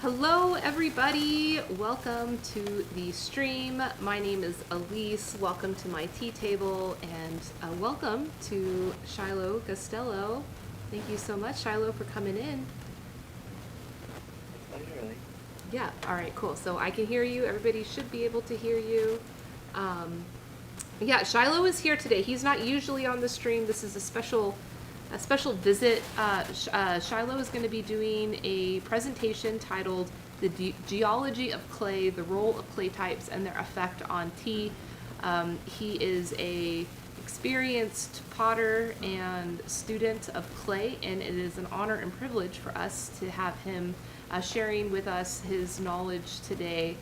Hello everybody, welcome to the stream. My name is Elise, welcome to my tea table, and welcome to Shiloh Gastello. Thank you so much, Shiloh, for coming in. Literally. Yeah, all right, cool. So I can hear you, everybody should be able to hear you. Yeah, Shiloh is here today. He's not usually on the stream. This is a special visit. Shiloh is going to be doing a presentation titled "The Geology of Clay: The Role of Clay Types and Their Effect on Tea." He is a experienced potter and student of clay, and it is an honor and privilege for us to have him sharing with us his knowledge today.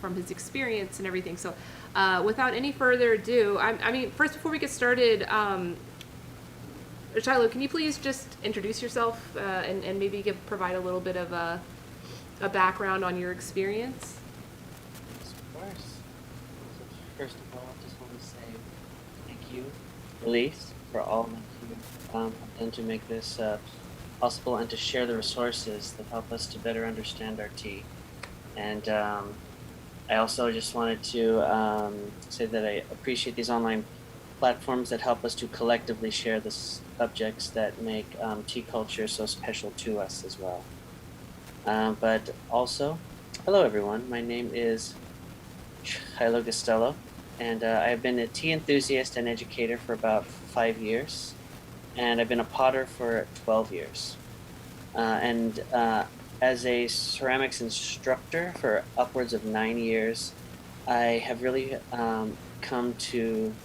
From his experience and everything. So, without any further ado, first before we get started, Shiloh, can you please just introduce yourself and maybe provide a little bit of a background on your experience? Yes, of course. So first of all, I just want to say thank you, Elise, for all that you have done to make this possible and to share the resources that help us to better understand our tea. And I also just wanted to say that I appreciate these online platforms that help us to collectively share the subjects that make tea culture so special to us as well. But also, hello everyone, my name is Shiloh Gastello, and I've been a tea enthusiast and educator for about 5 years, and I've been a potter for 12 years. As a ceramics instructor for upwards of 9 years, I have really come to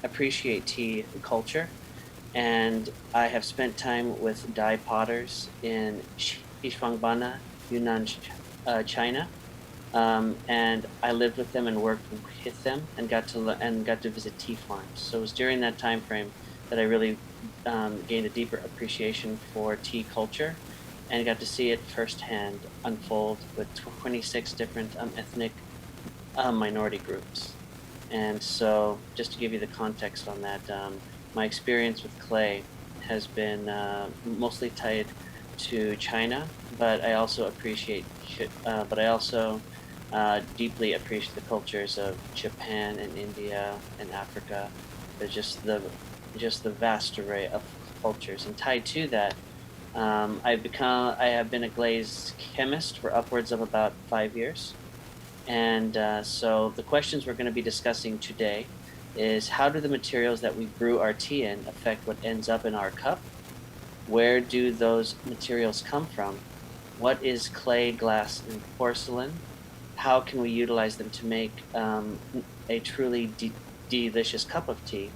appreciate tea culture, and I have spent time with Dai potters in Xishuangbanna, Yunnan, China, and I lived with them and worked with them and got to visit tea farms. So it was during that time frame that I really gained a deeper appreciation for tea culture and got to see it firsthand unfold with 26 different ethnic minority groups. And so, just to give you the context on that, my experience with clay has been mostly tied to China, but I also deeply appreciate the cultures of Japan and India and Africa. There's just the vast array of cultures, and tied to that, I have been a glazed chemist for upwards of about 5 years. And so the questions we're going to be discussing today is, how do the materials that we brew our tea in affect what ends up in our cup? Where do those materials come from? What is clay, glass, and porcelain? How can we utilize them to make a truly delicious cup of tea?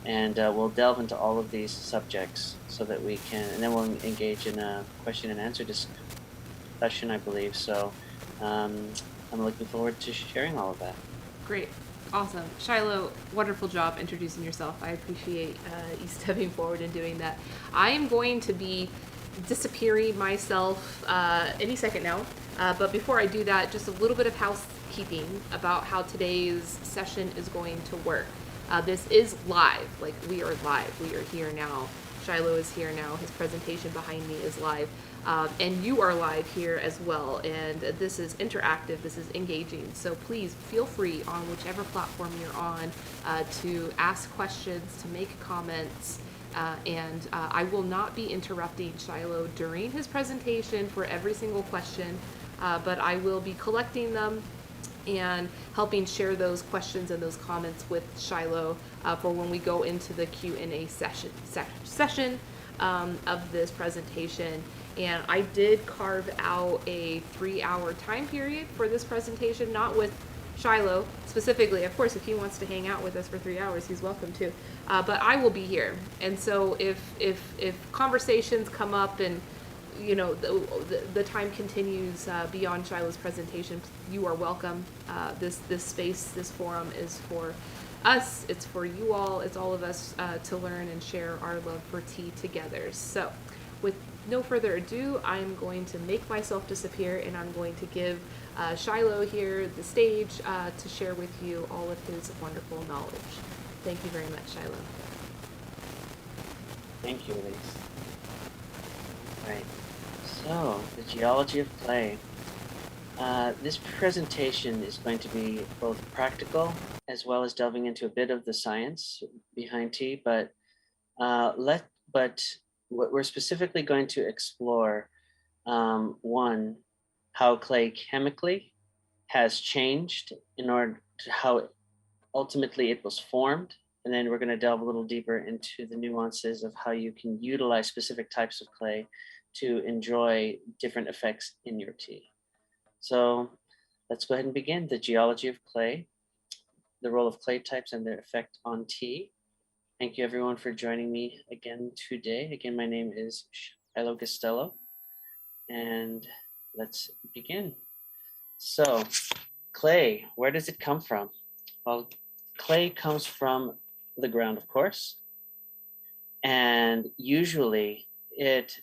And we'll delve into all of these subjects so that we can, and then we'll engage in a question and answer discussion, I believe. So I'm looking forward to sharing all of that. Great. Awesome. Shiloh, wonderful job introducing yourself. I appreciate you stepping forward and doing that. I am going to be disappearing myself any second now. But before I do that, just a little bit of housekeeping about how today's session is going to work. This is live, like we are live. We are here now. Shiloh is here now. His presentation behind me is live. And you are live here as well. And this is interactive. This is engaging. So please feel free on whichever platform you're on to ask questions, to make comments. And I will not be interrupting Shiloh during his presentation for every single question, but I will be collecting them and helping share those questions and those comments with Shiloh for when we go into the Q&A session of this presentation. And I did carve out a 3-hour time period for this presentation, not with Shiloh specifically. Of course, if he wants to hang out with us for 3 hours, he's welcome to. But I will be here. And so if conversations come up and the time continues beyond Shiloh's presentation, you are welcome. This space, this forum is for us. It's for you all. It's all of us to learn and share our love for tea together. So with no further ado, I'm going to make myself disappear, and I'm going to give Shiloh here the stage to share with you all of his wonderful knowledge. Thank you very much, Shiloh. Thank you, Elise. Right. So, the geology of clay. This presentation is going to be both practical as well as delving into a bit of the science behind tea, uh, let but what we're specifically going to explore, one, how clay chemically has changed in order to how ultimately it was formed, and then we're going to delve a little deeper into the nuances of how you can utilize specific types of clay to enjoy different effects in your tea. So let's go ahead and begin. The geology of clay, the role of clay types and their effect on tea. Thank you everyone for joining me again today. Again, my name is Shiloh Gastello, and let's begin. So, clay, where does it come from? Well, clay comes from the ground, of course, and usually it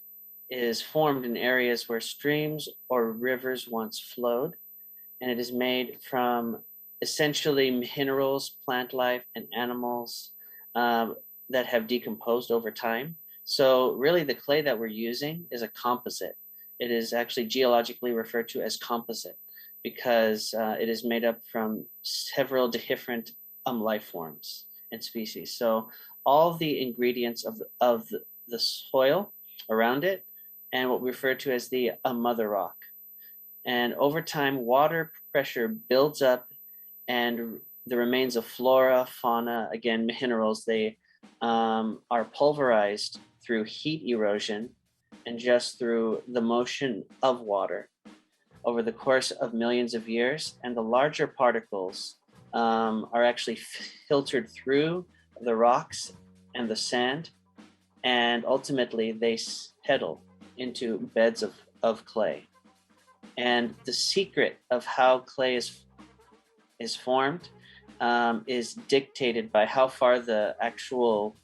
is formed in areas where streams or rivers once flowed, and it is made from essentially minerals, plant life, and animals that have decomposed over time. So, really, the clay that we're using is a composite. It is actually geologically referred to as composite because it is made up from several different life forms and species. So, all the ingredients of the soil around it and what we refer to as the mother rock. And over time, water pressure builds up, and the remains of flora, fauna, again, minerals, they are pulverized through heat erosion and just through the motion of water over the course of millions of years. And the larger particles are actually filtered through the rocks and the sand, and ultimately they settle into beds of clay. And the secret of how clay is formed is dictated by how far the actual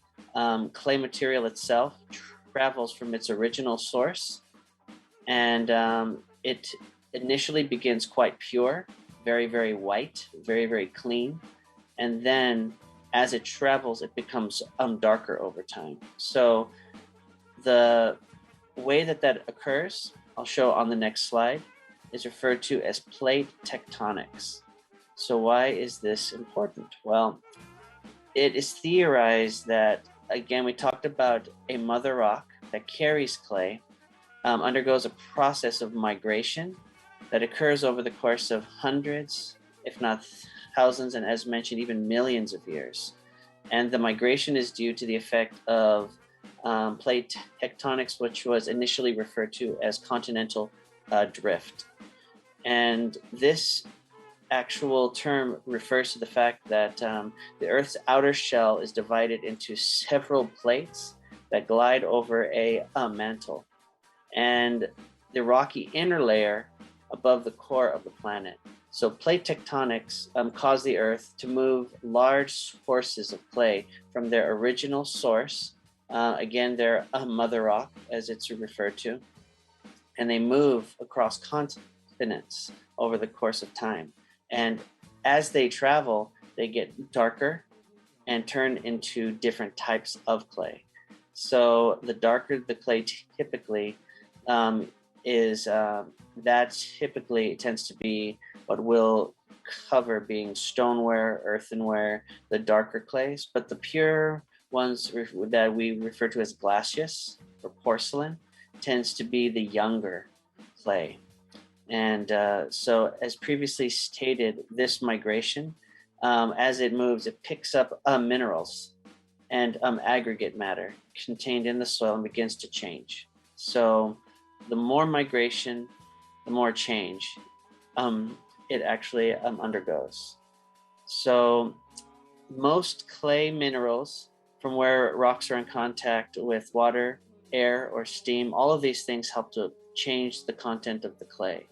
clay material itself travels from its original source. And it initially begins quite pure, very, very white, very, very clean. And then as it travels, it becomes darker over time. So the way that that occurs, I'll show on the next slide, is referred to as plate tectonics. So why is this important? Well, it is theorized that, again, we talked about a mother rock that carries clay, undergoes a process of migration that occurs over the course of hundreds, if not thousands, and as mentioned, even millions of years. And the migration is due to the effect of plate tectonics, which was initially referred to as continental drift. And this actual term refers to the fact that the Earth's outer shell is divided into several plates that glide over a mantle. And the rocky inner layer above the core of the planet. So plate tectonics cause the Earth to move large sources of clay from their original source. Again, they're a mother rock, as it's referred to, and they move across continents over the course of time. And as they travel, they get darker and turn into different types of clay. So the darker the clay typically is, that typically tends to be what will cover being stoneware, earthenware, the darker clays, but the pure ones that we refer to as glacis or porcelain tends to be the younger clay. And so, as previously stated, this migration, as it moves, it picks up minerals and aggregate matter contained in the soil and begins to change. So, the more migration, the more change it actually undergoes. So, most clay minerals, from where rocks are in contact with water, air, or steam, all of these things help to change the content of the clay.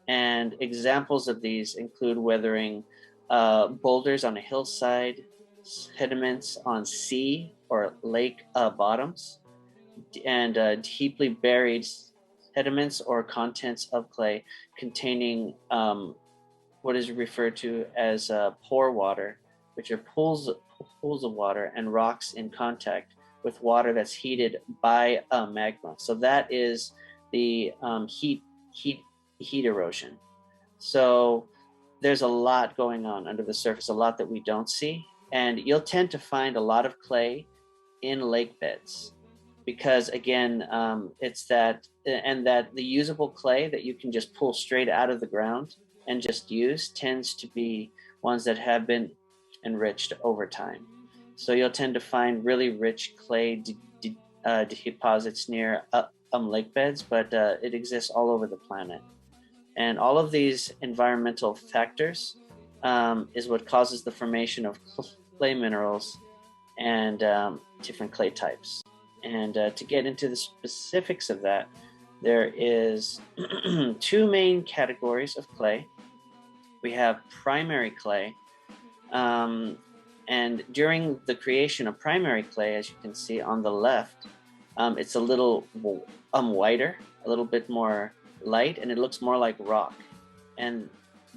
And examples of these include weathering boulders on a hillside, sediments on sea or lake bottoms, and deeply buried sediments or contents of clay containing what is referred to as pore water, which are pools of water and rocks in contact with water that's heated by magma. So that is the heat erosion. So there's a lot going on under the surface, a lot that we don't see. And you'll tend to find a lot of clay in lake beds because, again, it's that, and that the usable clay that you can just pull straight out of the ground and just use tends to be ones that have been enriched over time. So you'll tend to find really rich clay deposits near lake beds, but it exists all over the planet. And all of these environmental factors is what causes the formation of clay minerals and different clay types. And to get into the specifics of that, there is two main categories of clay. We have primary clay, and during the creation of primary clay, as you can see on the left, it's a little whiter, a little bit more light, and it looks more like rock.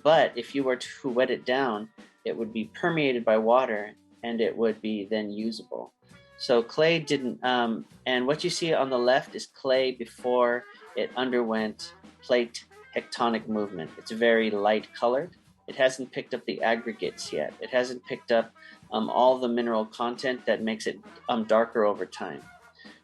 But if you were to wet it down, it would be permeated by water and it would be then usable. So clay didn't, and what you see on the left is clay before it underwent plate tectonic movement. It's very light colored. It hasn't picked up the aggregates yet. It hasn't picked up all the mineral content that makes it darker over time.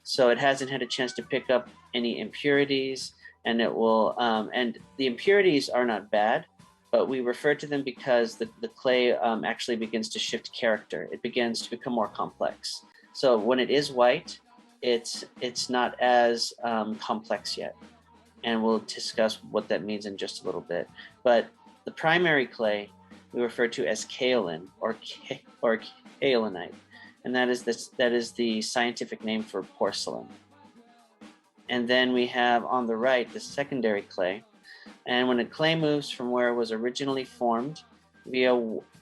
So it hasn't had a chance to pick up any impurities, and it will, and the impurities are not bad, but we refer to them because the clay actually begins to shift character. It begins to become more complex. So when it is white, it's not as complex yet. And we'll discuss what that means in just a little bit. But the primary clay we refer to as kaolin or kaolinite, and that is the scientific name for porcelain. And then we have on the right the secondary clay. And when a clay moves from where it was originally formed via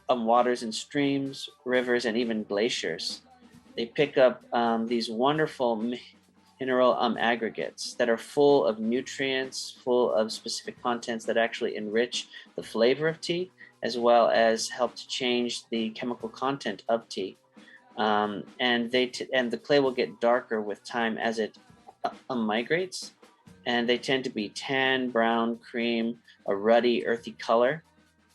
waters in streams, rivers, and even glaciers, they pick up these wonderful mineral aggregates that are full of nutrients, full of specific contents that actually enrich the flavor of tea, as well as help to change the chemical content of tea. And the clay will get darker with time as it migrates, and they tend to be tan, brown, cream, a ruddy, earthy color.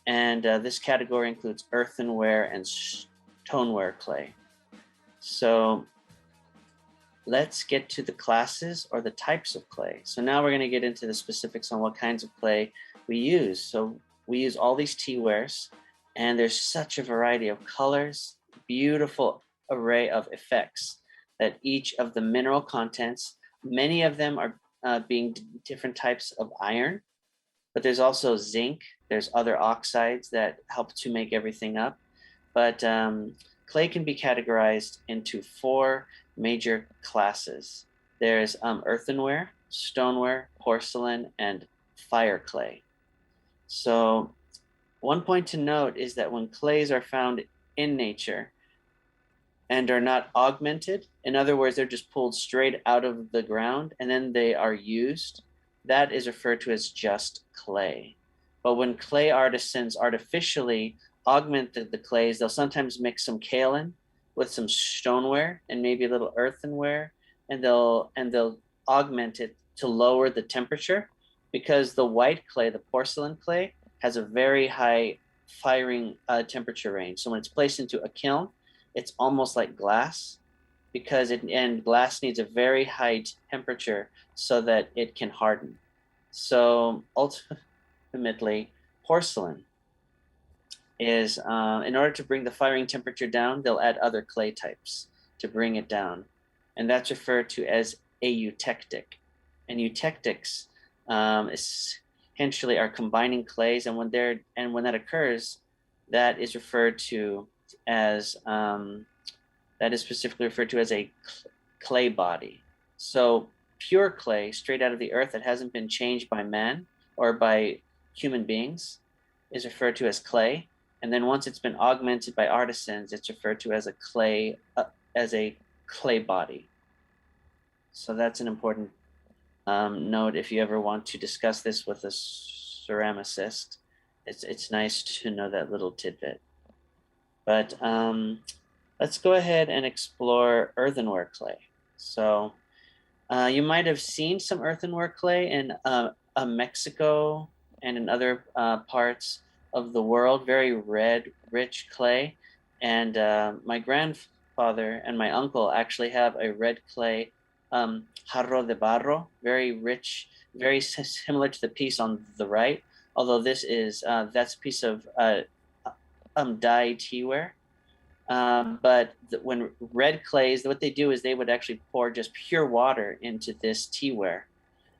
And this category includes earthenware and stoneware clay. So let's get to the classes or the types of clay. So now we're going to get into the specifics on what kinds of clay we use. So we use all these teawares, and there's such a variety of colors, beautiful array of effects that each of the mineral contents, many of them are being different types of iron, but there's also zinc, there's other oxides that help to make everything up. But clay can be categorized into four major classes. There's earthenware, stoneware, porcelain, and fire clay. So one point to note is that when clays are found in nature and are not augmented, in other words, they're just pulled straight out of the ground and then they are used, that is referred to as just clay. But when clay artisans artificially augment the clays, they'll sometimes mix some kaolin with some stoneware and maybe a little earthenware, and they'll augment it to lower the temperature, because the white clay, the porcelain clay, has a very high firing temperature range. So when it's placed into a kiln, it's almost like glass, and glass needs a very high temperature so that it can harden. So ultimately, porcelain is, in order to bring the firing temperature down, they'll add other clay types to bring it down. And that's referred to as eutectic. And eutectics essentially are combining clays, and when that occurs, that is referred to as that is specifically referred to as a clay body. So pure clay, straight out of the earth, that hasn't been changed by man or by human beings, is referred to as clay. And then once it's been augmented by artisans, it's referred to as a clay body. So that's an important note if you ever want to discuss this with a ceramicist. It's nice to know that little tidbit. But let's go ahead and explore earthenware clay. So You might have seen some earthenware clay in Mexico and in other parts of the world, very red, rich clay. And my grandfather and my uncle actually have a red clay jarro de barro, very rich, very similar to the piece on the right. Although this is that's a piece of dyed teaware. But when red clays, what they do is they would actually pour just pure water into this teaware,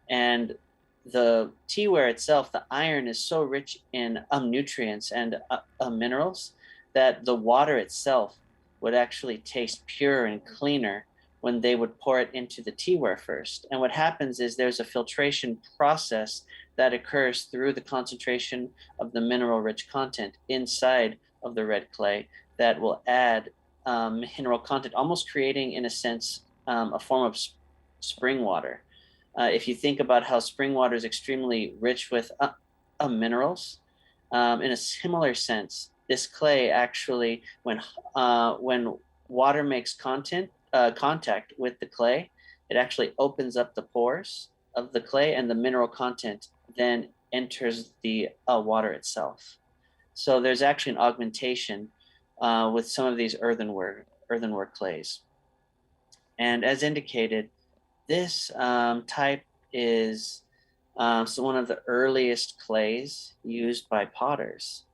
and the teaware itself, the iron is so rich in nutrients and minerals that the water itself would actually taste pure and cleaner when they would pour it into the teaware first. And what happens is there's a filtration process that occurs through the concentration of the mineral rich content inside of the red clay that will add mineral content, almost creating, in a sense, a form of spring water. If you think about how spring water is extremely rich with minerals, in a similar sense, this clay actually, when water makes contact with the clay, it actually opens up the pores of the clay, and the mineral content then enters the water itself. So there's actually an augmentation with some of these earthenware clays. And as indicated, this type is so one of the earliest clays used by potters.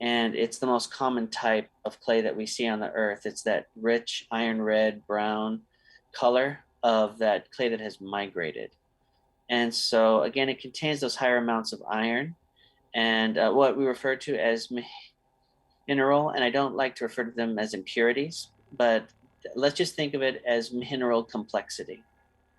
And it's the most common type of clay that we see on the earth. It's that rich iron red, brown color of that clay that has migrated. And so, again, it contains those higher amounts of iron and what we refer to as mineral. And I don't like to refer to them as impurities, but let's just think of it as mineral complexity.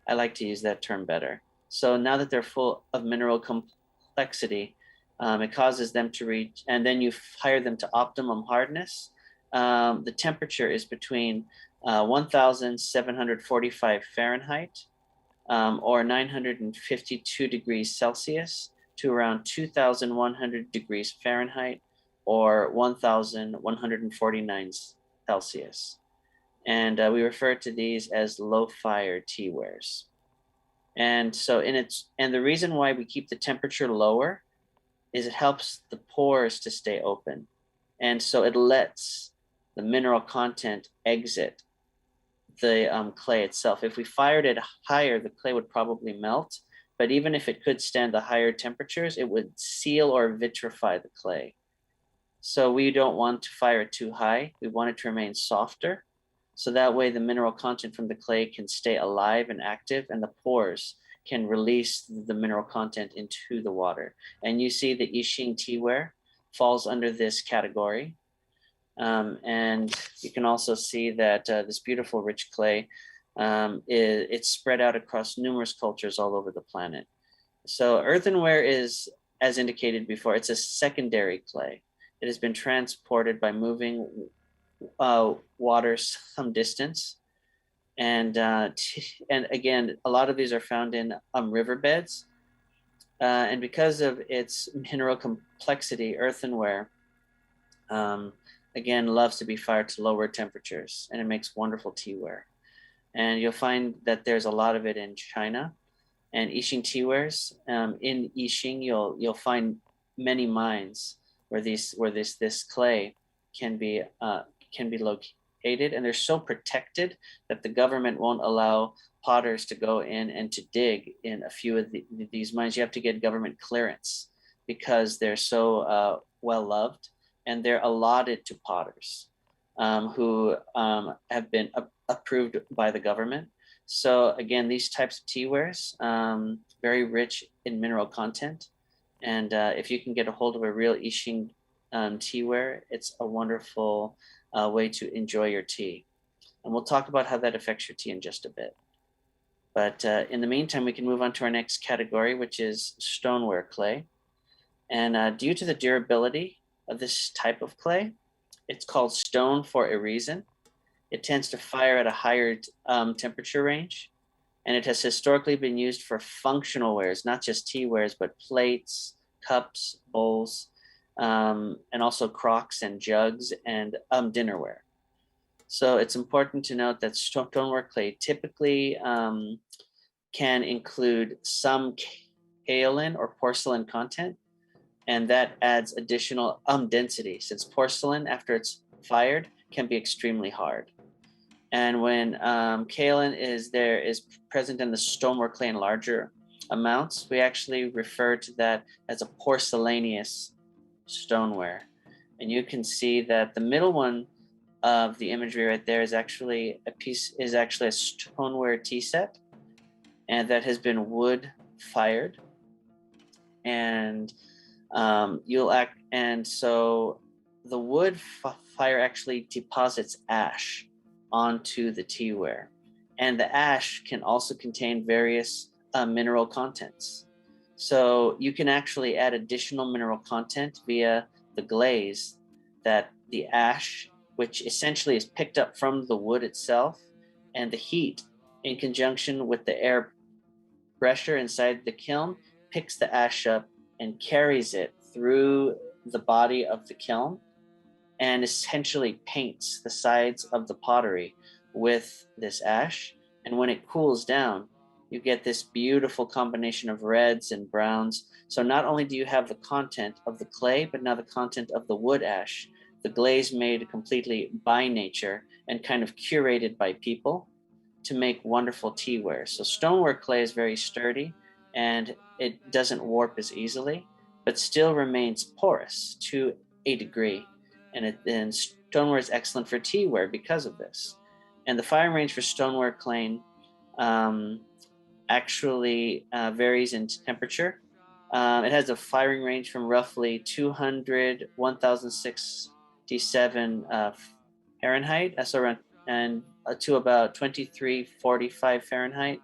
I like to use that term better. So now that they're full of mineral complexity, it causes them to reach, and then you fire them to optimum hardness. The temperature is between 1745 Fahrenheit or 952 degrees Celsius to around 2100 degrees Fahrenheit or 1149 Celsius. And we refer to these as low fire teawares. And so and the reason why we keep the temperature lower is it helps the pores to stay open. And so it lets the mineral content exit the clay itself. If we fired it higher, the clay would probably melt. But even if it could stand the higher temperatures, it would seal or vitrify the clay. So we don't want to fire it too high. We want it to remain softer. So that way the mineral content from the clay can stay alive and active, and the pores can release the mineral content into the water. And you see the Yixing teaware falls under this category. And you can also see that this beautiful rich clay, it's spread out across numerous cultures all over the planet. So earthenware is, as indicated before, it's a secondary clay. It has been transported by moving water some distance. And again, a lot of these are found in riverbeds. And because of its mineral complexity, earthenware, again, loves to be fired to lower temperatures, and it makes wonderful teaware. And you'll find that there's a lot of it in China and Yixing teawares. In Yixing, you'll find many mines where this clay can be located, and they're so protected that the government won't allow potters to go in and to dig in a few of these mines. You have to get government clearance because they're so well loved, and they're allotted to potters who have been approved by the government. So again, these types of teawares, very rich in mineral content. And if you can get a hold of a real Yixing teaware, it's a wonderful way to enjoy your tea. And we'll talk about how that affects your tea in just a bit. But in the meantime, we can move on to our next category, which is stoneware clay. And due to the durability of this type of clay, it's called stone for a reason. It tends to fire at a higher temperature range, and it has historically been used for functional wares, not just teawares, but plates, cups, bowls, and also crocks and jugs and dinnerware. So it's important to note that stoneware clay typically can include some kaolin or porcelain content, and that adds additional density, since porcelain, after it's fired, can be extremely hard. And when kaolin is present in the stoneware clay in larger amounts, we actually refer to that as a porcelaneous stoneware. And you can see that the middle one of the imagery right there is actually a stoneware tea set, and that has been wood fired. And so the wood fire actually deposits ash onto the teaware, and the ash can also contain various mineral contents. So you can actually add additional mineral content via the glaze that the ash, which essentially is picked up from the wood itself, and the heat in conjunction with the air pressure inside the kiln picks the ash up and carries it through the body of the kiln and essentially paints the sides of the pottery with this ash. And when it cools down, you get this beautiful combination of reds and browns. So not only do you have the content of the clay, but now the content of the wood ash, the glaze made completely by nature and kind of curated by people to make wonderful teaware. So stoneware clay is very sturdy and it doesn't warp as easily, but still remains porous to a degree. And stoneware is excellent for teaware because of this. And the firing range for stoneware clay actually varies in temperature. It has a firing range from roughly 200, 1067 Fahrenheit, to about 2345 Fahrenheit.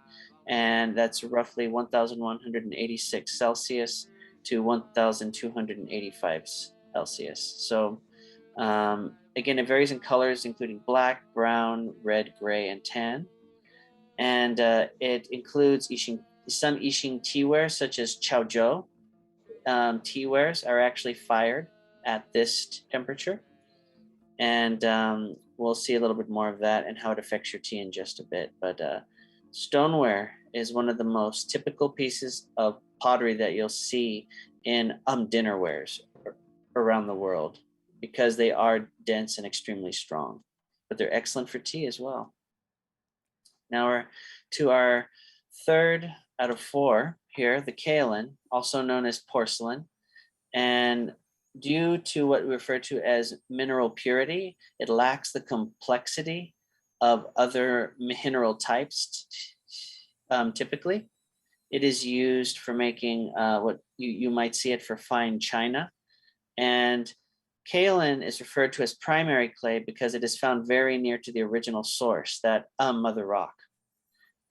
And that's roughly 1186 Celsius to 1285 Celsius. So again, it varies in colors, including black, brown, red, gray, and tan. And it includes some Yixing teaware, such as Chaozhou. Teawares are actually fired at this temperature. And we'll see a little bit more of that and how it affects your tea in just a bit. But stoneware is one of the most typical pieces of pottery that you'll see in dinnerwares around the world, because they are dense and extremely strong, but they're excellent for tea as well. Now we're to our third out of four here, the kaolin, also known as porcelain. And due to what we refer to as mineral purity, it lacks the complexity of other mineral types. Typically, it is used for making what you might see it for fine china. And kaolin is referred to as primary clay because it is found very near to the original source, that mother rock.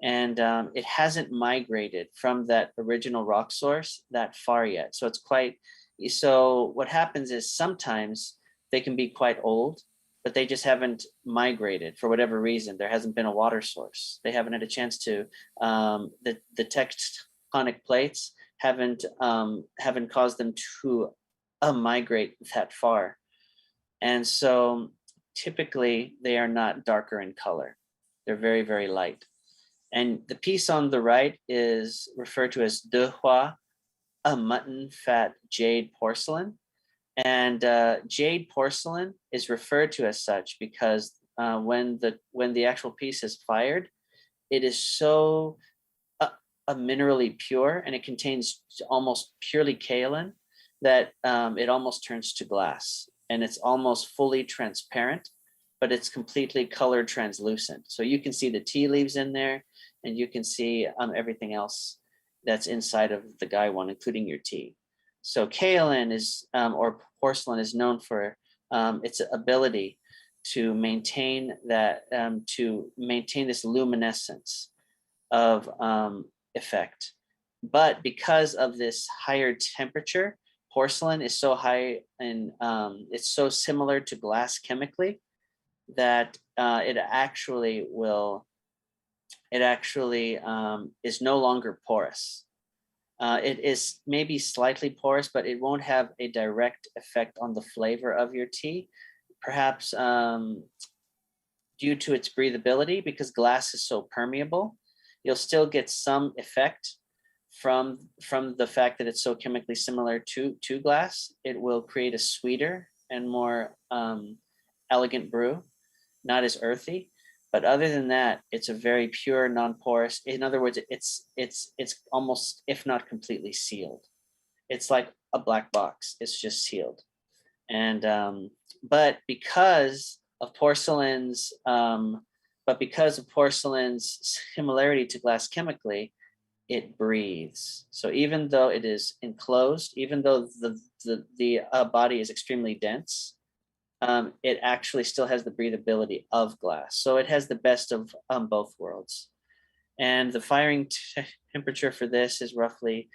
And it hasn't migrated from that original rock source that far yet. So what happens is sometimes they can be quite old, but they just haven't migrated for whatever reason. There hasn't been a water source. They haven't had a chance to, the tectonic plates haven't caused them to migrate that far. And so typically they are not darker in color. They're very, very light. And the piece on the right is referred to as dehua, a mutton fat jade porcelain. And jade porcelain is referred to as such because when the actual piece is fired, it is so minerally pure, and it contains almost purely kaolin that it almost turns to glass, and it's almost fully transparent, but it's completely color translucent. So you can see the tea leaves in there, and you can see everything else that's inside of the Gaiwan, including your tea. So kaolin or porcelain is known for its ability to maintain this luminescence of effect. But because of this higher temperature, porcelain is so high and it's so similar to glass chemically that it actually is no longer porous. It is maybe slightly porous, but it won't have a direct effect on the flavor of your tea, perhaps due to its breathability, because glass is so permeable. you'll still get some effect from the fact that it's so chemically similar to glass. It will create a sweeter and more elegant brew, not as earthy. But other than that, it's a very pure, non-porous. In other words, it's almost, if not completely, sealed. It's like a black box. It's just sealed. And but because of porcelain's similarity to glass chemically, it breathes. So even though it is enclosed, even though the body is extremely dense, it actually still has the breathability of glass. So it has the best of both worlds. And the firing temperature for this is roughly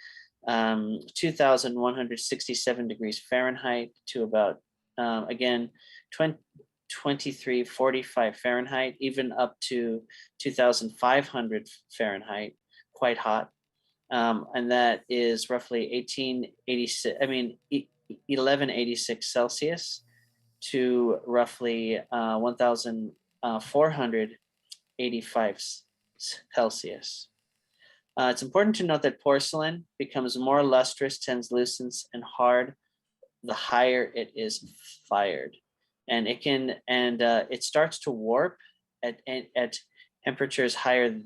2,167 degrees Fahrenheit to about, again, 2345 Fahrenheit, even up to 2,500 Fahrenheit, quite hot. And that is roughly 1186 Celsius to roughly 1,485 Celsius. It's important to note that porcelain becomes more lustrous, translucent, and hard the higher it is fired, and it starts to warp at temperatures higher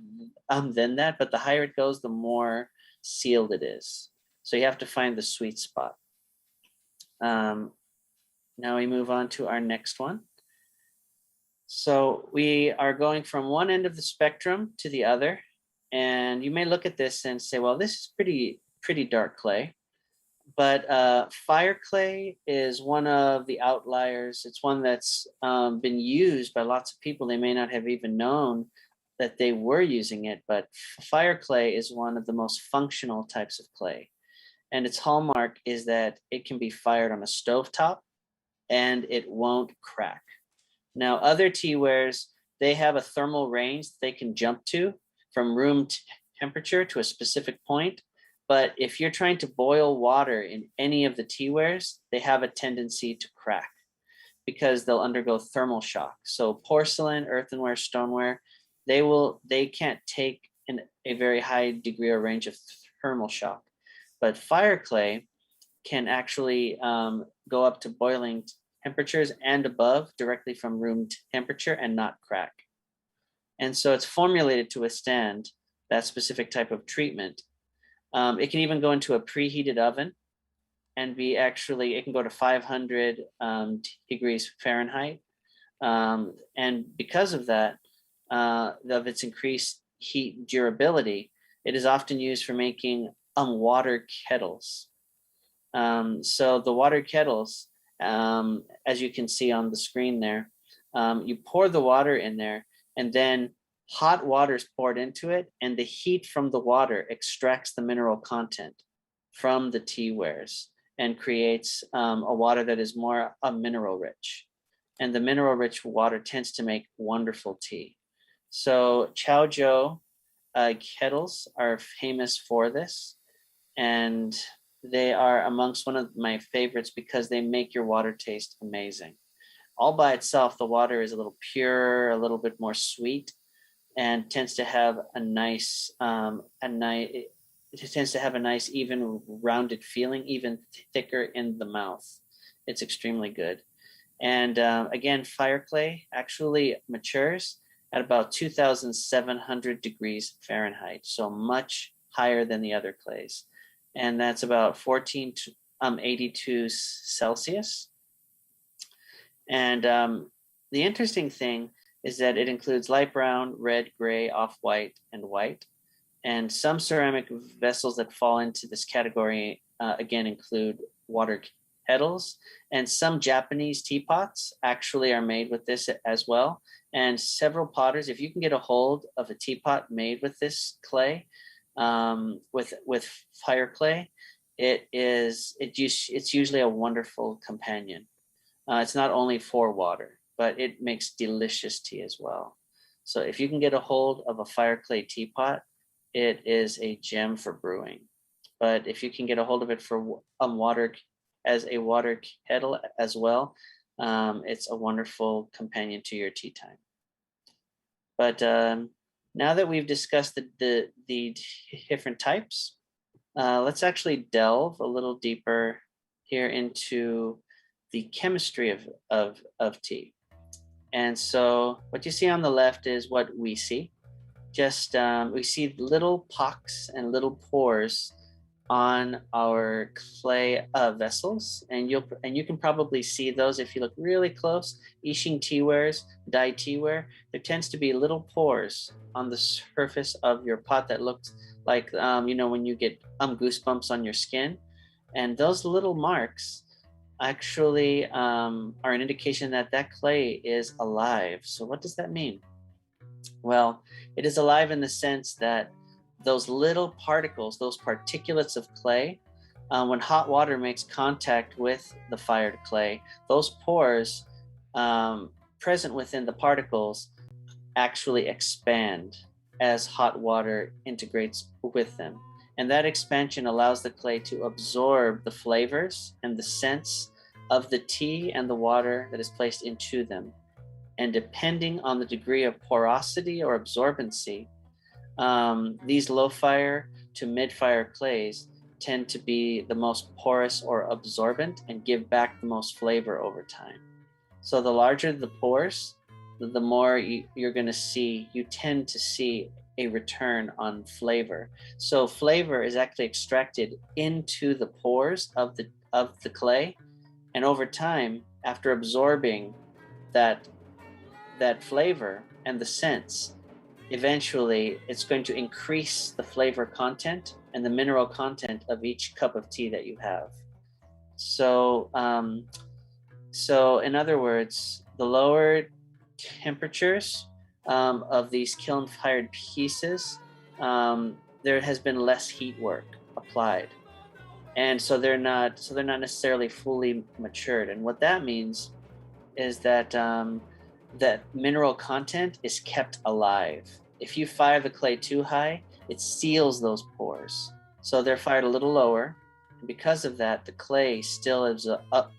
than that. But the higher it goes, the more sealed it is. So you have to find the sweet spot. Now we move on to our next one. So we are going from one end of the spectrum to the other. And you may look at this and say, well, this is pretty dark clay. But fire clay is one of the outliers. It's one that's been used by lots of people. They may not have even known that they were using it, but fire clay is one of the most functional types of clay. And its hallmark is that it can be fired on a stovetop and it won't crack. Now, other teawares, they have a thermal range they can jump to from room temperature to a specific point. But if you're trying to boil water in any of the teawares, they have a tendency to crack because they'll undergo thermal shock. So porcelain, earthenware, stoneware, they can't take a very high degree or range of thermal shock. But fire clay can actually go up to boiling temperatures and above directly from room temperature and not crack. And so it's formulated to withstand that specific type of treatment. It can even go into a preheated oven and it can go to 500 degrees Fahrenheit. And because of that, of its increased heat durability, it is often used for making water kettles. So the water kettles, as you can see on the screen there, you pour the water in there and then hot water is poured into it, and the heat from the water extracts the mineral content from the teawares and creates a water that is more mineral rich. And the mineral rich water tends to make wonderful tea. So Chaozhou kettles are famous for this, and they are amongst one of my favorites because they make your water taste amazing. All by itself, the water is a little pure, a little bit more sweet, and tends to have a nice, even rounded feeling, even thicker in the mouth. It's extremely good. And again, fire clay actually matures at about 2,700 degrees Fahrenheit, so much higher than the other clays. And that's about 1482 Celsius. And the interesting thing is that it includes light brown, red, gray, off-white, and white. And some ceramic vessels that fall into this category, again, include water kettles. And some Japanese teapots actually are made with this as well. And several potters, if you can get a hold of a teapot made with this clay, with fire clay, it's usually a wonderful companion. It's not only for water, but it makes delicious tea as well. So if you can get a hold of a fire clay teapot, it is a gem for brewing. But if you can get a hold of it for water as a water kettle as well, it's a wonderful companion to your tea time. But Now that we've discussed the different types, let's actually delve a little deeper here into the chemistry of tea. And so what you see on the left is what we see. Just we see little pocks and little pores on our clay vessels, and you can probably see those if you look really close. Ising teawares, dyed teaware, there tends to be little pores on the surface of your pot that looks like when you get goosebumps on your skin, and those little marks actually are an indication that that clay is alive. So what does that mean? Well, it is alive in the sense that those little particles, those particulates of clay, when hot water makes contact with the fired clay, those pores present within the particles actually expand as hot water integrates with them. And that expansion allows the clay to absorb the flavors and the scents of the tea and the water that is placed into them. And depending on the degree of porosity or absorbency, these low fire to mid fire clays tend to be the most porous or absorbent and give back the most flavor over time. So the larger the pores, the more you're going to see, you tend to see a return on flavor. So flavor is actually extracted into the pores of the clay, and over time, after absorbing that that flavor and the scents, eventually it's going to increase the flavor content and the mineral content of each cup of tea that you have. So, so in other words, the lower temperatures of these kiln-fired pieces, there has been less heat work applied, and so they're not necessarily fully matured. And what that means is that that mineral content is kept alive. If you fire the clay too high, it seals those pores. So they're fired a little lower. And because of that, the clay still is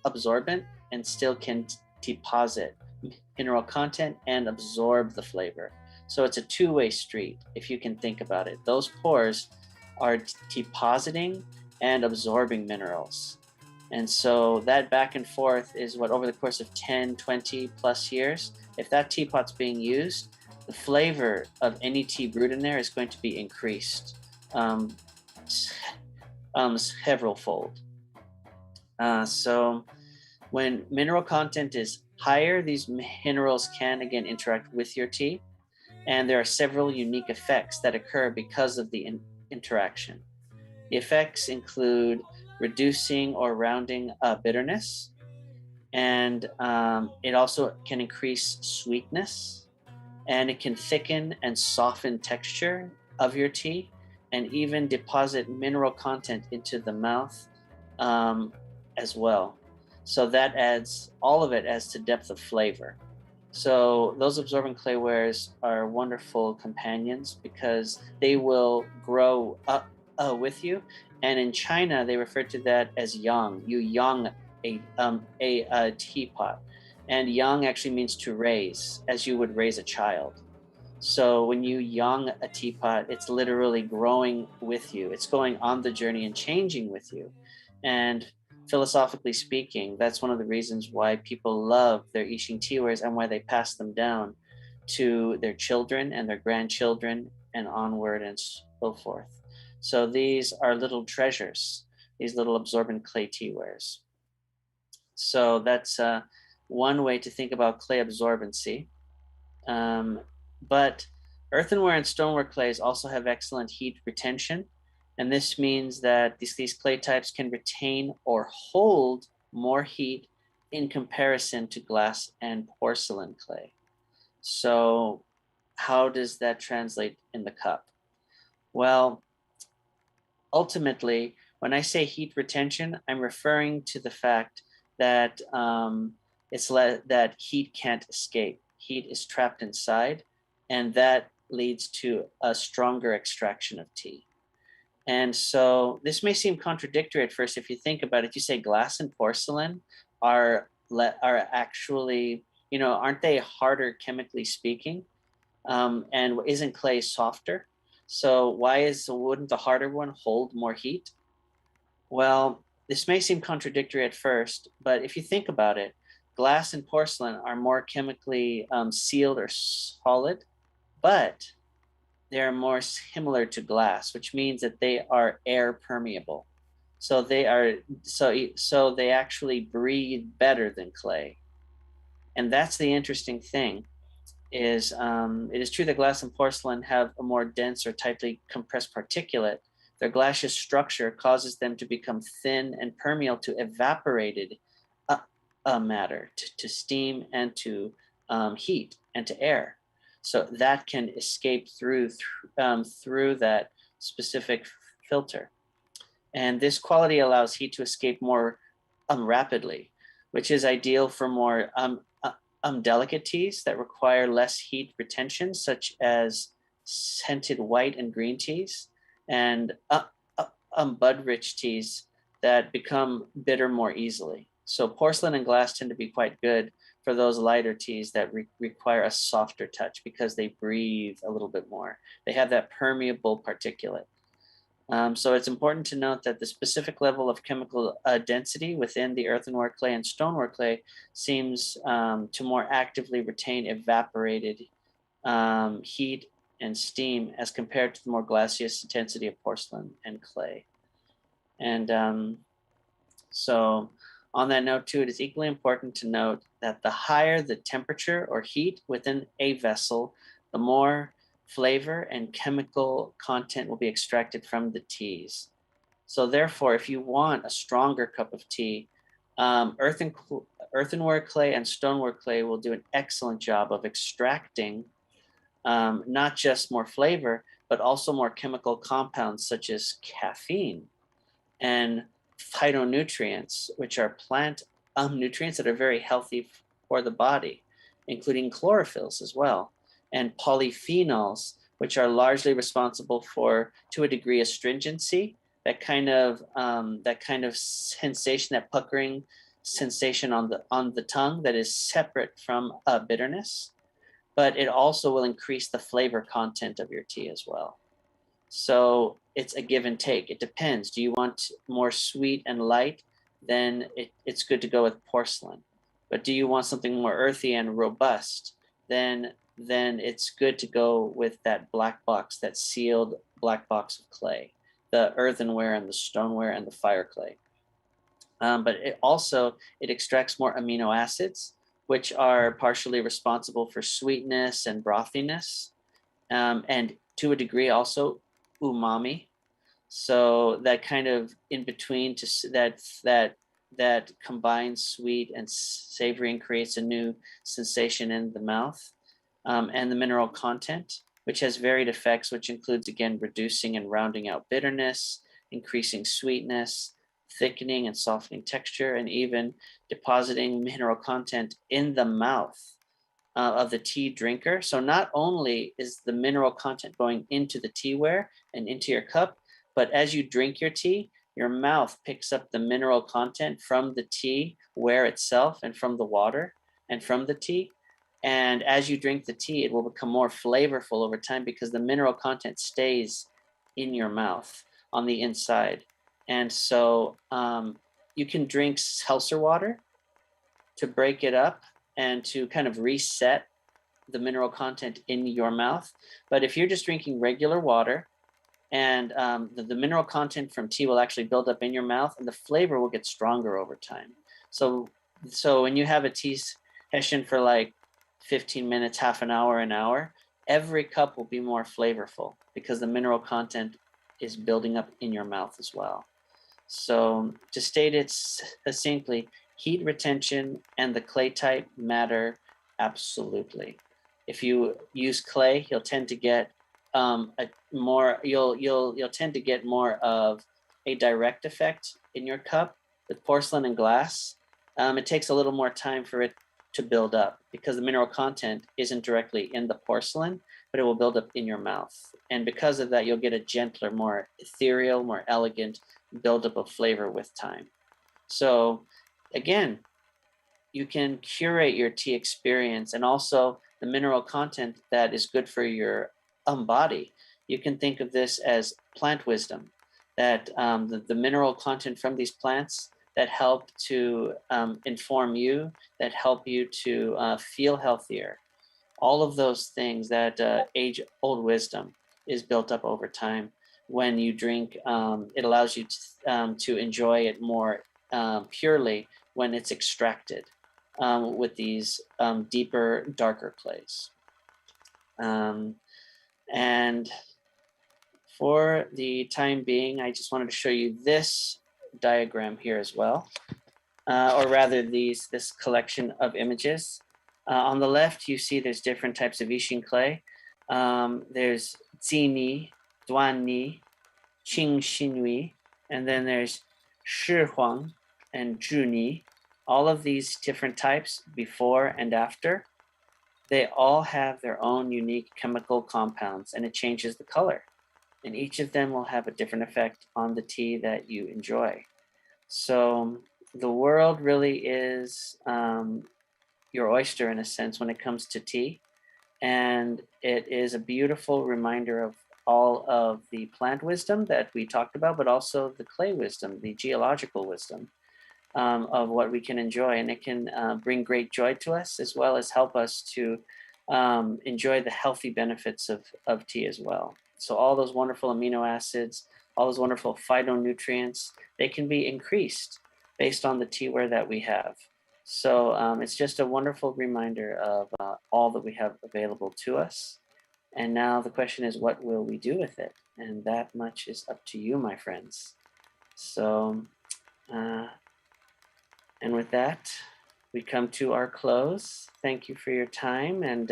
absorbent and still can deposit mineral content and absorb the flavor. So it's a two-way street, if you can think about it. Those pores are depositing and absorbing minerals. And so that back and forth is what, over the course of 10, 20 plus years, if that teapot's being used, the flavor of any tea brewed in there is going to be increased several fold. So when mineral content is higher, these minerals can again interact with your tea. And there are several unique effects that occur because of the interaction. The effects include reducing or rounding bitterness, and it also can increase sweetness, and it can thicken and soften texture of your tea, and even deposit mineral content into the mouth as well. So that adds, all of it adds to depth of flavor. So those absorbent claywares are wonderful companions because they will grow up with you. And in China, they refer to that as yang. You yang a teapot, and yang actually means to raise, as you would raise a child. So when you yang a teapot, it's literally growing with you. It's going on the journey and changing with you. And philosophically speaking, that's one of the reasons why people love their Ising teawares and why they pass them down to their children and their grandchildren and onward and so forth. So these are little treasures, these little absorbent clay teawares. So that's one way to think about clay absorbency. But earthenware and stoneware clays also have excellent heat retention. And this means that these clay types can retain or hold more heat in comparison to glass and porcelain clay. So how does that translate in the cup? Well, ultimately, when I say heat retention, I'm referring to the fact that that heat can't escape. Heat is trapped inside, and that leads to a stronger extraction of tea. And so this may seem contradictory at first if you think about it. You say glass and porcelain are actually, aren't they harder chemically speaking? And isn't clay softer? So wouldn't the harder one hold more heat? Well, this may seem contradictory at first, but if you think about it, glass and porcelain are more chemically sealed or solid, but they're more similar to glass, which means that they are air permeable. So they actually breathe better than clay. And that's the interesting thing is it is true that glass and porcelain have a more dense or tightly compressed particulate. Their glacious structure causes them to become thin and permeable to evaporated matter, to steam and to heat and to air. So that can escape through that specific filter. And this quality allows heat to escape more rapidly, which is ideal for more delicate teas that require less heat retention, such as scented white and green teas, and bud-rich teas that become bitter more easily. So porcelain and glass tend to be quite good for those lighter teas that require a softer touch because they breathe a little bit more. They have that permeable particulate. So it's important to note that the specific level of chemical density within the earthenware clay and stoneware clay seems to more actively retain evaporated heat and steam as compared to the more glacious intensity of porcelain and clay. And so on that note too, it is equally important to note that the higher the temperature or heat within a vessel, the more flavor and chemical content will be extracted from the teas. So therefore, if you want a stronger cup of tea, earthenware clay and stoneware clay will do an excellent job of extracting not just more flavor, but also more chemical compounds such as caffeine and phytonutrients, which are plant nutrients that are very healthy for the body, including chlorophylls as well, and polyphenols, which are largely responsible for, to a degree, astringency, that kind of sensation, that puckering sensation on the tongue that is separate from bitterness, but it also will increase the flavor content of your tea as well. So it's a give and take. It depends. Do you want more sweet and light? Then it's good to go with porcelain. But do you want something more earthy and robust? Then it's good to go with that black box, that sealed black box of clay, the earthenware and the stoneware and the fire clay. But it extracts more amino acids, which are partially responsible for sweetness and brothiness, and to a degree also umami. So that kind of in between that combines sweet and savory and creates a new sensation in the mouth, and the mineral content, which has varied effects, which includes again reducing and rounding out bitterness, increasing sweetness, thickening and softening texture, and even depositing mineral content in the mouth of the tea drinker. So not only is the mineral content going into the teaware and into your cup, but as you drink your tea, your mouth picks up the mineral content from the tea ware itself and from the water and from the tea. And as you drink the tea, it will become more flavorful over time because the mineral content stays in your mouth on the inside. And so you can drink seltzer water to break it up and to kind of reset the mineral content in your mouth. But if you're just drinking regular water, and the mineral content from tea will actually build up in your mouth, and the flavor will get stronger over time. So when you have a tea session for like 15 minutes, half an hour, every cup will be more flavorful because the mineral content is building up in your mouth as well. So to state it succinctly, heat retention and the clay type matter absolutely. If you use clay, you'll tend to get you'll tend to get more of a direct effect in your cup. With porcelain and glass, it takes a little more time for it to build up because the mineral content isn't directly in the porcelain, but it will build up in your mouth. And because of that, you'll get a gentler, more ethereal, more elegant buildup of flavor with time. So again, you can curate your tea experience and also the mineral content that is good for your body. You can think of this as plant wisdom, that the mineral content from these plants that help to inform you, that help you to feel healthier. All of those things, that age old wisdom is built up over time. When you drink, it allows you to enjoy it more purely when it's extracted with these deeper, darker clays. Um, and for the time being, I just wanted to show you this diagram here as well, or rather this collection of images. On the left, you see there's different types of Ishin clay. There's Zini, Duanni, Qing Xinhui, and then there's Shi Huang and Zhuni. All of these different types, before and after, they all have their own unique chemical compounds, and it changes the color. And each of them will have a different effect on the tea that you enjoy. So the world really is your oyster in a sense when it comes to tea. And it is a beautiful reminder of all of the plant wisdom that we talked about, but also the clay wisdom, the geological wisdom of what we can enjoy. And it can bring great joy to us, as well as help us to enjoy the healthy benefits of tea as well. So all those wonderful amino acids, all those wonderful phytonutrients, they can be increased based on the teaware that we have. So it's just a wonderful reminder of all that we have available to us. And now the question is, what will we do with it? And that much is up to you, my friends. So, and with that, we come to our close. Thank you for your time, and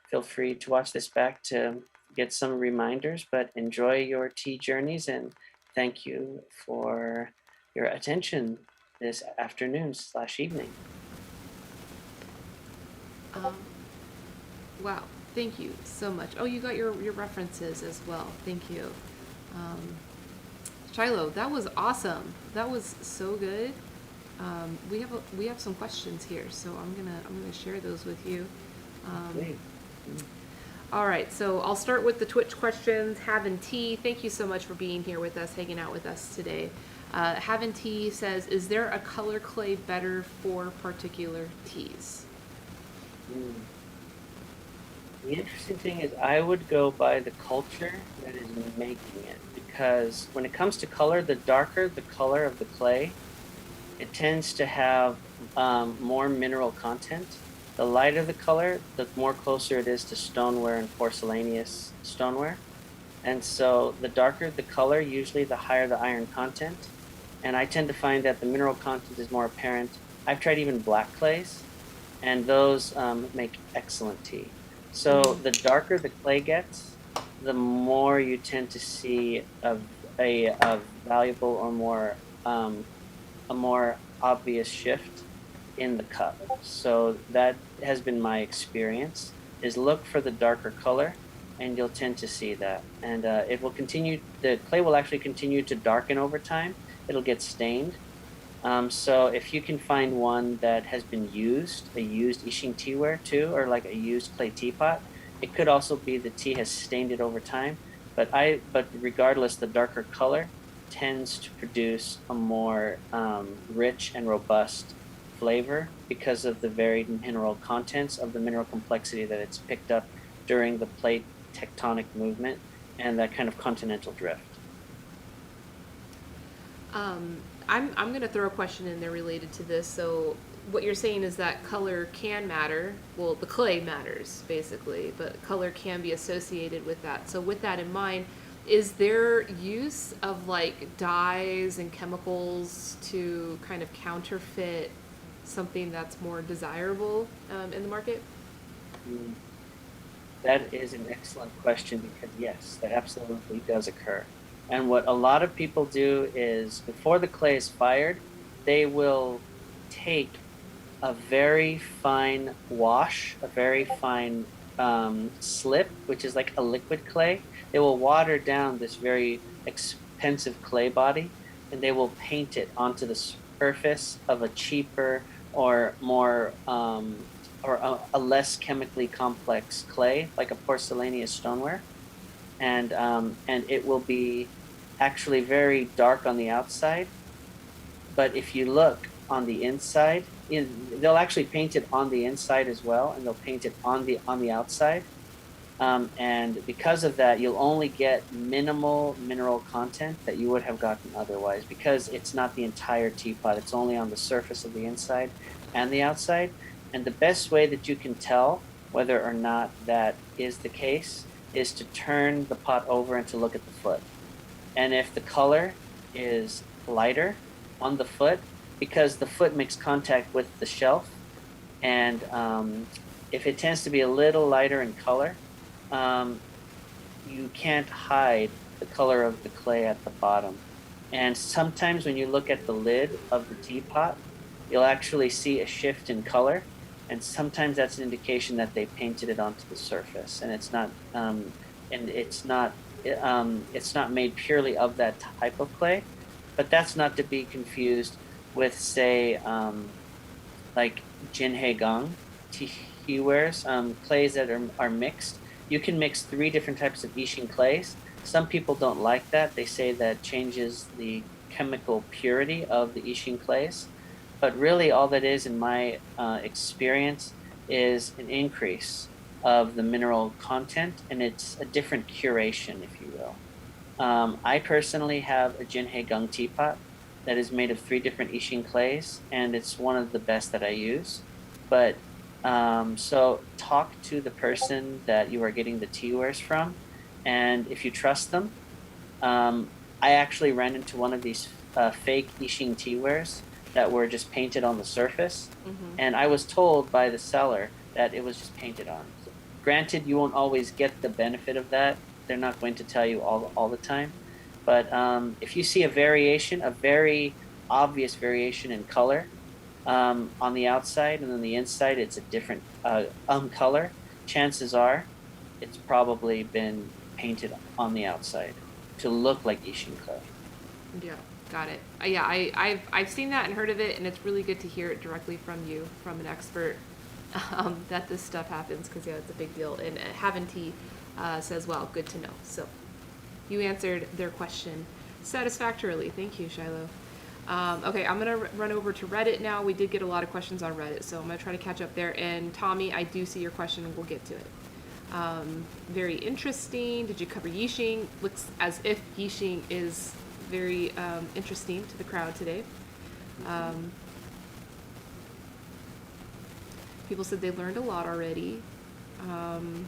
feel free to watch this back to get some reminders, but enjoy your tea journeys, and thank you for your attention this afternoon/evening. Wow, thank you so much. Oh, you got your references as well. Thank you. Um, Shiloh, that was awesome. That was so good. We have some questions here, so I'm gonna share those with you. Great. All right, so I'll start with the Twitch questions. Having Tea, thank you so much for being here with us, hanging out with us today. Having Tea says, is there a color clay better for particular teas? Mm. The interesting thing is I would go by the culture that is making it, because when it comes to color, the darker the color of the clay, it tends to have more mineral content. The lighter the color, the more closer it is to stoneware and porcelaneous stoneware. And so the darker the color, usually the higher the iron content. And I tend to find that the mineral content is more apparent. I've tried even black clays, and those make excellent tea. So the darker the clay gets, the more you tend to see a valuable or more a more obvious shift in the cup. So that has been my experience, is look for the darker color, and you'll tend to see that. And it will continue, the clay will actually continue to darken over time. It'll get stained. So if you can find one that has been used, a used Ishin teaware too, or like a used clay teapot, it could also be the tea has stained it over time. But regardless, the darker color tends to produce a more rich and robust flavor because of the varied mineral contents of the mineral complexity that it's picked up during the plate tectonic movement and that kind of continental drift. I'm going to throw a question in there related to this. So what you're saying is that color can matter. Well, the clay matters basically, but color can be associated with that. So with that in mind, is there use of like dyes and chemicals to kind of counterfeit something that's more desirable in the market? Mm. That is an excellent question, because yes, that absolutely does occur. And what a lot of people do is, before the clay is fired, they will take a very fine wash, a very fine slip, which is like a liquid clay. They will water down this very expensive clay body, and they will paint it onto the surface of a cheaper, or more or a less chemically complex clay, like a porcelaneous stoneware, and it will be actually very dark on the outside. But if you look on the inside, they'll actually paint it on the inside as well, and they'll paint it on the outside. And because of that, you'll only get minimal mineral content that you would have gotten otherwise, because it's not the entire teapot. It's only on the surface of the inside and the outside. And the best way that you can tell whether or not that is the case is to turn the pot over and to look at the foot. And if the color is lighter on the foot, because the foot makes contact with the shelf, and if it tends to be a little lighter in color, um, you can't hide the color of the clay at the bottom. And sometimes when you look at the lid of the teapot, you'll actually see a shift in color. And sometimes that's an indication that they painted it onto the surface, and and it's not made purely of that type of clay. But that's not to be confused with, say, like Jinhae Gong teawares, clays that are mixed. You can mix 3 different types of Ishin clays. Some people don't like that. They say that changes the chemical purity of the Ishin clays. But really, all that is, in my experience, is an increase of the mineral content, and it's a different curation, if you will. I personally have a Jinhae Gong teapot that is made of 3 different Ishin clays, and it's one of the best that I use. But so talk to the person that you are getting the teawares from, and if you trust them, I actually ran into one of these fake Ishin teawares that were just painted on the surface, Mm-hmm. and I was told by the seller that it was just painted on. Granted, you won't always get the benefit of that. They're not going to tell you all the time, but if you see a variation, a very obvious variation in color, on the outside, and on the inside it's a different color, chances are it's probably been painted on the outside to look like Ishin clay. Yeah, got it. Yeah, I've seen that and heard of it, and it's really good to hear it directly from you, from an expert, that this stuff happens, because yeah, it's a big deal. And Haventy says, "Well, good to know." So you answered their question satisfactorily. Thank you, Shiloh. Okay, I'm gonna run over to Reddit now. We did get a lot of questions on Reddit, so I'm gonna try to catch up there. And Tommy, I do see your question, and we'll get to it. Very interesting. Did you cover Yixing? Looks as if Yixing is very interesting to the crowd today. Um, People said they learned a lot already. Um,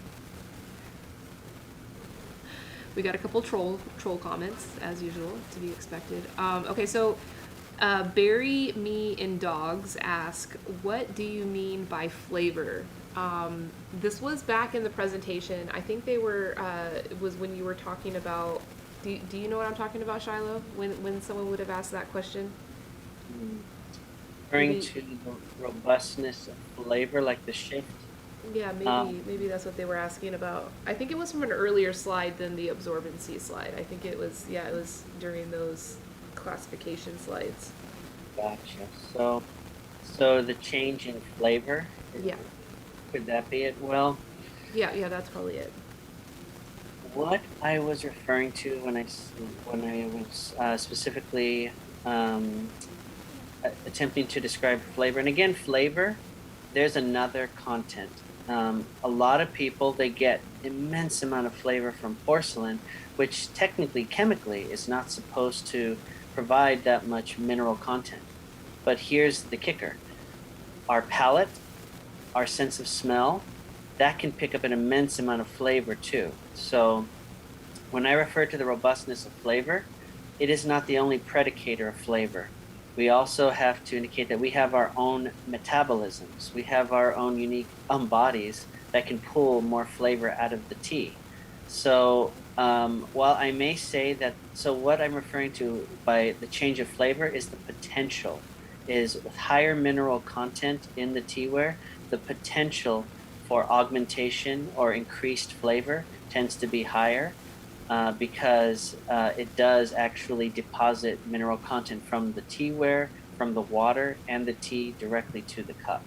we got a couple troll comments, as usual, to be expected. Okay, so Bury Me in Dogs ask, what do you mean by flavor? This was back in the presentation. I think they were, it was when you were talking about, do you know what I'm talking about, Shiloh? When someone would have asked that question? Referring to the robustness of flavor, like the shift. Yeah, maybe that's what they were asking about. I think it was from an earlier slide than the absorbency slide. I think it was, yeah, it was during those classification slides. Gotcha. So the change in flavor. Yeah. Could that be it? Well, Yeah, that's probably it. what I was referring to when I was specifically attempting to describe flavor, and again, flavor, there's another content. A lot of people, they get immense amount of flavor from porcelain, which technically, chemically, is not supposed to provide that much mineral content. But here's the kicker. Our palate, our sense of smell, that can pick up an immense amount of flavor too. So when I refer to the robustness of flavor, it is not the only predicator of flavor. We also have to indicate that we have our own metabolisms. We have our own unique bodies that can pull more flavor out of the tea. So while I may say that, so what I'm referring to by the change of flavor is the potential, is with higher mineral content in the teaware, the potential for augmentation or increased flavor tends to be higher. Because it does actually deposit mineral content from the teaware, from the water and the tea directly to the cup.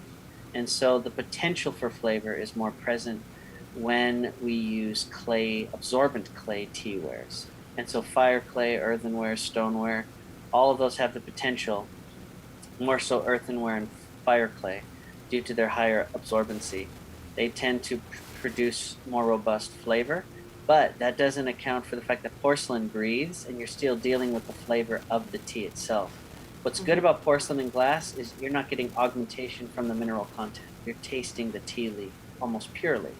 And so the potential for flavor is more present when we use clay, absorbent clay teawares. And so fire clay, earthenware, stoneware, all of those have the potential, more so earthenware and fire clay, due to their higher absorbency. They tend to produce more robust flavor, but that doesn't account for the fact that porcelain breathes and you're still dealing with the flavor of the tea itself. What's good about porcelain and glass is you're not getting augmentation from the mineral content. You're tasting the tea leaf almost purely.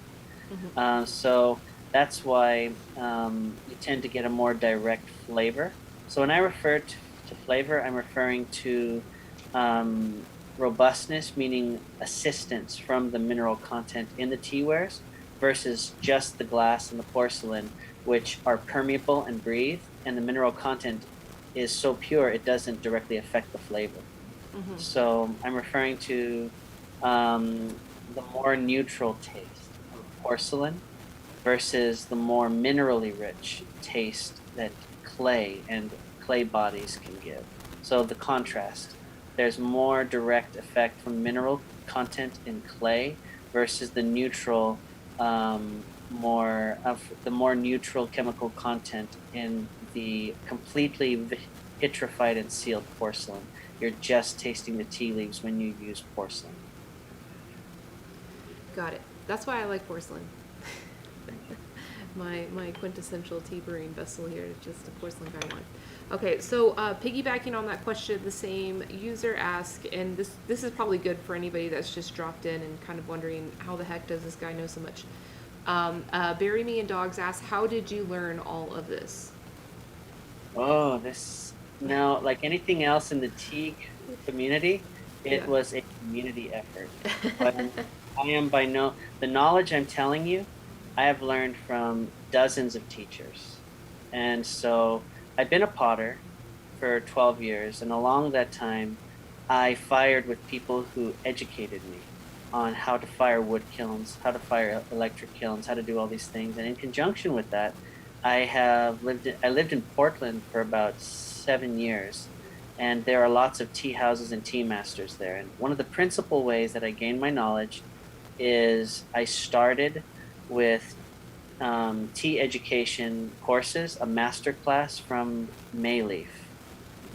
So that's why you tend to get a more direct flavor. So when I refer to flavor, I'm referring to um, robustness, meaning assistance from the mineral content in the teawares, versus just the glass and the porcelain, which are permeable and breathe, and the mineral content is so pure it doesn't directly affect the flavor. So I'm referring to the more neutral taste of porcelain versus the more minerally rich taste that clay and clay bodies can give. So the contrast. There's more direct effect from mineral content in clay versus the neutral, more of the more neutral chemical content in the completely vitrified and sealed porcelain. You're just tasting the tea leaves when you use porcelain. Got it. That's why I like porcelain. My quintessential tea brewing vessel here is just a porcelain guy one. Okay, so piggybacking on that question, the same user asked, and this is probably good for anybody that's just dropped in and kind of wondering how the heck does this guy know so much. Bury Me and Dogs asked, how did you learn all of this? Oh, this now, like anything else in the tea community, it Yeah. was a community effort. But I am by no, the knowledge I'm telling you, I have learned from dozens of teachers. And so I've been a potter for 12 years, and along that time, I fired with people who educated me on how to fire wood kilns, how to fire electric kilns, how to do all these things. And in conjunction with that, I lived in Portland for about 7 years, and there are lots of tea houses and tea masters there. And one of the principal ways that I gained my knowledge is I started with tea education courses, a master class from Mayleaf.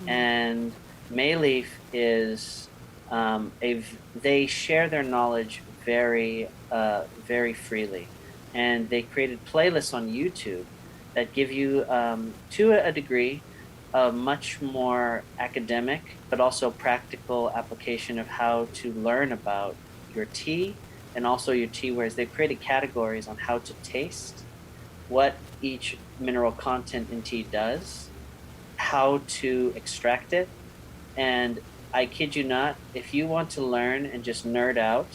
And Mayleaf is they share their knowledge very freely, and they created playlists on YouTube that give you, to a degree, a much more academic but also practical application of how to learn about your tea and also your tea wares. They've created categories on how to taste, what each mineral content in tea does, how to extract it, and I kid you not, if you want to learn and just nerd out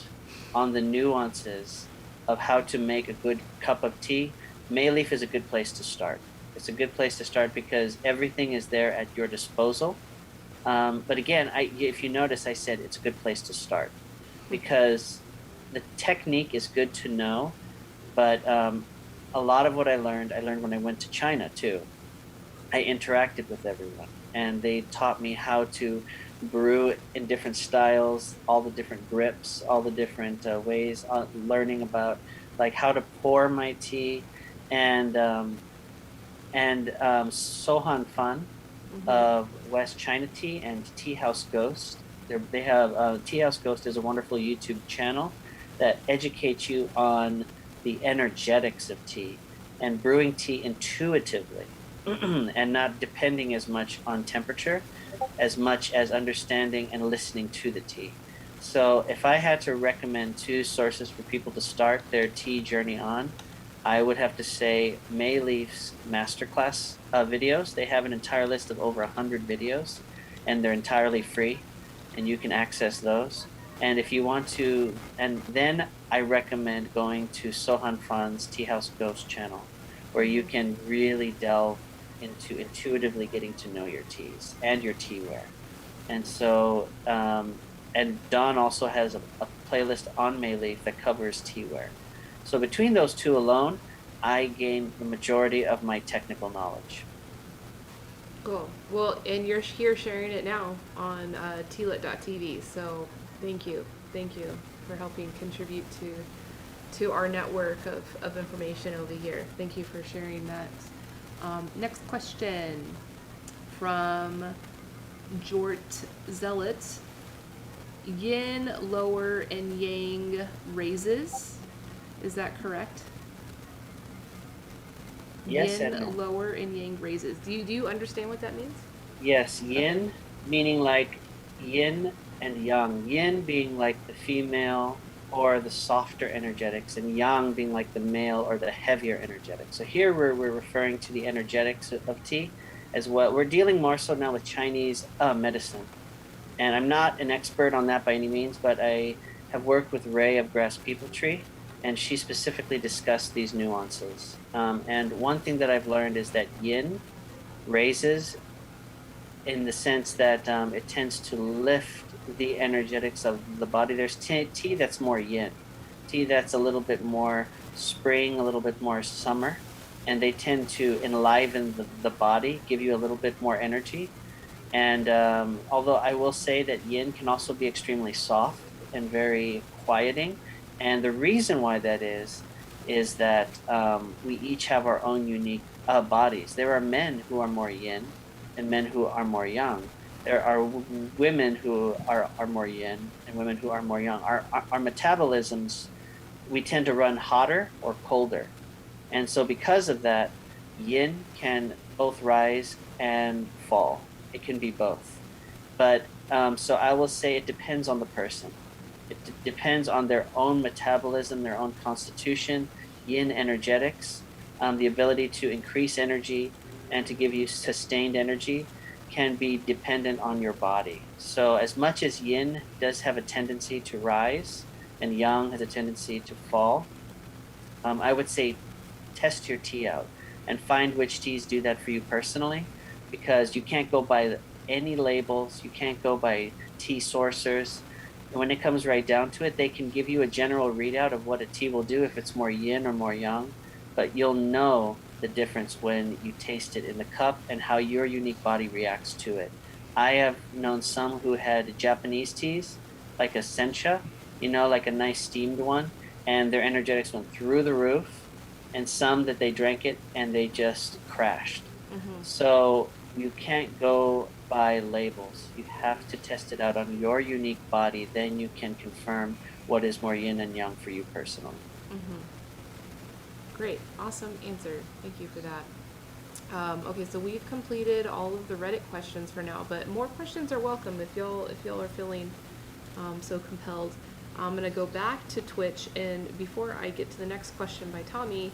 on the nuances of how to make a good cup of tea, Mayleaf is a good place to start. It's a good place to start because everything is there at your disposal. But again, if you notice, I said it's a good place to start because the technique is good to know, but a lot of what I learned when I went to China too. I interacted with everyone, and they taught me how to brew in different styles, all the different grips, all the different ways, learning about like how to pour my tea, and Sohan Fan of West China Tea and Tea House Ghost. They have Tea House Ghost is a wonderful YouTube channel that educates you on the energetics of tea and brewing tea intuitively and not depending as much on temperature as much as understanding and listening to the tea. So if I had to recommend two sources for people to start their tea journey on, I would have to say Mayleaf's masterclass videos. They have an entire list of over 100 videos, and they're entirely free, and you can access those. And if you want to, and then I recommend going to Sohan Fan's Tea House Ghost channel, where you can really delve into intuitively getting to know your teas and your teaware. And so, and Don also has a playlist on Mayleaf that covers teaware. So between those two alone, I gained the majority of my technical knowledge. Cool. Well, and you're here sharing it now on tlet.tv. So thank you for helping contribute to our network of information over here. Thank you for sharing that. Next question from Jort Zealot. Yin lower and yang raises. Is that correct? Yes Yin and no. lower and yang raises. Do you understand what that means? Yes, Okay. yin meaning like yin and yang. Yin being like the female or the softer energetics, and yang being like the male or the heavier energetics. So here we're referring to the energetics of tea as well. We're dealing more so now with Chinese medicine. And I'm not an expert on that by any means, but I have worked with Ray of Grass People Tree, and she specifically discussed these nuances. And one thing that I've learned is that yin raises in the sense that it tends to lift the energetics of the body. There's tea that's more yin, tea that's a little bit more spring, a little bit more summer, and they tend to enliven the body, give you a little bit more energy. And although I will say that yin can also be extremely soft and very quieting. And the reason why that is that we each have our own unique bodies. There are men who are more yin and men who are more yang. There are women who are more yin and women who are more yang. Our metabolisms, we tend to run hotter or colder. And so because of that, yin can both rise and fall. It can be both. But so I will say it depends on the person. It depends on their own metabolism, their own constitution, yin energetics, the ability to increase energy and to give you sustained energy can be dependent on your body. So as much as yin does have a tendency to rise and yang has a tendency to fall, I would say test your tea out and find which teas do that for you personally, because you can't go by any labels, you can't go by tea sourcers. And when it comes right down to it, they can give you a general readout of what a tea will do if it's more yin or more yang, but you'll know the difference when you taste it in the cup and how your unique body reacts to it. I have known some who had Japanese teas, like a sencha, like a nice steamed one, and their energetics went through the roof, and some that they drank it and they just crashed. Mm-hmm. So you can't go by labels. You have to test it out on your unique body. Then you can confirm what is more yin and yang for you personally. Mm-hmm. Great. Awesome answer. Thank you for that. Okay, so we've completed all of the Reddit questions for now, but more questions are welcome if y'all are feeling so compelled. I'm gonna go back to Twitch, and before I get to the next question by Tommy,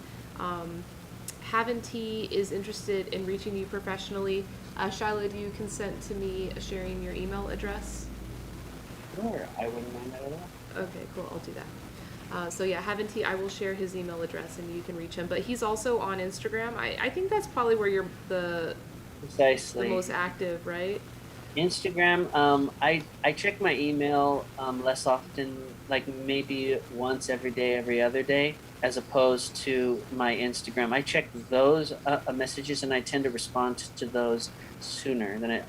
Haven T is interested in reaching you professionally. Shiloh, do you consent to me sharing your email address? Sure, I wouldn't mind that at all. Okay, cool. I'll do that. So yeah, Haven T, I will share his email address and you can reach him. But he's also on Instagram. I think that's probably where you're the Precisely. most active, right? Instagram, I check my email less often, like maybe once every day, every other day, as opposed to my Instagram. I check those messages and I tend to respond to those sooner than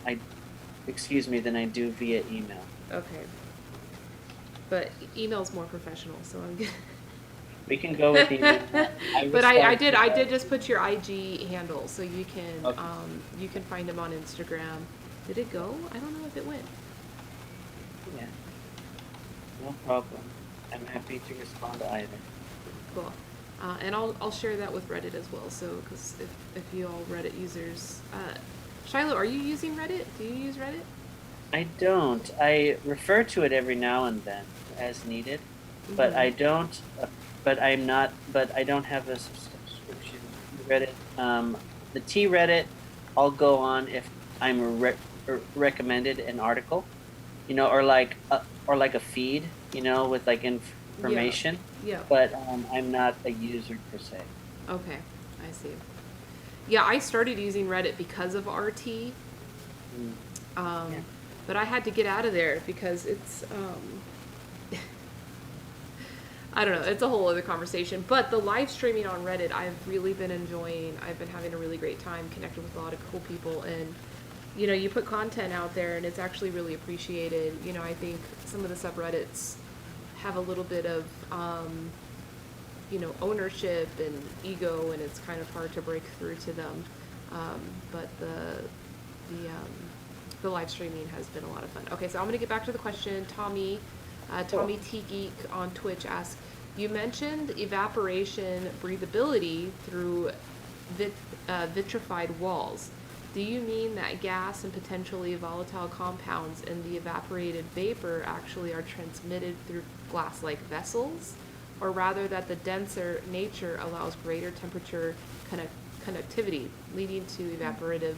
excuse me, than I do via email. Okay. But email's more professional, so I'm good. We can go with email. I But I respond did to I did just put your IG handle, so okay. you can find him on Instagram. Did it go? I don't know if it went. Yeah, no problem. I'm happy to respond to either. Cool. And I'll share that with Reddit as well. So because if you all Reddit users, Shiloh, are you using Reddit? Do you use Reddit? I don't. I refer to it every now and then as needed, but Mm-hmm. I don't. But I'm not. But I don't have a subscription to Reddit. The T Reddit, I'll go on if I'm recommended an article, or like a feed, with like Yeah. information. Yeah. But I'm not a user per se. Okay. I see. Yeah, I started using Reddit because of RT. Mm, yeah. Um, but I had to get out of there because it's I don't know. It's a whole other conversation. But the live streaming on Reddit, I've really been enjoying. I've been having a really great time connecting with a lot of cool people. And, you put content out there and it's actually really appreciated. I think some of the subreddits have a little bit of, ownership and ego, and it's kind of hard to break through to them. But the live streaming has been a lot of fun. Okay, so I'm going to get back to the question. Tommy T Geek on Twitch asks, you mentioned evaporation breathability through vitrified walls. Do you mean that gas and potentially volatile compounds in the evaporated vapor actually are transmitted through glass-like vessels? Or rather that the denser nature allows greater temperature conductivity, leading to evaporative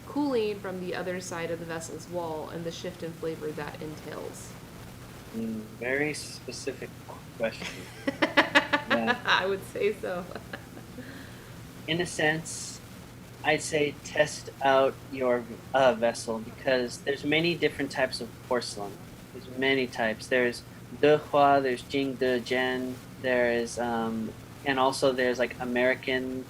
cooling from the other side of the vessel's wall and the shift in flavor that entails? Very specific question. I would say so. In a sense, I'd say test out your vessel, because there's many different types of porcelain. There's many types. There's De Hua, there's Jing De Jian, there's and also there's like American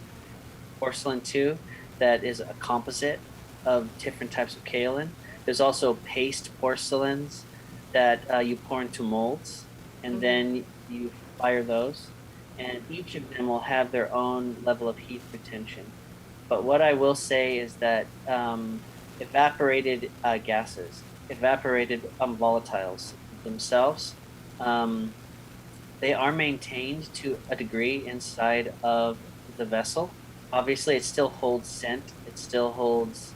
porcelain too, that is a composite of different types of kaolin. There's also paste porcelains that you pour into molds, and then you fire those, and each of them will have their own level of heat retention. But what I will say is that evaporated gases, evaporated volatiles themselves, they are maintained to a degree inside of the vessel. Obviously, it still holds scent. It still holds,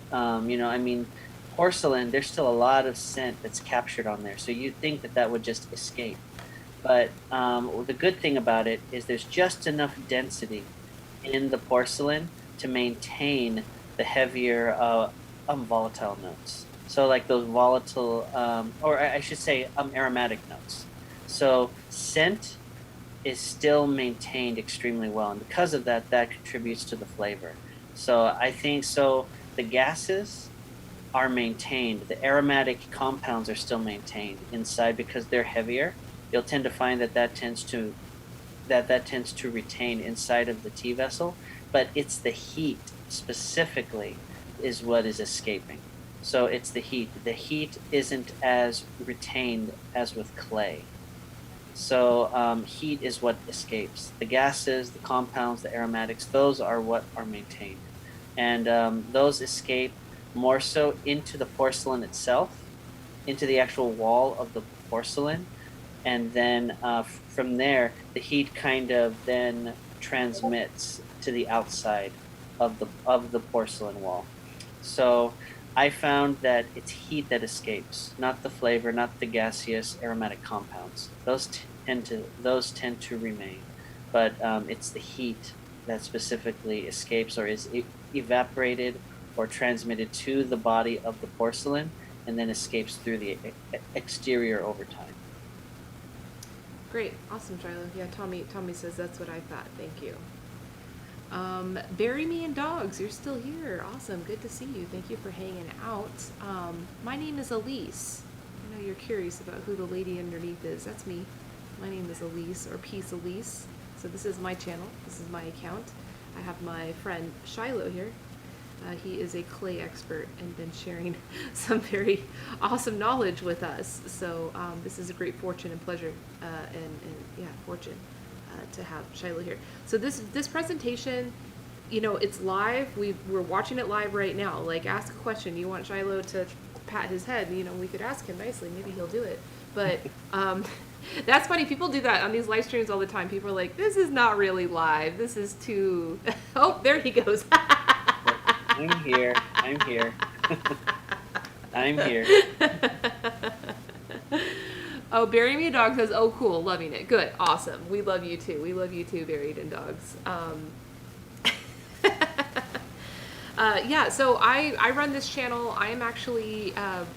porcelain, there's still a lot of scent that's captured on there. So you'd think that would just escape. But the good thing about it is there's just enough density in the porcelain to maintain the heavier volatile notes. So like those volatile, or I should say aromatic notes. So scent is still maintained extremely well. And because of that, that contributes to the flavor. So I think the gases are maintained. The aromatic compounds are still maintained inside because they're heavier. You'll tend to find that tends to retain inside of the tea vessel, but it's the heat specifically is what is escaping. So it's the heat. The heat isn't as retained as with clay. So heat is what escapes. The gases, the compounds, the aromatics, those are what are maintained. And those escape more so into the porcelain itself, into the actual wall of the porcelain. And then from there, the heat kind of then transmits to the outside of the porcelain wall. So I found that it's heat that escapes, not the flavor, not the gaseous aromatic compounds. Those tend to remain, but it's the heat that specifically escapes or is evaporated or transmitted to the body of the porcelain and then escapes through the exterior over time. Great. Awesome, Shiloh. Yeah, Tommy says that's what I thought. Thank you. Bury Me in Dogs, you're still here. Awesome. Good to see you. Thank you for hanging out. My name is Elise. I know you're curious about who the lady underneath is. That's me. My name is Elise, or Peace Elise. So this is my channel. This is my account. I have my friend Shiloh here. He is a clay expert and been sharing some very awesome knowledge with us. So this is a great fortune and pleasure, fortune to have Shiloh here. So this presentation, it's live. We're watching it live right now. Like, ask a question. You want Shiloh to pat his head? We could ask him nicely. Maybe he'll do it. But that's funny. People do that on these live streams all the time. People are like, "This is not really live. This is too." Oh, there he goes. I'm here. I'm here. Oh, Bury Me in Dogs says, "Oh, cool, loving it. Good, awesome. We love you too. We love you too, Buried in Dogs." So I run this channel. I am actually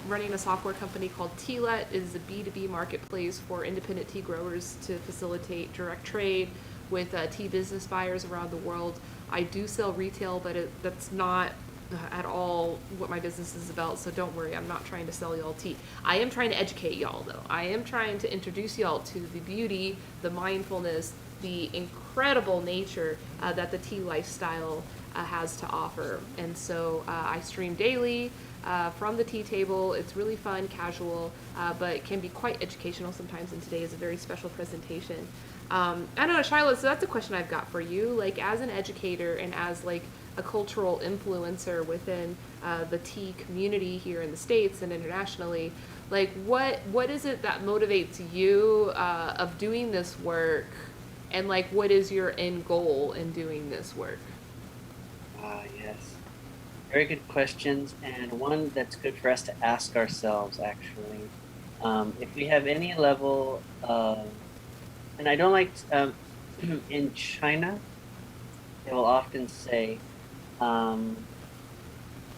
running a software company called Tealet. It is a B2B marketplace for independent tea growers to facilitate direct trade with tea business buyers around the world. I do sell retail, but that's not at all what my business is about, so don't worry. I'm not trying to sell y'all tea. I am trying to educate y'all, though. I am trying to introduce y'all to the beauty, the mindfulness, the incredible nature that the tea lifestyle has to offer. And so I stream daily from the tea table. It's really fun, casual, but can be quite educational sometimes. And today is a very special presentation. I don't know, Shiloh, so that's a question I've got for you. Like, as an educator and as like a cultural influencer within the tea community here in the States and internationally, like what is it that motivates you of doing this work, and like what is your end goal in doing this work? Ah, yes. Very good questions, and one that's good for us to ask ourselves, actually. If we have any level of, and I don't like, in China, they will often say um,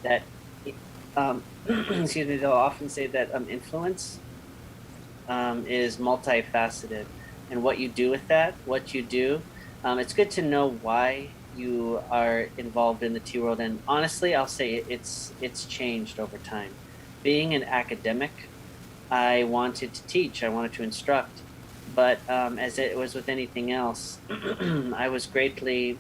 that, excuse me, they'll often say that influence is multifaceted. And what you do with that, what you do, it's good to know why you are involved in the tea world. And honestly, I'll say it's changed over time. Being an academic, I wanted to teach, I wanted to instruct, but as it was with anything else, I was greatly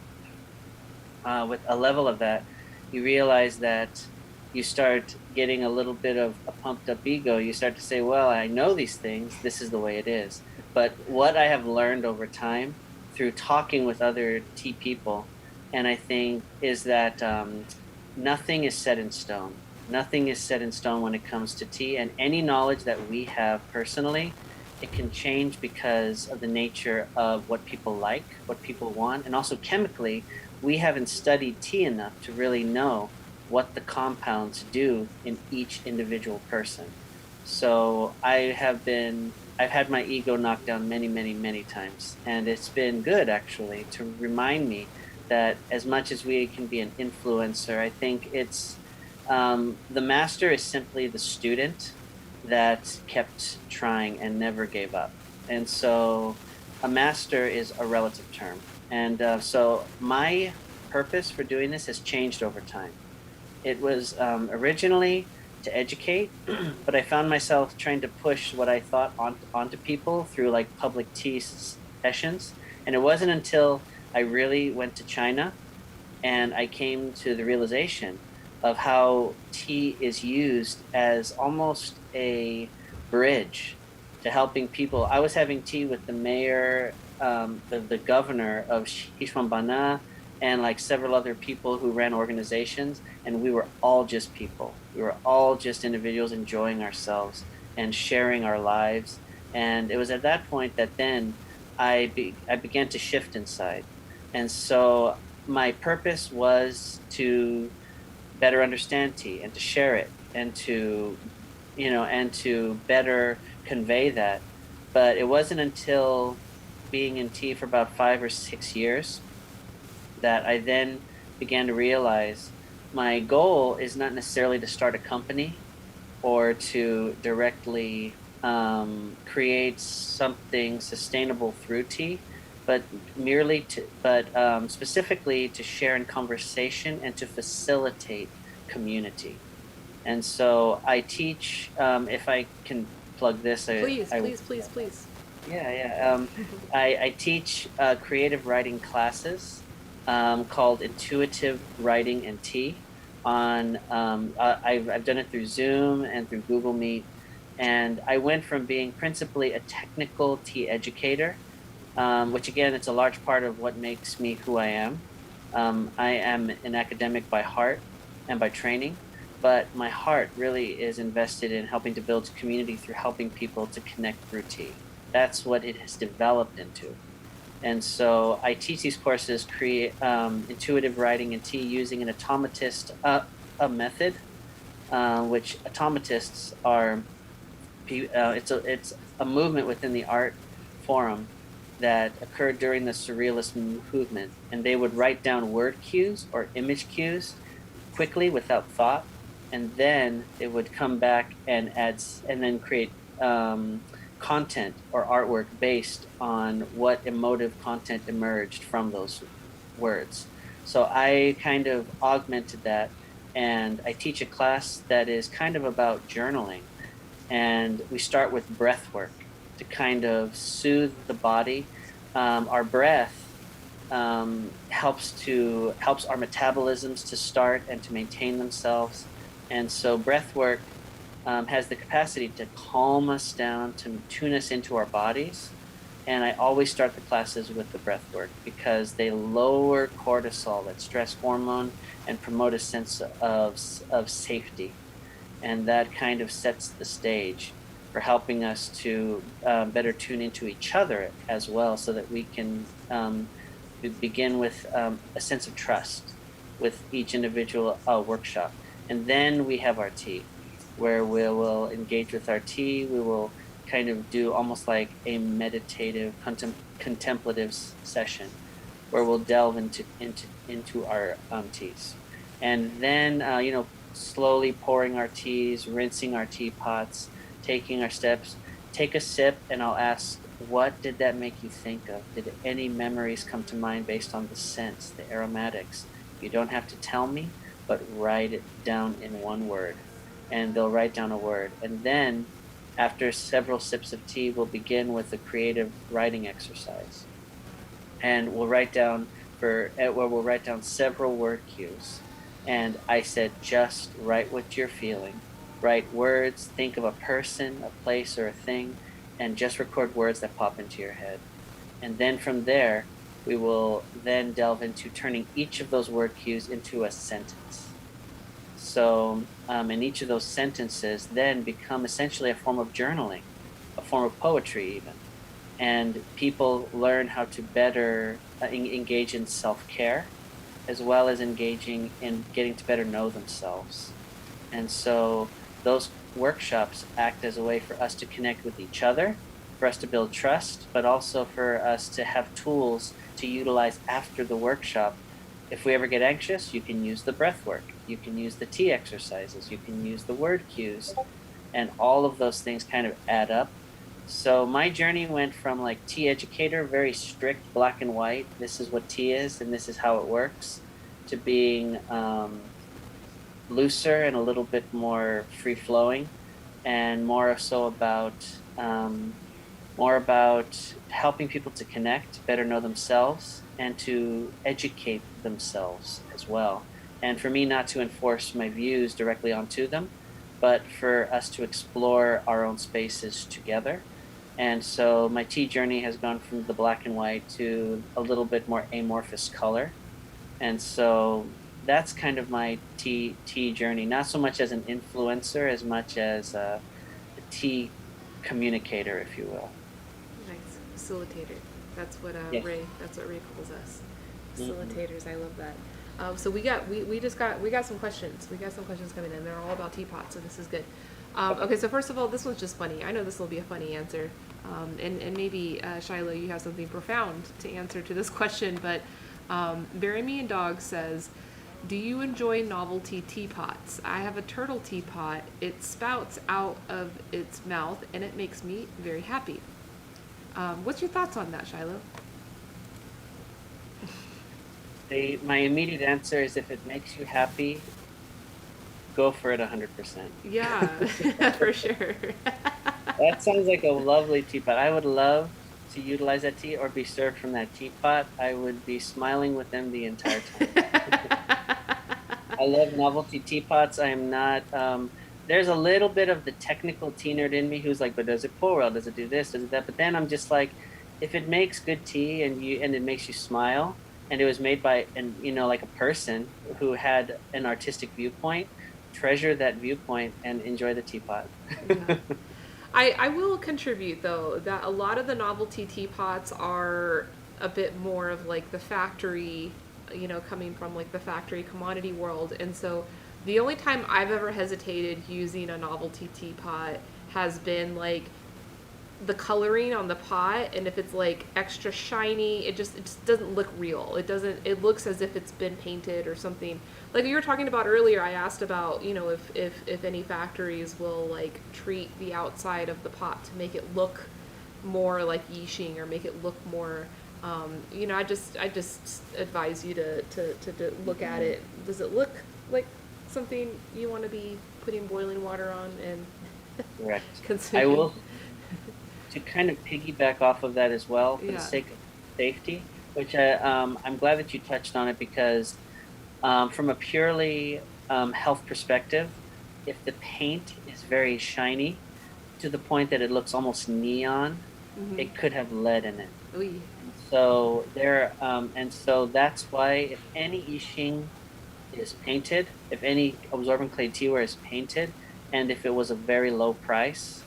with a level of that, you realize that you start getting a little bit of a pumped up ego. You start to say, well, I know these things, this is the way it is. But what I have learned over time through talking with other tea people, and I think, is that nothing is set in stone. Nothing is set in stone when it comes to tea, and any knowledge that we have personally, it can change because of the nature of what people like, what people want, and also chemically, we haven't studied tea enough to really know what the compounds do in each individual person. So I've had my ego knocked down many, many, many times. And it's been good actually to remind me that as much as we can be an influencer, I think it's the master is simply the student that kept trying and never gave up. And so a master is a relative term. And so my purpose for doing this has changed over time. It was originally to educate, but I found myself trying to push what I thought onto people through like public tea sessions. And it wasn't until I really went to China and I came to the realization of how tea is used as almost a bridge to helping people. I was having tea with the mayor, the governor of Xishuangbanna, and like several other people who ran organizations, and we were all just people. We were all just individuals enjoying ourselves and sharing our lives. And it was at that point that then I began to shift inside. And so my purpose was to better understand tea and to share it and to, and to better convey that. But it wasn't until being in tea for about 5 or 6 years that I then began to realize my goal is not necessarily to start a company or to directly create something sustainable through tea, but specifically to share in conversation and to facilitate community. And so I teach, if I can plug this, Please, please, please, please. yeah, yeah. I teach creative writing classes called Intuitive Writing and Tea. I've done it through Zoom and through Google Meet, and I went from being principally a technical tea educator, which again, it's a large part of what makes me who I am. I am an academic by heart and by training, but my heart really is invested in helping to build community through helping people to connect through tea. That's what it has developed into. And so I teach these courses, create intuitive writing and tea using an automatist a method, which automatists are. It's a movement within the art forum that occurred during the surrealist movement, and they would write down word cues or image cues quickly without thought, and then they would come back and and then create content or artwork based on what emotive content emerged from those words. So I kind of augmented that and I teach a class that is kind of about journaling. And we start with breath work to kind of soothe the body. Our breath helps our metabolisms to start and to maintain themselves. And so breath work has the capacity to calm us down, to tune us into our bodies. And I always start the classes with the breath work because they lower cortisol, that stress hormone, and promote a sense of safety. And that kind of sets the stage for helping us to better tune into each other as well, so that we can begin with a sense of trust with each individual workshop. And then we have our tea, where we will engage with our tea. We will kind of do almost like a meditative, contemplative session, where we'll delve into our teas, and then slowly pouring our teas, rinsing our teapots, taking our steps. Take a sip, and I'll ask, what did that make you think of? Did any memories come to mind based on the scents, the aromatics? You don't have to tell me, but write it down in one word. And they'll write down a word. And then, after several sips of tea, we'll begin with a creative writing exercise. And we'll write down several word cues. And I said, just write what you're feeling. Write words, think of a person, a place, or a thing, and just record words that pop into your head. And then from there, we will then delve into turning each of those word cues into a sentence. So, and each of those sentences then become essentially a form of journaling, a form of poetry even. And people learn how to better engage in self-care, as well as engaging in getting to better know themselves. And so those workshops act as a way for us to connect with each other, for us to build trust, but also for us to have tools to utilize after the workshop. If we ever get anxious, you can use the breath work, you can use the tea exercises, you can use the word cues, and all of those things kind of add up. So my journey went from like tea educator, very strict, black and white, this is what tea is and this is how it works, to being looser and a little bit more free-flowing, and more so about helping people to connect, better know themselves, and to educate themselves as well. And for me, not to enforce my views directly onto them, but for us to explore our own spaces together. And so my tea journey has gone from the black and white to a little bit more amorphous color. And so that's kind of my tea journey, not so much as an influencer as much as a tea communicator, if you will. Nice. Facilitator. That's what Yeah. That's what Ray calls us. Mhm. Facilitators. I love that. So we got some questions. We got some questions coming in. They're all about teapots, so this is good. Okay, so first of all, this one's just funny. I know this will be a funny answer. And maybe, Shiloh, you have something profound to answer to this question, but Bury Me in Dog says, do you enjoy novelty teapots? I have a turtle teapot. It spouts out of its mouth, and it makes me very happy. What's your thoughts on that, Shiloh? My immediate answer is, if it makes you happy, go for it 100%. Yeah, for sure. That sounds like a lovely teapot. I would love to utilize that tea or be served from that teapot. I would be smiling with them the entire time. I love novelty teapots. I am not. There's a little bit of the technical tea nerd in me who's like, but does it pour well? Does it do this? Does it that? But then I'm just like, if it makes good tea and it makes you smile, and it was made by like a person who had an artistic viewpoint, treasure that viewpoint and enjoy the teapot. Yeah. I will contribute though that a lot of the novelty teapots are a bit more of like the factory, coming from like the factory commodity world. And so the only time I've ever hesitated using a novelty teapot has been like the coloring on the pot, and if it's like extra shiny, it just doesn't look real. It looks as if it's been painted or something. Like you were talking about earlier, I asked about, if any factories will like treat the outside of the pot to make it look more like yixing or make it look more I just advise you to look at it. Does it look like something you want to be putting boiling water on and Correct. I consuming. will, to kind of piggyback off of that as well, for the Yeah. sake of safety, which I'm glad that you touched on it because from a purely health perspective, if the paint is very shiny to the point that it looks almost neon, Mm-hmm. it could have lead in it. Oy. And so that's why if any Yixing is painted, if any absorbent clay teaware is painted, and if it was a very low price,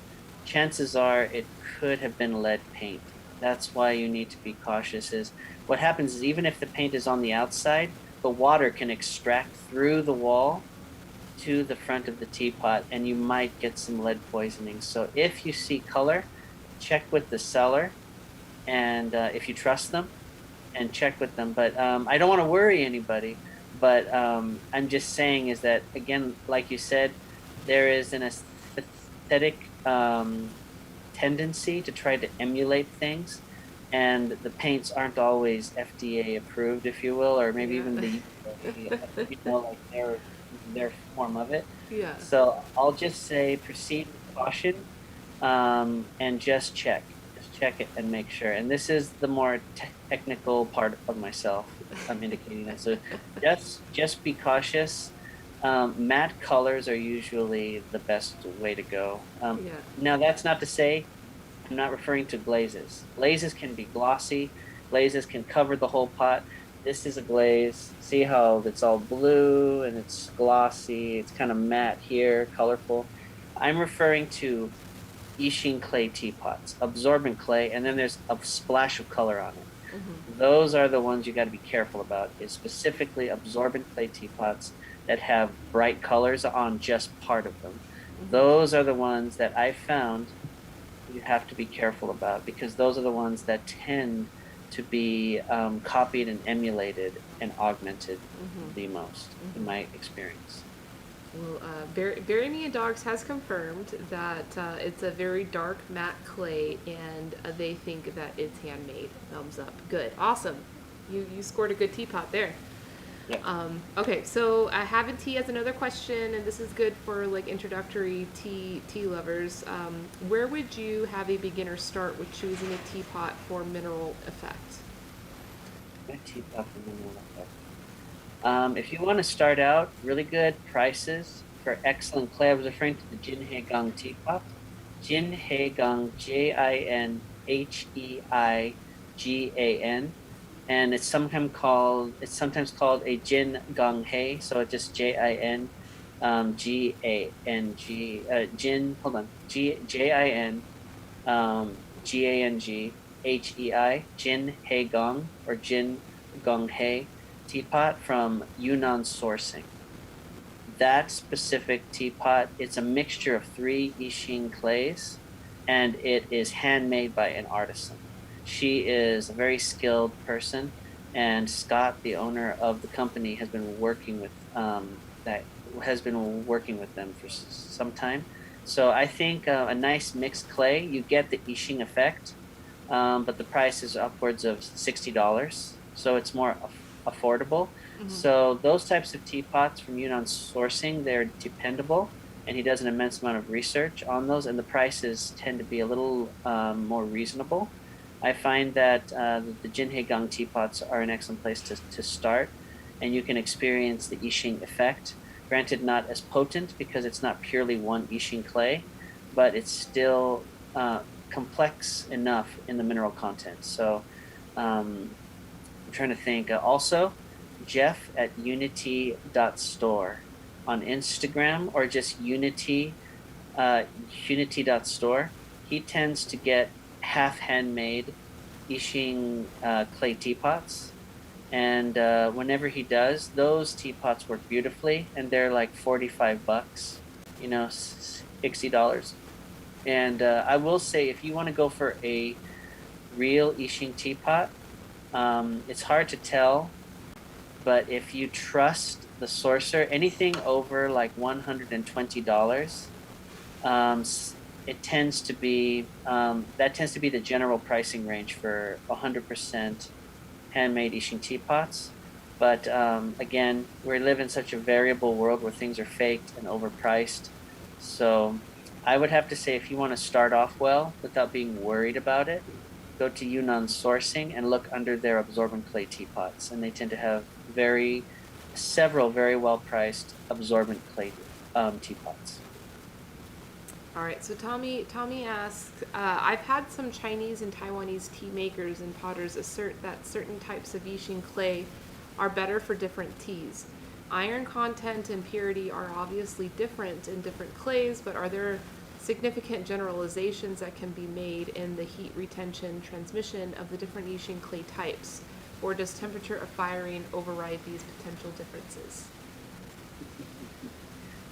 chances are it could have been lead paint. That's why you need to be cautious. Is what happens is even if the paint is on the outside, the water can extract through the wall to the front of the teapot, and you might get some lead poisoning. So if you see color, check with the seller, and if you trust them, and check with them. But I don't want to worry anybody. But I'm just saying is that again, like you said, there is an aesthetic tendency to try to emulate things, and the paints aren't always FDA approved, if you will, or maybe even Yeah. the USDA, like their form of it. Yeah. So I'll just say proceed with caution, and just check it and make sure. And this is the more technical part of myself. I'm indicating that. So just be cautious. Matte colors are usually the best way to go. Yeah. Now that's not to say I'm not referring to glazes. Glazes can be glossy. Glazes can cover the whole pot. This is a glaze. See how it's all blue and it's glossy. It's kind of matte here, colorful. I'm referring to Yixing clay teapots, absorbent clay, and then there's a splash of color on it. Mm-hmm. Those are the ones you got to be careful about, is specifically absorbent clay teapots that have bright colors on just part of them. Mm-hmm. Those are the ones that I found you have to be careful about, because those are the ones that tend to be copied and emulated and augmented Mm-hmm. the most, in Mm-hmm. my experience. Well, Bury Me in Dogs has confirmed that it's a very dark matte clay, and they think that it's handmade. Thumbs up. Good. Awesome. You scored a good teapot there. Yep. Okay, so Having Tea has another question, and this is good for like introductory tea lovers. Where would you have a beginner start with choosing a teapot for mineral effect? My teapot for mineral effect. If you want to start out, really good prices for excellent clay. I was referring to the Jin He Gong teapot. Jin He Gong, Jinheigan, and it's sometimes called a Jin Gong He. So it's just Jin Gang, Jin. Hold on, Gang, Jin He Gong, or Jin Gong He teapot from Yunnan Sourcing. That specific teapot, it's a mixture of three Yixing clays, and it is handmade by an artisan. She is a very skilled person, and Scott, the owner of the company, has been working with them for some time. So I think a nice mixed clay, you get the Yixing effect, but the price is upwards of $60, so it's more affordable. Mm-hmm. So those types of teapots from Yunnan Sourcing, they're dependable, and he does an immense amount of research on those, and the prices tend to be a little more reasonable. I find that the Jinhaegang teapots are an excellent place to start, and you can experience the Yixing effect. Granted, not as potent because it's not purely one Yixing clay, but it's still complex enough in the mineral content. So I'm trying to think. Also, Jeff at unity.store on Instagram, or just unity.store. He tends to get half handmade Yixing clay teapots. And whenever he does, those teapots work beautifully, and they're like $45, $60. And I will say, if you want to go for a real Yixing teapot, it's hard to tell, but if you trust the sourcer, anything over like $120, um, it tends to be that tends to be the general pricing range for 100% handmade Yixing teapots. But again, we live in such a variable world where things are faked and overpriced. So I would have to say, if you want to start off well without being worried about it, go to Yunnan Sourcing and look under their absorbent clay teapots. And they tend to have several very well priced absorbent clay teapots. All right, so Tommy asks, I've had some Chinese and Taiwanese tea makers and potters assert that certain types of Yixing clay are better for different teas. Iron content and purity are obviously different in different clays, but are there significant generalizations that can be made in the heat retention transmission of the different Yixing clay types? Or does temperature of firing override these potential differences?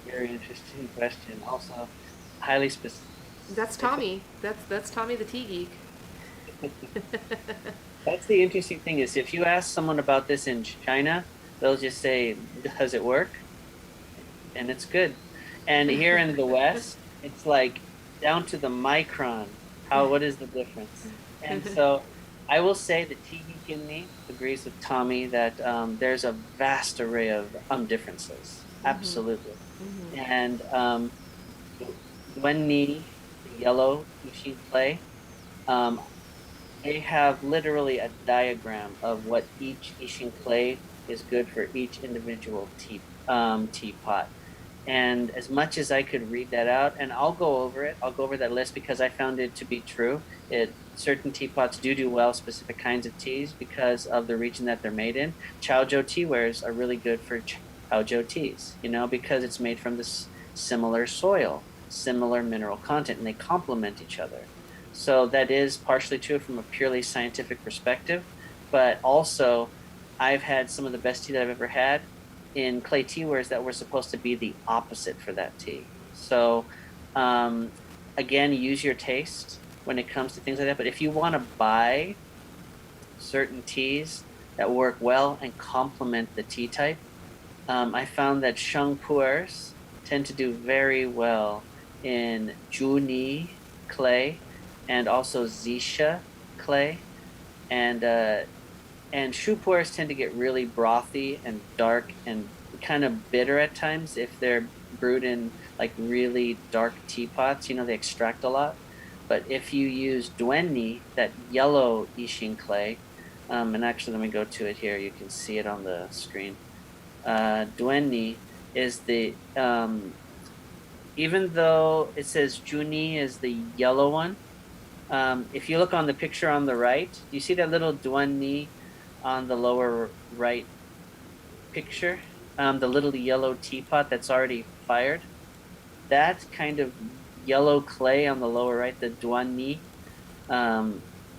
Very interesting question. Also, highly specific. That's Tommy. That's Tommy the tea geek. That's the interesting thing is if you ask someone about this in China, they'll just say, "Does it work?" And it's good. And here in the West, it's like down to the micron. What is the difference? And so I will say the tea geek in me agrees with Tommy that there's a vast array of differences. Absolutely. Mm-hmm. And Wenni, the yellow machine clay, um, they have literally a diagram of what each Ishin clay is good for each individual teapot. And as much as I could read that out, and I'll go over it, I'll go over that list because I found it to be true. Certain teapots do well specific kinds of teas because of the region that they're made in. Chaozhou teawares are really good for Chaozhou teas, because it's made from this similar soil, similar mineral content, and they complement each other. So that is partially true from a purely scientific perspective, but also I've had some of the best tea that I've ever had in clay teawares that were supposed to be the opposite for that tea. So again, use your taste when it comes to things like that. But if you want to buy certain teas that work well and complement the tea type, I found that sheng pu'ers tend to do very well in Juni clay and also Zisha clay, and shu pu'ers tend to get really brothy and dark and kind of bitter at times if they're brewed in like really dark teapots. They extract a lot. But if you use duenni, that yellow Ishin clay, and actually let me go to it here. You can see it on the screen. Duenni is even though it says Juni is the yellow one, if you look on the picture on the right, do you see that little duenni on the lower right picture? The little yellow teapot that's already fired? That kind of yellow clay on the lower right, the duenni,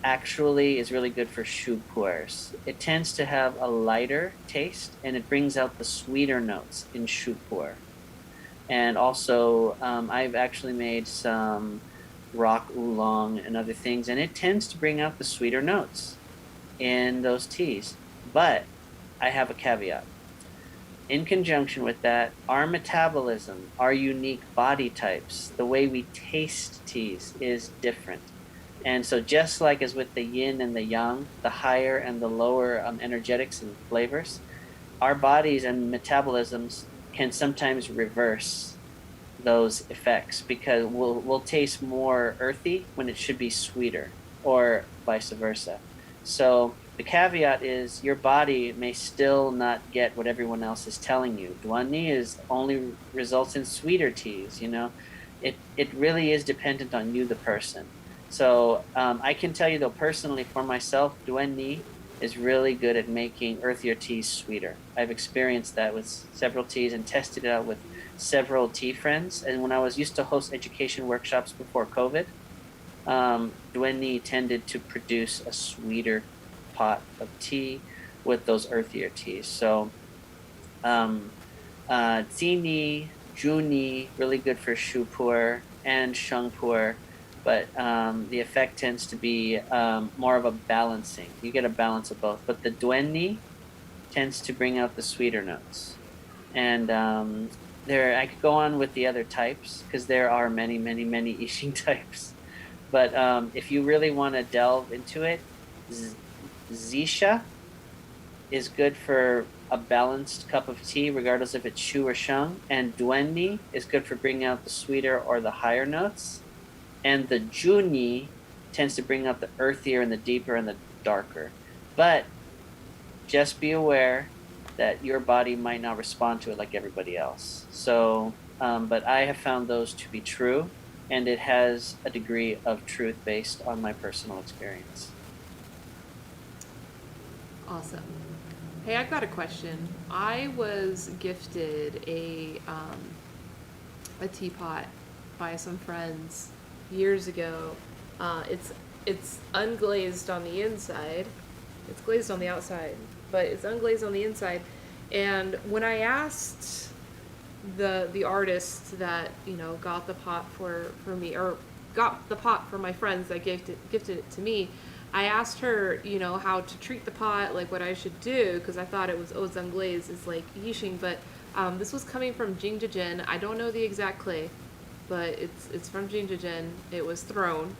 actually is really good for shu pu'ers. It tends to have a lighter taste, and it brings out the sweeter notes in shu pu'er. And also, I've actually made some rock oolong and other things, and it tends to bring out the sweeter notes in those teas. But I have a caveat. In conjunction with that, our metabolism, our unique body types, the way we taste teas is different. And so just like as with the yin and the yang, the higher and the lower energetics and flavors, our bodies and metabolisms can sometimes reverse those effects because we'll taste more earthy when it should be sweeter, or vice versa. So the caveat is your body may still not get what everyone else is telling you. Duanni only results in sweeter teas. It really is dependent on you, the person. So I can tell you though, personally for myself, Duanni is really good at making earthier teas sweeter. I've experienced that with several teas and tested it out with several tea friends. And when I was used to host education workshops before COVID, Duenni tended to produce a sweeter pot of tea with those earthier teas. So Zini, Juni, really good for Shupur and Shengpur, but the effect tends to be more of a balancing. You get a balance of both, but the Duenni tends to bring out the sweeter notes. And I could go on with the other types because there are many, many, many Ishin types. But if you really want to delve into it, Zisha is good for a balanced cup of tea, regardless if it's shu or sheng. And duanni is good for bringing out the sweeter or the higher notes. And the junyi tends to bring out the earthier and the deeper and the darker. But just be aware that your body might not respond to it like everybody else. So, but I have found those to be true, and it has a degree of truth based on my personal experience. Awesome. Hey, I've got a question. I was gifted a teapot by some friends years ago. It's unglazed on the inside. It's glazed on the outside, but it's unglazed on the inside. And when I asked the artist that got the pot for me, or got the pot for my friends that gifted it to me, I asked her how to treat the pot, like what I should do, because I thought it was unglazed, it's like yixing, but this was coming from Jingzhen. I don't know the exact clay, but it's from Jingzhen. It was thrown,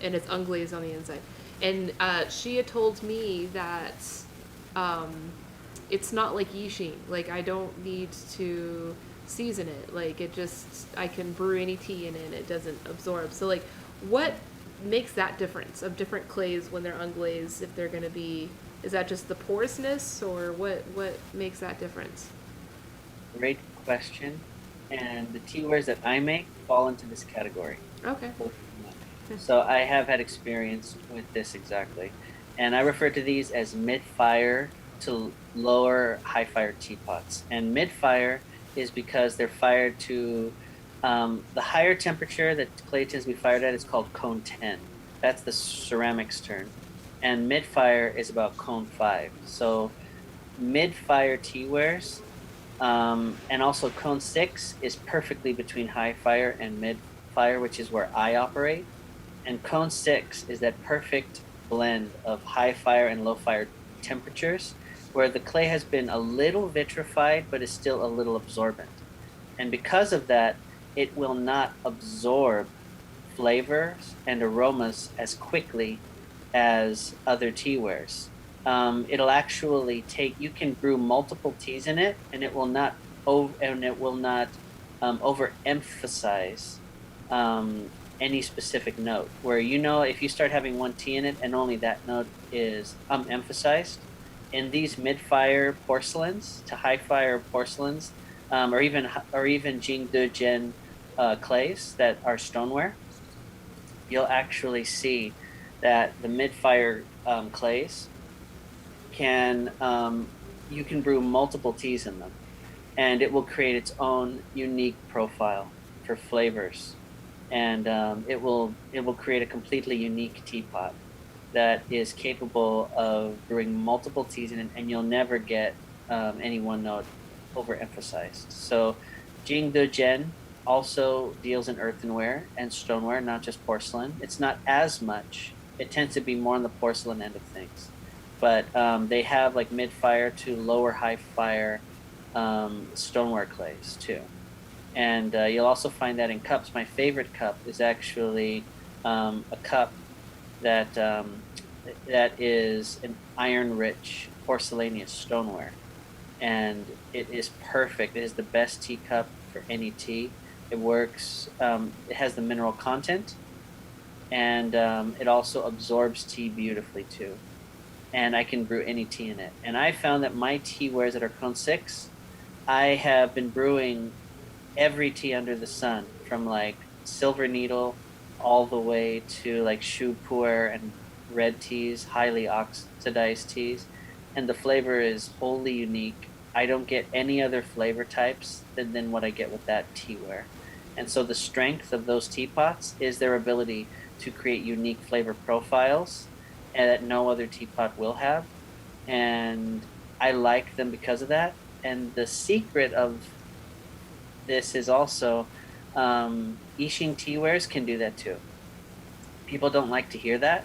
and it's unglazed on the inside. And she had told me that it's not like yixing. Like, I don't need to season it. Like, I can brew any tea in it and it doesn't absorb. So, like, what makes that difference of different clays when they're unglazed, if they're going to be, is that just the porousness, or what makes that difference? Great question. And the teawares that I make fall into this category. Okay. So I have had experience with this exactly. And I refer to these as mid-fire to lower high-fire teapots. And mid-fire is because they're fired to the higher temperature that clay tends to be fired at is called cone 10. That's the ceramics term. And mid-fire is about cone 5. So mid-fire teawares, and also cone 6 is perfectly between high fire and mid-fire, which is where I operate. And cone 6 is that perfect blend of high fire and low fire temperatures, where the clay has been a little vitrified but is still a little absorbent. And because of that, it will not absorb flavors and aromas as quickly as other teawares. It'll actually take. You can brew multiple teas in it, and it will not overemphasize any specific note. Where if you start having one tea in it, and only that note is emphasized, in these mid-fire porcelains to high-fire porcelains, or even Jingdezhen clays that are stoneware, you'll actually see that the mid-fire clays can you can brew multiple teas in them, and it will create its own unique profile for flavors, and it will create a completely unique teapot that is capable of brewing multiple teas in it, and you'll never get any one note overemphasized. So Jingdezhen also deals in earthenware and stoneware, not just porcelain. It's not as much. It tends to be more on the porcelain end of things. But they have like mid-fire to lower high-fire stoneware clays too. And you'll also find that in cups. My favorite cup is actually a cup that is an iron-rich porcelaneous stoneware. And it is perfect. It is the best teacup for any tea. It works. It has the mineral content, and it also absorbs tea beautifully too. And I can brew any tea in it. And I found that my teawares that are cone 6, I have been brewing every tea under the sun, from like silver needle all the way to like shu pu'er and red teas, highly oxidized teas, and the flavor is wholly unique. I don't get any other flavor types than what I get with that teaware. And so the strength of those teapots is their ability to create unique flavor profiles and that no other teapot will have. And I like them because of that. And the secret of this is also Yixing teawares can do that too. People don't like to hear that.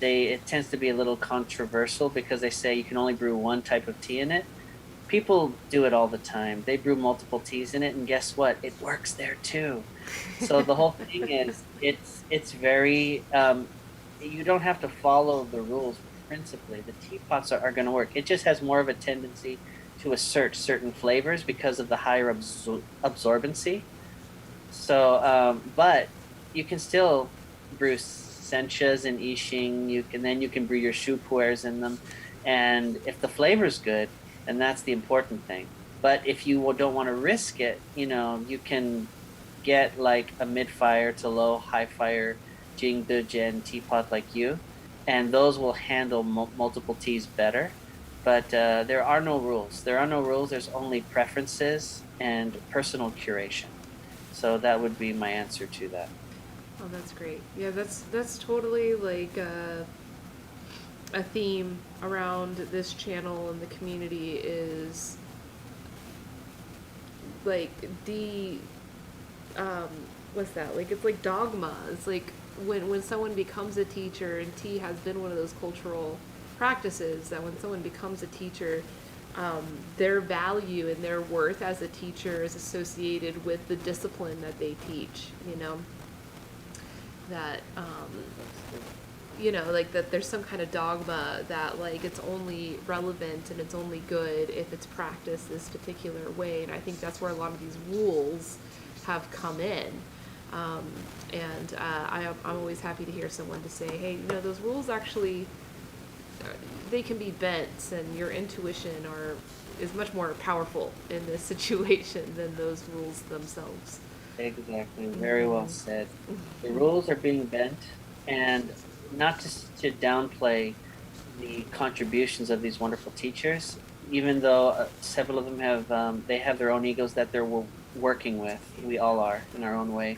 It tends to be a little controversial because they say you can only brew one type of tea in it. People do it all the time. They brew multiple teas in it, and guess what? It works there too. So the whole thing is, it's very you don't have to follow the rules principally. The teapots are going to work. It just has more of a tendency to assert certain flavors because of the higher absorbency. So, but you can still brew senchas and ishing. You can brew your shu pu'ers in them, and if the flavor's good, then that's the important thing. But if you don't want to risk it, you can get like a mid fire to low high fire Jing De Jian teapot like you, and those will handle multiple teas better. But there are no rules. There are no rules. There's only preferences and personal curation. So that would be my answer to that. Oh, that's great. Yeah, that's totally like a theme around this channel and the community is like um what's that? Like it's like dogma. It's like when someone becomes a teacher, and tea has been one of those cultural practices that when someone becomes a teacher, their value and their worth as a teacher is associated with the discipline that they teach, that like that there's some kind of dogma that like it's only relevant and it's only good if it's practiced this particular way. And I think that's where a lot of these rules have come in. I'm always happy to hear someone to say, hey, those rules actually, they can be bent, and your intuition is much more powerful in this situation than those rules themselves. Exactly. Very well said. The rules are being bent, and not to downplay the contributions of these wonderful teachers, even though several of them they have their own egos that they're working with. We all are in our own way,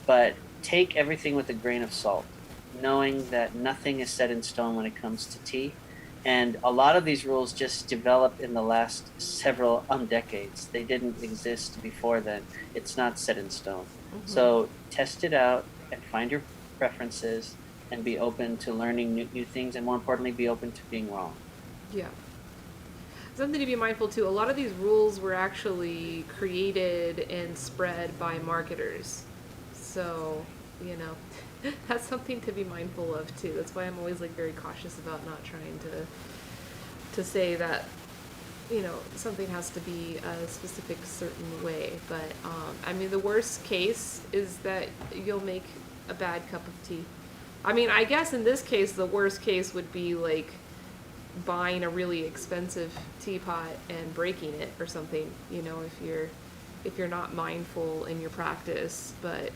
but take everything with a grain of salt, knowing that nothing is set in stone when it comes to tea. And a lot of these rules just developed in the last several decades. They didn't exist before then. It's not set in stone. Mm-hmm. So test it out and find your preferences and be open to learning new things, and more importantly, be open to being wrong. Yeah. Something to be mindful too. A lot of these rules were actually created and spread by marketers. So, that's something to be mindful of too. That's why I'm always like very cautious about not trying to say that something has to be a specific certain way. But I mean, the worst case is that you'll make a bad cup of tea. I mean, I guess in this case, the worst case would be like buying a really expensive teapot and breaking it or something. If you're not mindful in your practice. But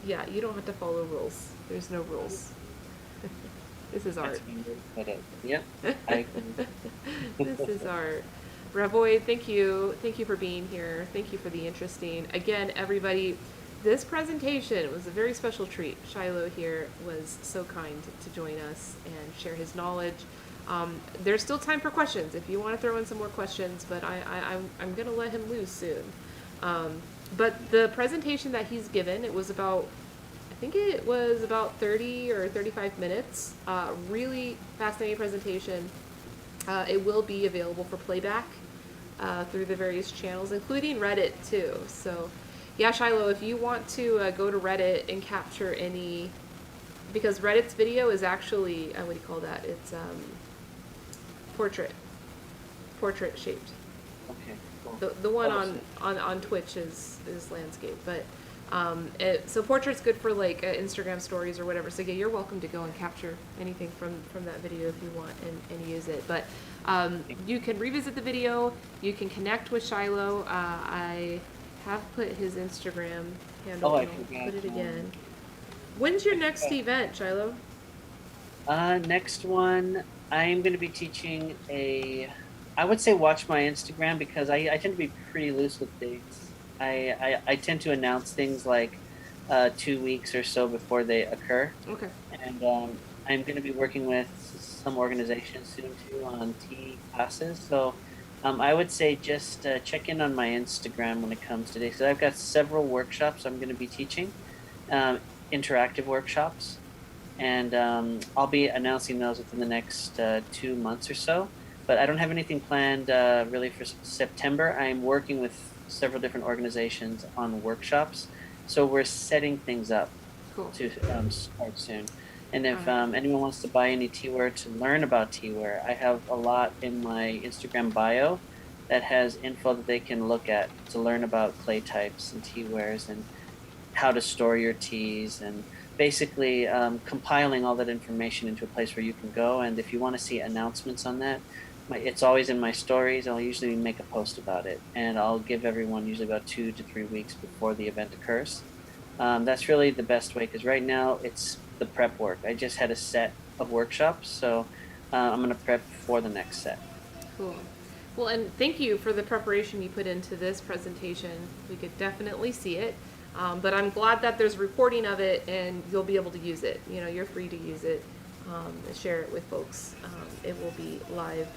yeah, you don't have to follow rules. There's no rules. This is art. Yep. This is art. Ravoy, thank you. Thank you for being here. Thank you for the interesting. Again, everybody, this presentation was a very special treat. Shiloh here was so kind to join us and share his knowledge. There's still time for questions if you want to throw in some more questions, but I'm going to let him loose soon. But the presentation that he's given, I think it was about 30 or 35 minutes. Really fascinating presentation. It will be available for playback through the various channels, including Reddit too. So yeah, Shiloh, if you want to go to Reddit and capture any, because Reddit's video is actually, what do you call that? It's portrait shaped. Okay, cool. The one on Twitch is landscape, but so portrait's good for like Instagram stories or whatever. So yeah, you're welcome to go and capture anything from that video if you want and use it. But you can revisit the video. You can connect with Shiloh. I have put his Instagram handle. Oh, I I'll put it again. When's your next event, Shiloh? Next one, I'm going to be teaching I would say watch my Instagram, because I tend to be pretty loose with dates. I tend to announce things like 2 weeks or so before they occur. Okay. And I'm going to be working with some organizations soon too on tea classes. So I would say just check in on my Instagram when it comes to dates. So I've got several workshops I'm going to be teaching, interactive workshops. And I'll be announcing those within the next 2 months or so. But I don't have anything planned really for September. I'm working with several different organizations on workshops, so we're setting things up to start soon. And if anyone wants to buy any teaware to learn about teaware, I have a lot in my Instagram bio that has info that they can look at to learn about clay types and teawares and how to store your teas and basically compiling all that information into a place where you can go. And if you want to see announcements on that, it's always in my stories. I'll usually make a post about it, and I'll give everyone usually about 2 to 3 weeks before the event occurs. That's really the best way because right now it's the prep work. I just had a set of workshops, so I'm going to prep for the next set. Cool. Well, and thank you for the preparation you put into this presentation. We could definitely see it. But I'm glad that there's recording of it and you'll be able to use it. You know, you're free to use it and share it with folks. It will be live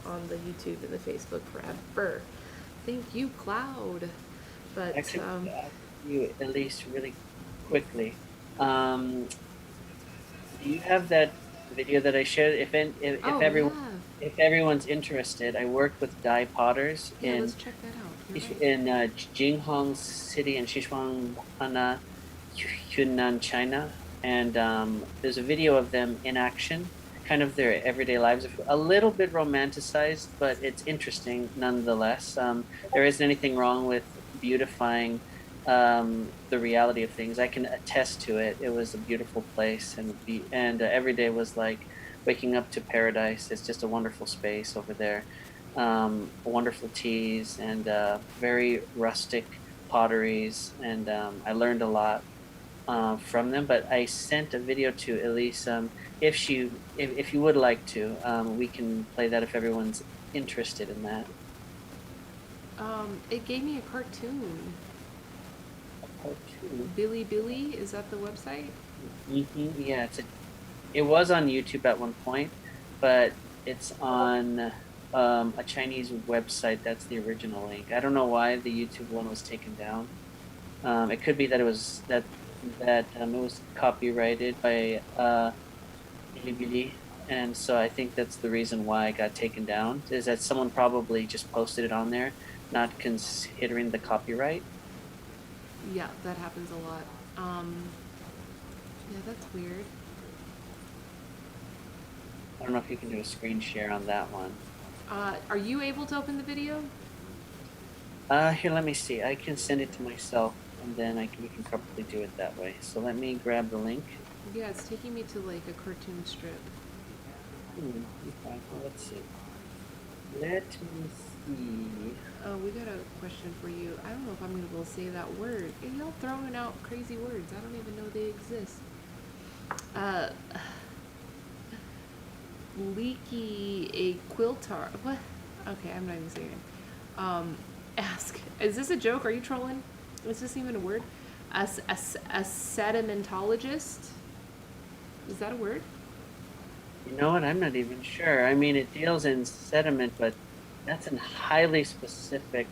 on the YouTube and the Facebook forever. Thank you, Cloud. But Actually, you at least really quickly. Do you have that video that I shared? oh Everyone, yeah, if everyone's interested, I worked with dye potters yeah. Let's check that out. You're right. in Jinghong City in Sichuanhana, Yunnan, China, and there's a video of them in action, kind of their everyday lives, a little bit romanticized, but it's interesting nonetheless. There isn't anything wrong with beautifying the reality of things. I can attest to it. It was a beautiful place, and every day was like waking up to paradise. It's just a wonderful space over there. Wonderful teas and very rustic potteries, and I learned a lot from them. But I sent a video to Elise. If you would like to, we can play that if everyone's interested in that. It gave me a cartoon. Cartoon. Billy, is that the website? Yeah, it was on YouTube at one point, but it's on a Chinese website. That's the original link. I don't know why the YouTube one was taken down. It could be that it was it was copyrighted by Bilibili, and so I think that's the reason why it got taken down. Is that someone probably just posted it on there, not considering the copyright. Yeah, that happens a lot. Yeah, that's weird. I don't know if you can do a screen share on that one. Are you able to open the video? Here, let me see. I can send it to myself, and then we can probably do it that way. So let me grab the link. Yeah, it's taking me to like a cartoon strip. Okay, well, let's see. Let me see. Oh, we got a question for you. I don't know if I'm gonna be able to say that word. Y'all throwing out crazy words. I don't even know they exist. Leaky a quiltar. What? Okay, I'm not even saying it. Ask. Is this a joke? Are you trolling? Is this even a word? A sedimentologist? Is that a word? You know what? I'm not even sure. I mean, it deals in sediment, but that's a highly specific.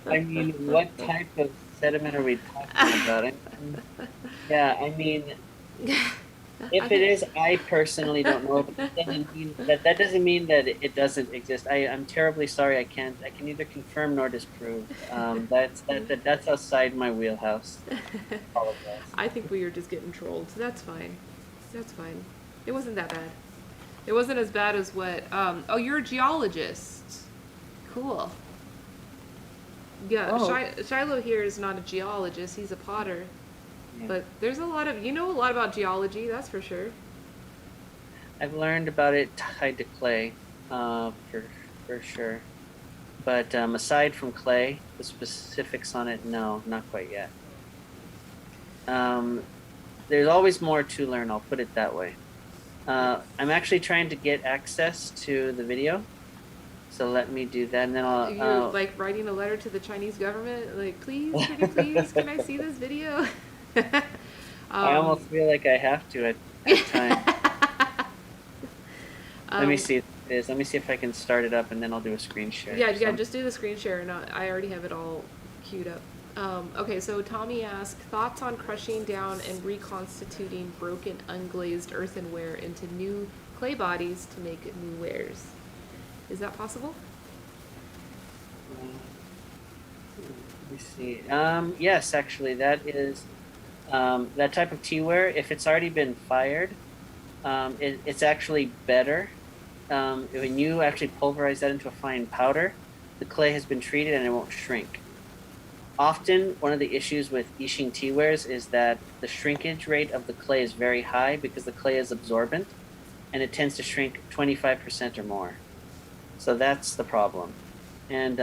I mean, what type of sediment are we talking about? Yeah, I mean, if it is, I personally don't know. But that doesn't mean that it doesn't exist. I'm terribly sorry. I can neither confirm nor disprove. That's outside my wheelhouse. Apologize. I think we were just getting trolled. So that's fine. That's fine. It wasn't that bad. It wasn't as bad as what. Oh, you're a geologist. Cool. Yeah, Oh. Shiloh here is not a geologist. He's a potter. Yeah. But there's a lot of, you know a lot about geology, that's for sure. I've learned about it tied to clay, for sure. But aside from clay, the specifics on it, no, not quite yet. There's always more to learn. I'll put it that way. I'm actually trying to get access to the video, so let me do that, and then You're like writing a letter to the Chinese government, like, please, pretty please, can I see this video? I almost feel like I have to at times. Let me see if it is. Let me see if I can start it up, and then I'll do a screen share. Yeah, just do the screen share. I already have it all queued up. Okay, so Tommy asked, thoughts on crushing down and reconstituting broken unglazed earthenware into new clay bodies to make new wares. Is that possible? Let me see. Yes, actually, that is That type of teaware, if it's already been fired, it's actually better. When you actually pulverize that into a fine powder, the clay has been treated and it won't shrink. Often, one of the issues with Yixing teawares is that the shrinkage rate of the clay is very high because the clay is absorbent and it tends to shrink 25% or more. So that's the problem. And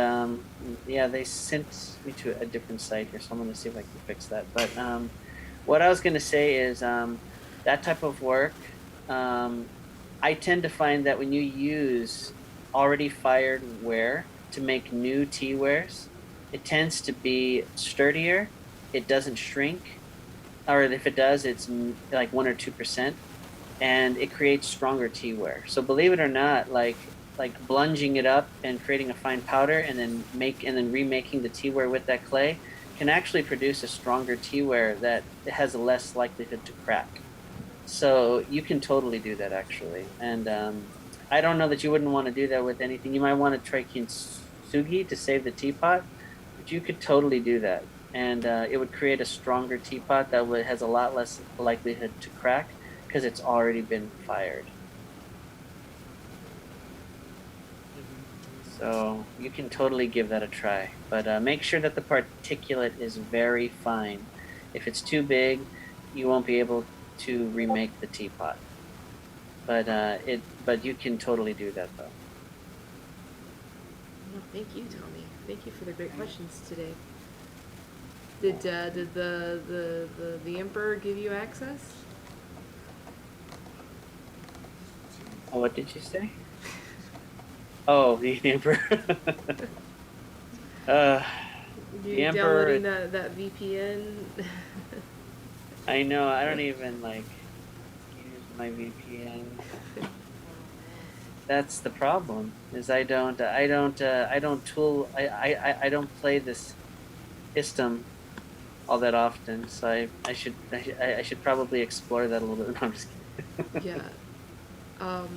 yeah, they sent me to a different site here, so I'm going to see if I can fix that. But what I was going to say is that type of work, um, I tend to find that when you use already fired ware to make new tea wares, it tends to be sturdier. It doesn't shrink, or if it does, it's like 1 or 2%, and it creates stronger tea ware. So believe it or not, like blunging it up and creating a fine powder and then remaking the teaware with that clay can actually produce a stronger teaware that has a less likelihood to crack. So you can totally do that actually. And I don't know that you wouldn't want to do that with anything. You might want to try kintsugi to save the teapot, but you could totally do that. And it would create a stronger teapot that has a lot less likelihood to crack because it's already been fired. So you can totally give that a try, but make sure that the particulate is very fine. If it's too big, you won't be able to remake the teapot. But you can totally do that though. Well, thank you, Tommy. Thank you for the great questions today. Did the emperor give you access? Oh, what did you say? Oh, the emperor. uh, the You emperor. downloading that VPN? I know. I don't even like use my VPN. That's the problem. Is I don't tool. I don't play this system all that often. So I should probably explore that a little bit. No, I'm just kidding. Yeah.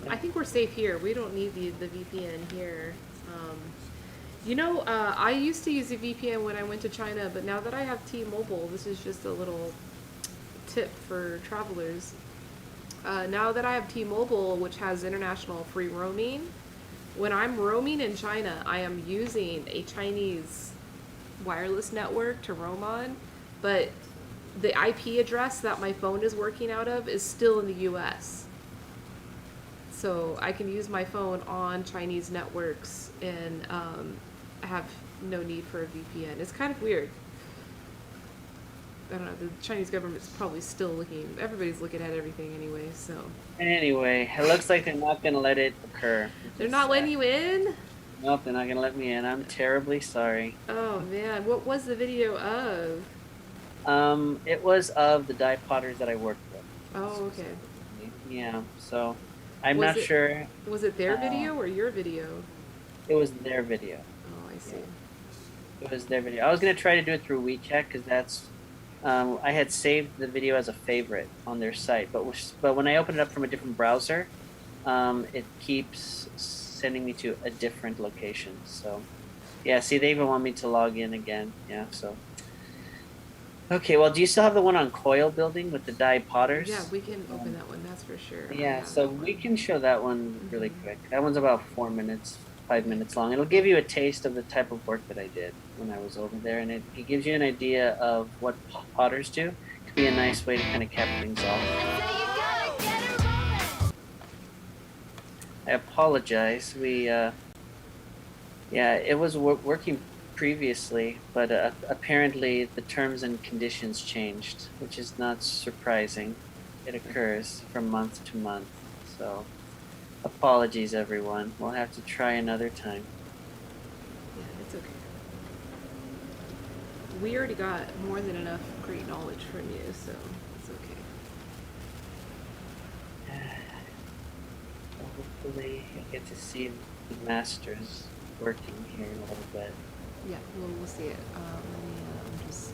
I think we're safe here. We don't need the VPN here. Um, I used to use a VPN when I went to China, but now that I have T-Mobile, this is just a little tip for travelers. Now that I have T-Mobile, which has international free roaming, when I'm roaming in China, I am using a Chinese wireless network to roam on, but the IP address that my phone is working out of is still in the US. So I can use my phone on Chinese networks and have no need for a VPN. It's kind of weird. I don't know. The Chinese government's probably still looking. Everybody's looking at everything anyway. So Anyway, it looks like they're not going to let it occur. they're not letting you in. Nope, they're not going to let me in. I'm terribly sorry. Oh man, what was the video of? It was of the dye potters that I worked with. Oh, okay. Yeah, so I'm Was not it sure. was it their Uh, video or your video? it was their video. Oh, I see. It was their video. I was gonna try to do it through WeChat because that's I had saved the video as a favorite on their site, but when I open it up from a different browser, it keeps sending me to a different location. So yeah, see, they even want me to log in again. Yeah, so okay. Well, do you still have the one on coil building with the dye potters? Yeah, we can open that one. That's for sure. I Yeah, have so that we one. can show that one really Mhm. quick. That one's about 4 minutes, 5 minutes long. It'll give you a taste of the type of work that I did when I was over there, and it gives you an idea of what potters do. It could be a nice way to kind of cap things off. I apologize. Yeah, it was working previously, but apparently the terms and conditions changed, which is not surprising. It occurs from month to month, so. Apologies, everyone. We'll have to try another time. Yeah, it's okay. We already got more than enough great knowledge from you, so it's okay. Well, hopefully, I get to see the masters working here in a little bit. Yeah, we'll see it. I'm just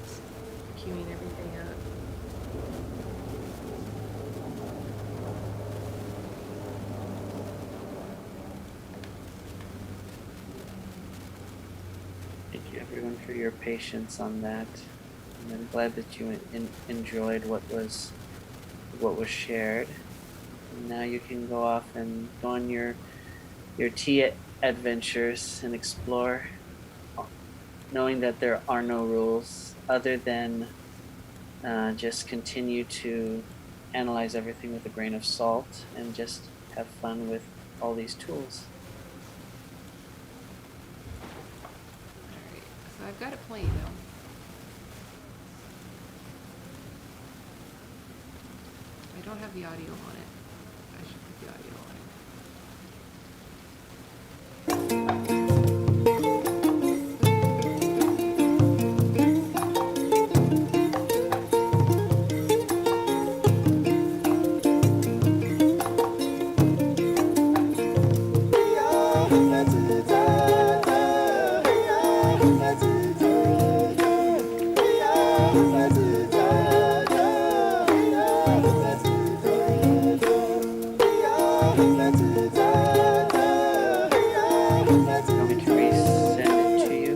queuing everything up. Thank you, everyone, for your patience on that. And I'm glad that you enjoyed what was shared. And now you can go off and go on your tea adventures and explore, knowing that there are no rules other than just continue to analyze everything with a grain of salt and just have fun with all these tools. All right, so I've got it playing though. I don't have the audio on it. I should put the audio on it. Want me to resend it to you?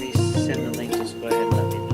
Resend the link, just go ahead and let me know.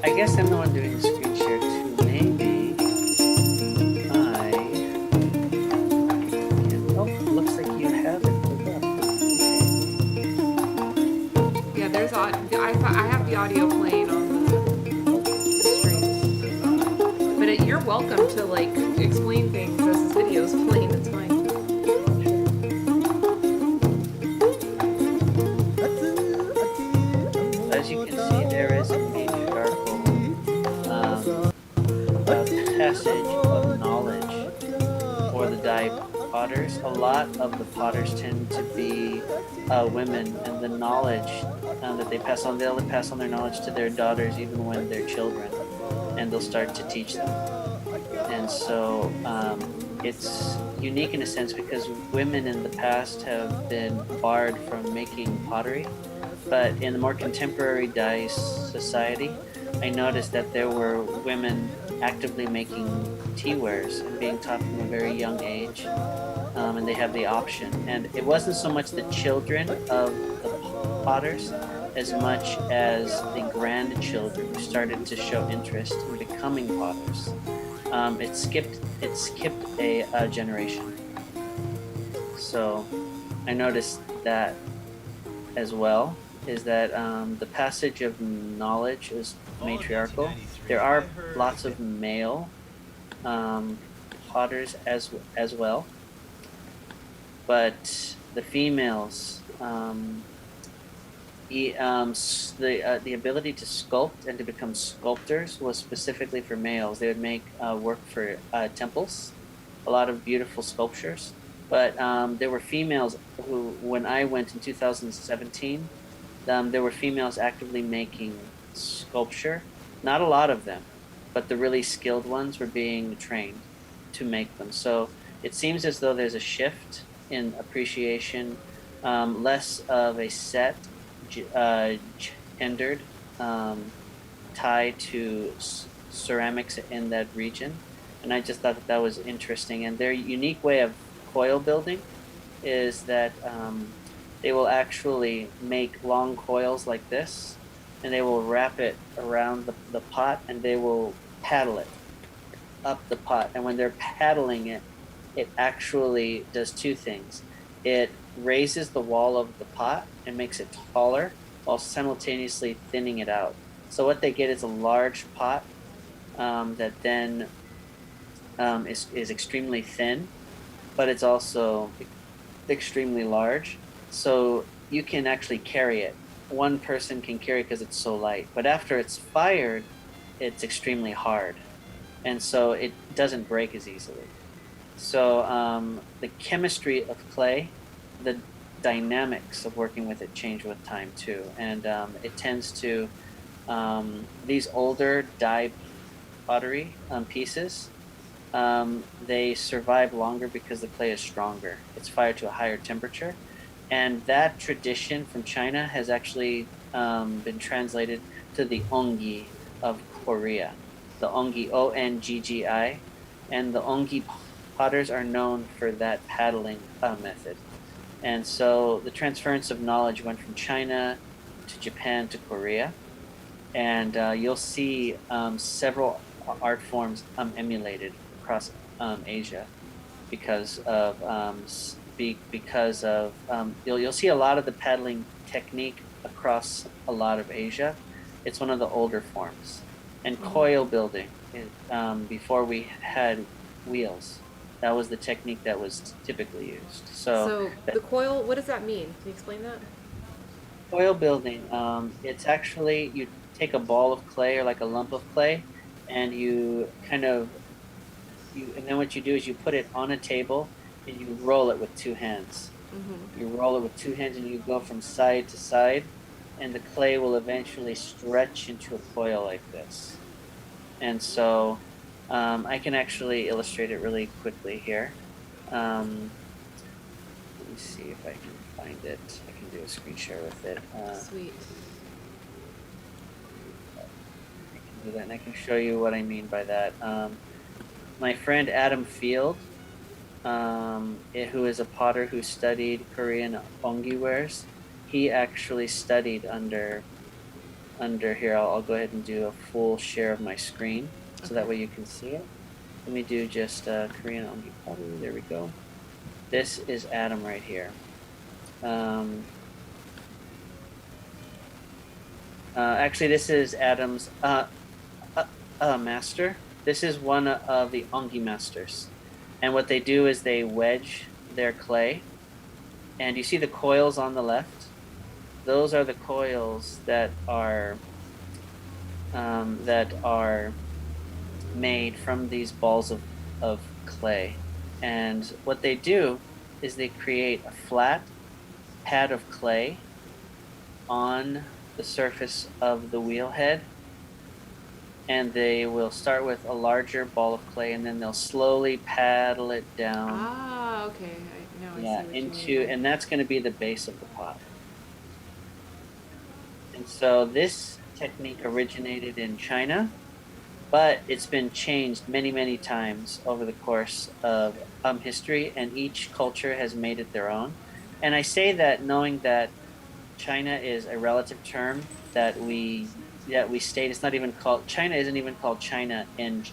I guess I'm the one doing the screen share too. Maybe I can. Oh, looks like you have it pulled up. Yeah, there's I have the audio playing on the stream. But you're welcome to like explain things as this video is playing. That's fine. As you can see, there is a matriarchal passage of knowledge for the dye potters. A lot of the potters tend to be women, and the knowledge that they pass on, they'll pass on their knowledge to their daughters even when they're children, and they'll start to teach them. And so it's unique in a sense because women in the past have been barred from making pottery. But in the more contemporary dye society, I noticed that there were women actively making teawares and being taught from a very young age, and they have the option. And it wasn't so much the children of the potters as much as the grandchildren who started to show interest in becoming potters. It skipped a generation. So I noticed that as well, is that the passage of knowledge is matriarchal. There are lots of male potters as well, but the females, the ability to sculpt and to become sculptors was specifically for males. They would make work for temples, a lot of beautiful sculptures. But there were females who, when I went in 2017, there were females actively making sculpture. Not a lot of them, but the really skilled ones were being trained to make them. So it seems as though there's a shift in appreciation, less of a set gendered tie to ceramics in that region. And I just thought that was interesting. And their unique way of coil building is that they will actually make long coils like this, and they will wrap it around the pot, and they will paddle it up the pot. And when they're paddling it, it actually does two things. It raises the wall of the pot and makes it taller while simultaneously thinning it out. So what they get is a large pot that then is extremely thin, but it's also extremely large. So you can actually carry it. One person can carry it because it's so light. But after it's fired, it's extremely hard. And so it doesn't break as easily. So the chemistry of clay, the dynamics of working with it change with time too. And it tends to, these older die pottery pieces, they survive longer because the clay is stronger. It's fired to a higher temperature. And that tradition from China has actually been translated to the ongi of Korea, the ongi, Onggi. And the ongi potters are known for that paddling method. And so the transference of knowledge went from China to Japan to Korea. And you'll see several art forms emulated across Asia because of you'll see a lot of the paddling technique across a lot of Asia. It's one of the older forms. And coil building before we had wheels. That was the technique that was typically used. So the coil, what does that mean? Can you explain that? Coil building, it's actually you take a ball of clay or like a lump of clay, and and then what you do is you put it on a table and you roll it with two hands. Mm-hmm. You roll it with two hands and you go from side to side, and the clay will eventually stretch into a coil like this. And so I can actually illustrate it really quickly here. Um, Let me see if I can find it. I can do a screen share with it. Sweet. I can do that, and I can show you what I mean by that. My friend Adam Field, who is a potter who studied Korean ongi wares, he actually studied under here. I'll go ahead and do a full share of my screen so that way you can see it. Let me do just Korean ongi pottery. There we go. This is Adam right here. Actually, this is Adam's master. This is one of the ongi masters. And what they do is they wedge their clay. And you see the coils on the left? Those are the coils that are made from these balls of clay. And what they do is they create a flat pad of clay on the surface of the wheel head, and they will start with a larger ball of clay, and then they'll slowly paddle it down. Ah, okay. Now I Yeah, see what you mean. and that's going to be the base of the pot. And so this technique originated in China, but it's been changed many, many times over the course of history, and each culture has made it their own. And I say that knowing that China is a relative term that we state. It's not even called China. Isn't even called China in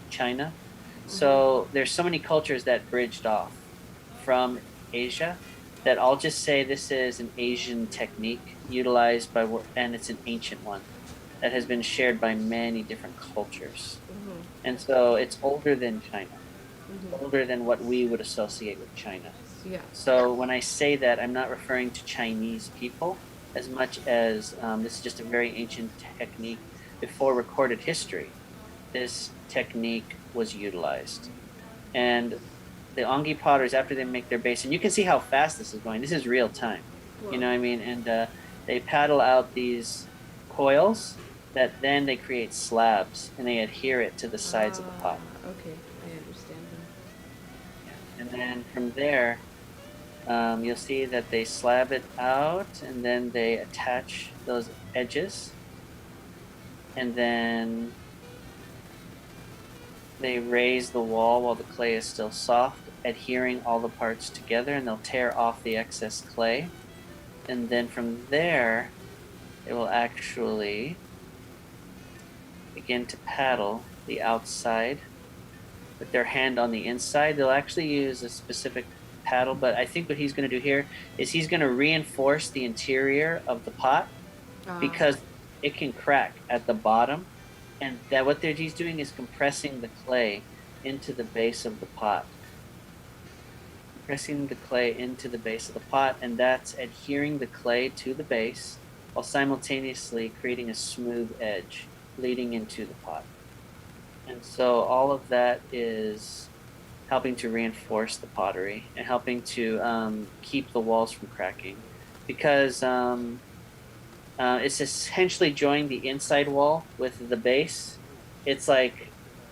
China. So there's so many cultures that bridged off from Asia that I'll just say this is an Asian technique utilized and it's an ancient one that has been shared by many different cultures. And so it's older than China, older than what we would associate with China. Yeah. So when I say that, I'm not referring to Chinese people as much as this is just a very ancient technique. Before recorded history, this technique was utilized. And the ongi potters, after they make their base, and you can see how fast this is going. This is real time. Whoa. You know what I mean? And they paddle out these coils that then they create slabs and they adhere it to the sides of the pot. Okay, I understand now. And then from there, you'll see that they slab it out and then they attach those edges. And then they raise the wall while the clay is still soft, adhering all the parts together, and they'll tear off the excess clay. And then from there, it will actually begin to paddle the outside with their hand on the inside. They'll actually use a specific paddle, but I think what he's going to do here is he's going to reinforce the interior of the pot because it can crack at the bottom And that what he's doing is compressing the clay into the base of the pot. Pressing the clay into the base of the pot, and that's adhering the clay to the base while simultaneously creating a smooth edge leading into the pot. And so all of that is helping to reinforce the pottery and helping to keep the walls from cracking because it's essentially joining the inside wall with the base. It's like,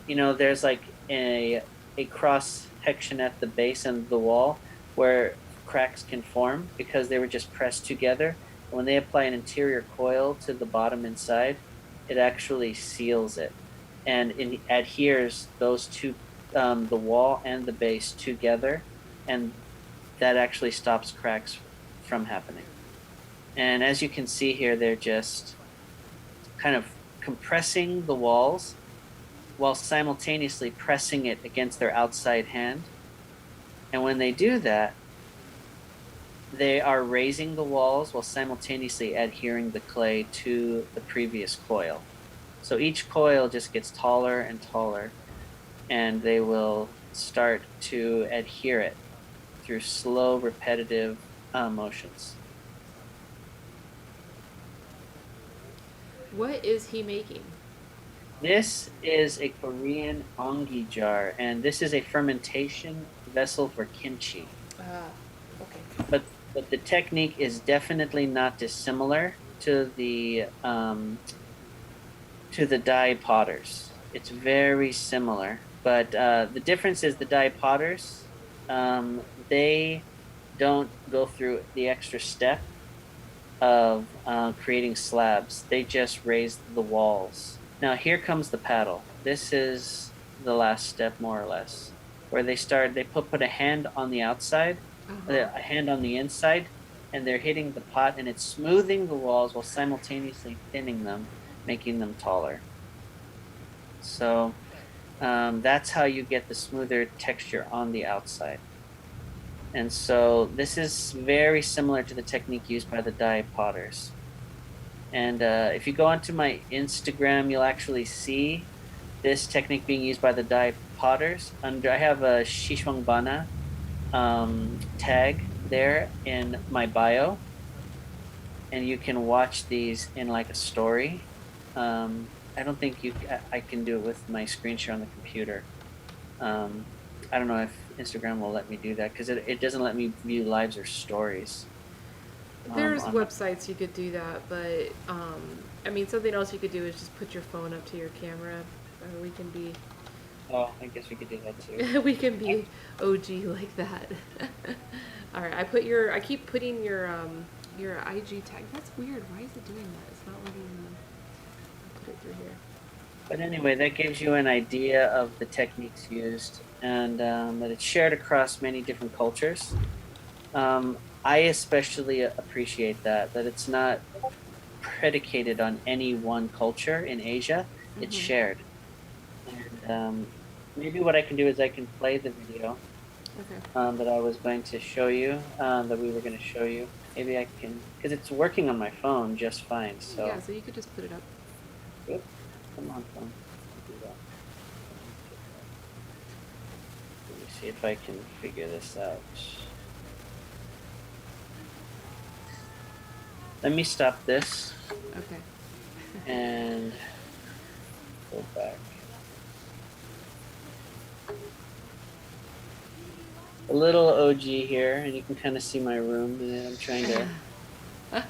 there's like a cross section at the base of the wall where cracks can form because they were just pressed together. And when they apply an interior coil to the bottom inside, it actually seals it and it adheres those two, the wall and the base together, and that actually stops cracks from happening. And as you can see here, they're just kind of compressing the walls while simultaneously pressing it against their outside hand. And when they do that, they are raising the walls while simultaneously adhering the clay to the previous coil. So each coil just gets taller and taller, and they will start to adhere it through slow, repetitive motions. What is he making? This is a Korean ongi jar, and this is a fermentation vessel for kimchi. Ah, okay. But but the technique is definitely not dissimilar to the dye potters. It's very similar, but the difference is the dye potters, they don't go through the extra step of creating slabs. They just raise the walls. Now here comes the paddle. This is the last step, more or less, where they put a hand on the outside, Uh-huh. a hand on the inside, and they're hitting the pot, and it's smoothing the walls while simultaneously thinning them, making them taller. So that's how you get the smoother texture on the outside. And so this is very similar to the technique used by the dye potters. And if you go onto my Instagram, you'll actually see this technique being used by the dye potters. I have a Shishwangbana tag there in my bio, and you can watch these in like a story. I don't think I can do it with my screen share on the computer. I don't know if Instagram will let me do that because it doesn't let me view lives or stories. There's On my, websites you could do that, but I mean, something else you could do is just put your phone up to your camera. We can be, oh, I guess we could do that too. we can be OG like that. All right, I keep putting your IG tag. That's weird. Why is it doing that? It's not letting me put it through here. But anyway, that gives you an idea of the techniques used and that it's shared across many different cultures. I especially appreciate that it's not predicated on any one culture in Asia. It's Mm-hmm. shared. And maybe what I can do is I can play the video Okay. that I was going to show you, that we were going to show you. Maybe I can, because it's working on my phone just fine. Yeah, So, so you could just put it up. Oop, come on, phone. Do that. Let me see if I can figure this out. Let me stop this Okay. and go back. A little OG here, and you can kind of see my room, and I'm trying to. Let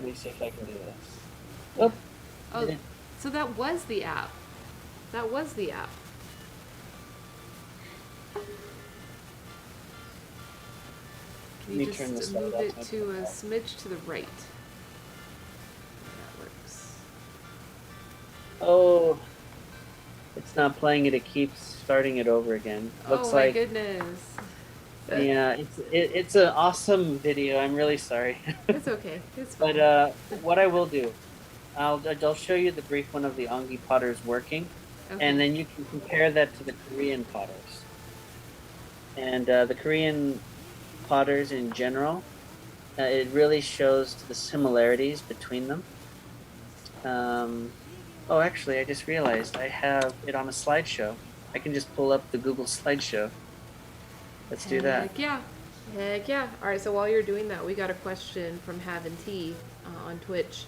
me see if I can do this. Oh, Oh, didn't. so that was the app. That was the app. Let Can you me turn just this move light it off. to a smidge to the right? That works. Oh, it's not playing it. It keeps starting it over again. Oh Looks my like, goodness. yeah, it's an awesome video. I'm really sorry, It's okay. It's but fine. what I will do, I'll show you the brief one of the Ongi potters working, and Okay. then you can compare that to the Korean potters. And the Korean potters in general, it really shows the similarities between them. Um, Oh, actually, I just realized I have it on a slideshow. I can just pull up the Google slideshow. Let's do that. Heck yeah. Heck yeah. All right, so while you're doing that, we got a question from Havin T on Twitch.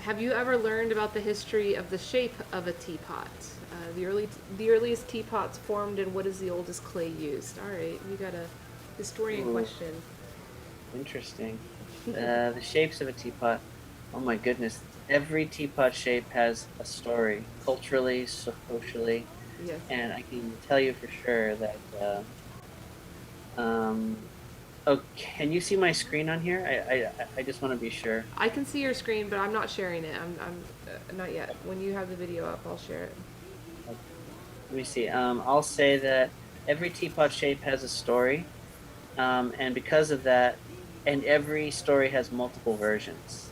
Have you ever learned about the history of the shape of a teapot? The earliest teapots formed, and what is the oldest clay used? All right, we got a historian Ooh, question. interesting. The shapes of a teapot. Oh my goodness. Every teapot shape has a story, culturally, socially, Yes. and I can tell you for sure that. Um, oh, can you see my screen on here? I just want to be sure. I can see your screen, but I'm not sharing it. I'm not yet. When you have the video up, I'll share it. Okay. Let me see. I'll say that every teapot shape has a story, and because of that, and every story has multiple versions.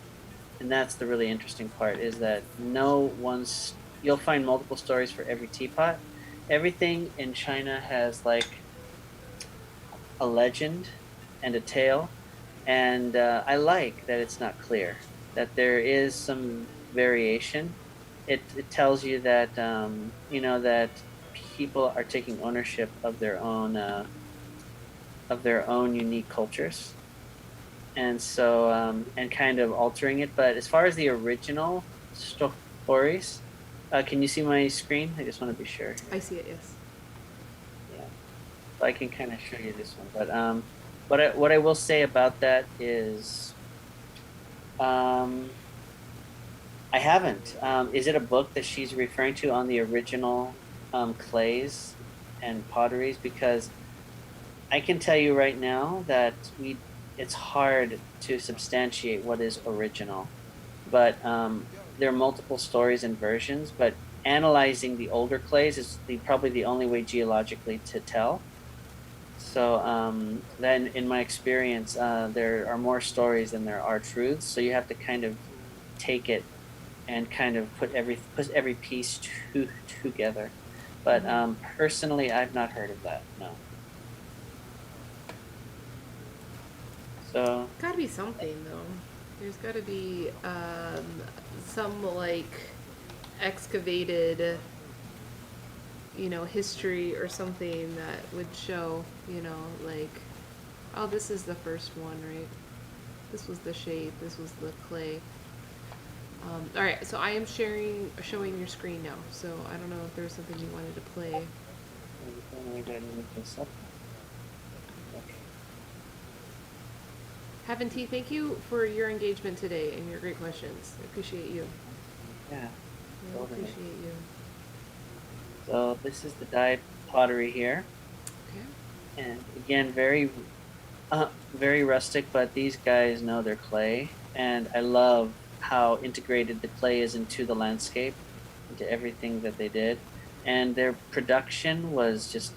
And that's the really interesting part is that you'll find multiple stories for every teapot. Everything in China has like a legend and a tale, and I like that it's not clear, that there is some variation. It tells you that that people are taking ownership of their own unique cultures, and so and kind of altering it. But as far as the original stories, can you see my screen? I just want to be sure I here. see it. Yes. Yeah, so I can kind of show you this one. But what I will say about that is um, I haven't. Is it a book that she's referring to on the original clays and potteries? Because I can tell you right now that it's hard to substantiate what is original, but there are multiple stories and versions. But analyzing the older clays is probably the only way geologically to tell. So then, in my experience, there are more stories than there are truths. So you have to kind of take it and kind of put every piece together. But Mm-hmm. personally, I've not heard of that. No. So Got to be something though. There's got to be some like excavated, history or something that would show, like, oh, this is the first one, right? This was the shape. This was the clay. All right, so I am showing your screen now. So I don't know if there's something you wanted to play. let me go ahead and look this up. Okay. Heaven T, thank you for your engagement today and your great questions. I appreciate you. Yeah, I totally. appreciate you. So this is the dyed pottery here, Okay. and again, very rustic. But these guys know their clay, and I love how integrated the clay is into the landscape, into everything that they did, and their production was just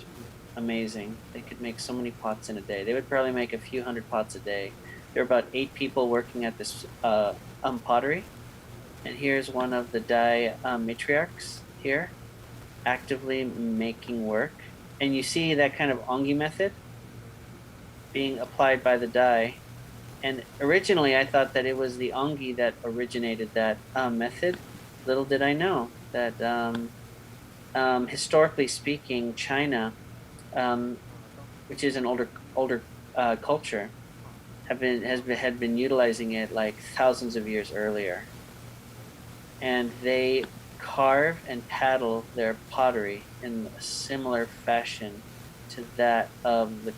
amazing. They could make so many pots in a day. They would probably make a few hundred pots a day. There were about 8 people working at this pottery, and here's one of the dye matriarchs here actively making work. And you see that kind of ongi method being applied by the dye. And originally, I thought that it was the ongi that originated that method. Little did I know that historically speaking, China, um, which is an older culture, had been utilizing it like thousands of years earlier, and they carve and paddle their pottery in a similar fashion to that of the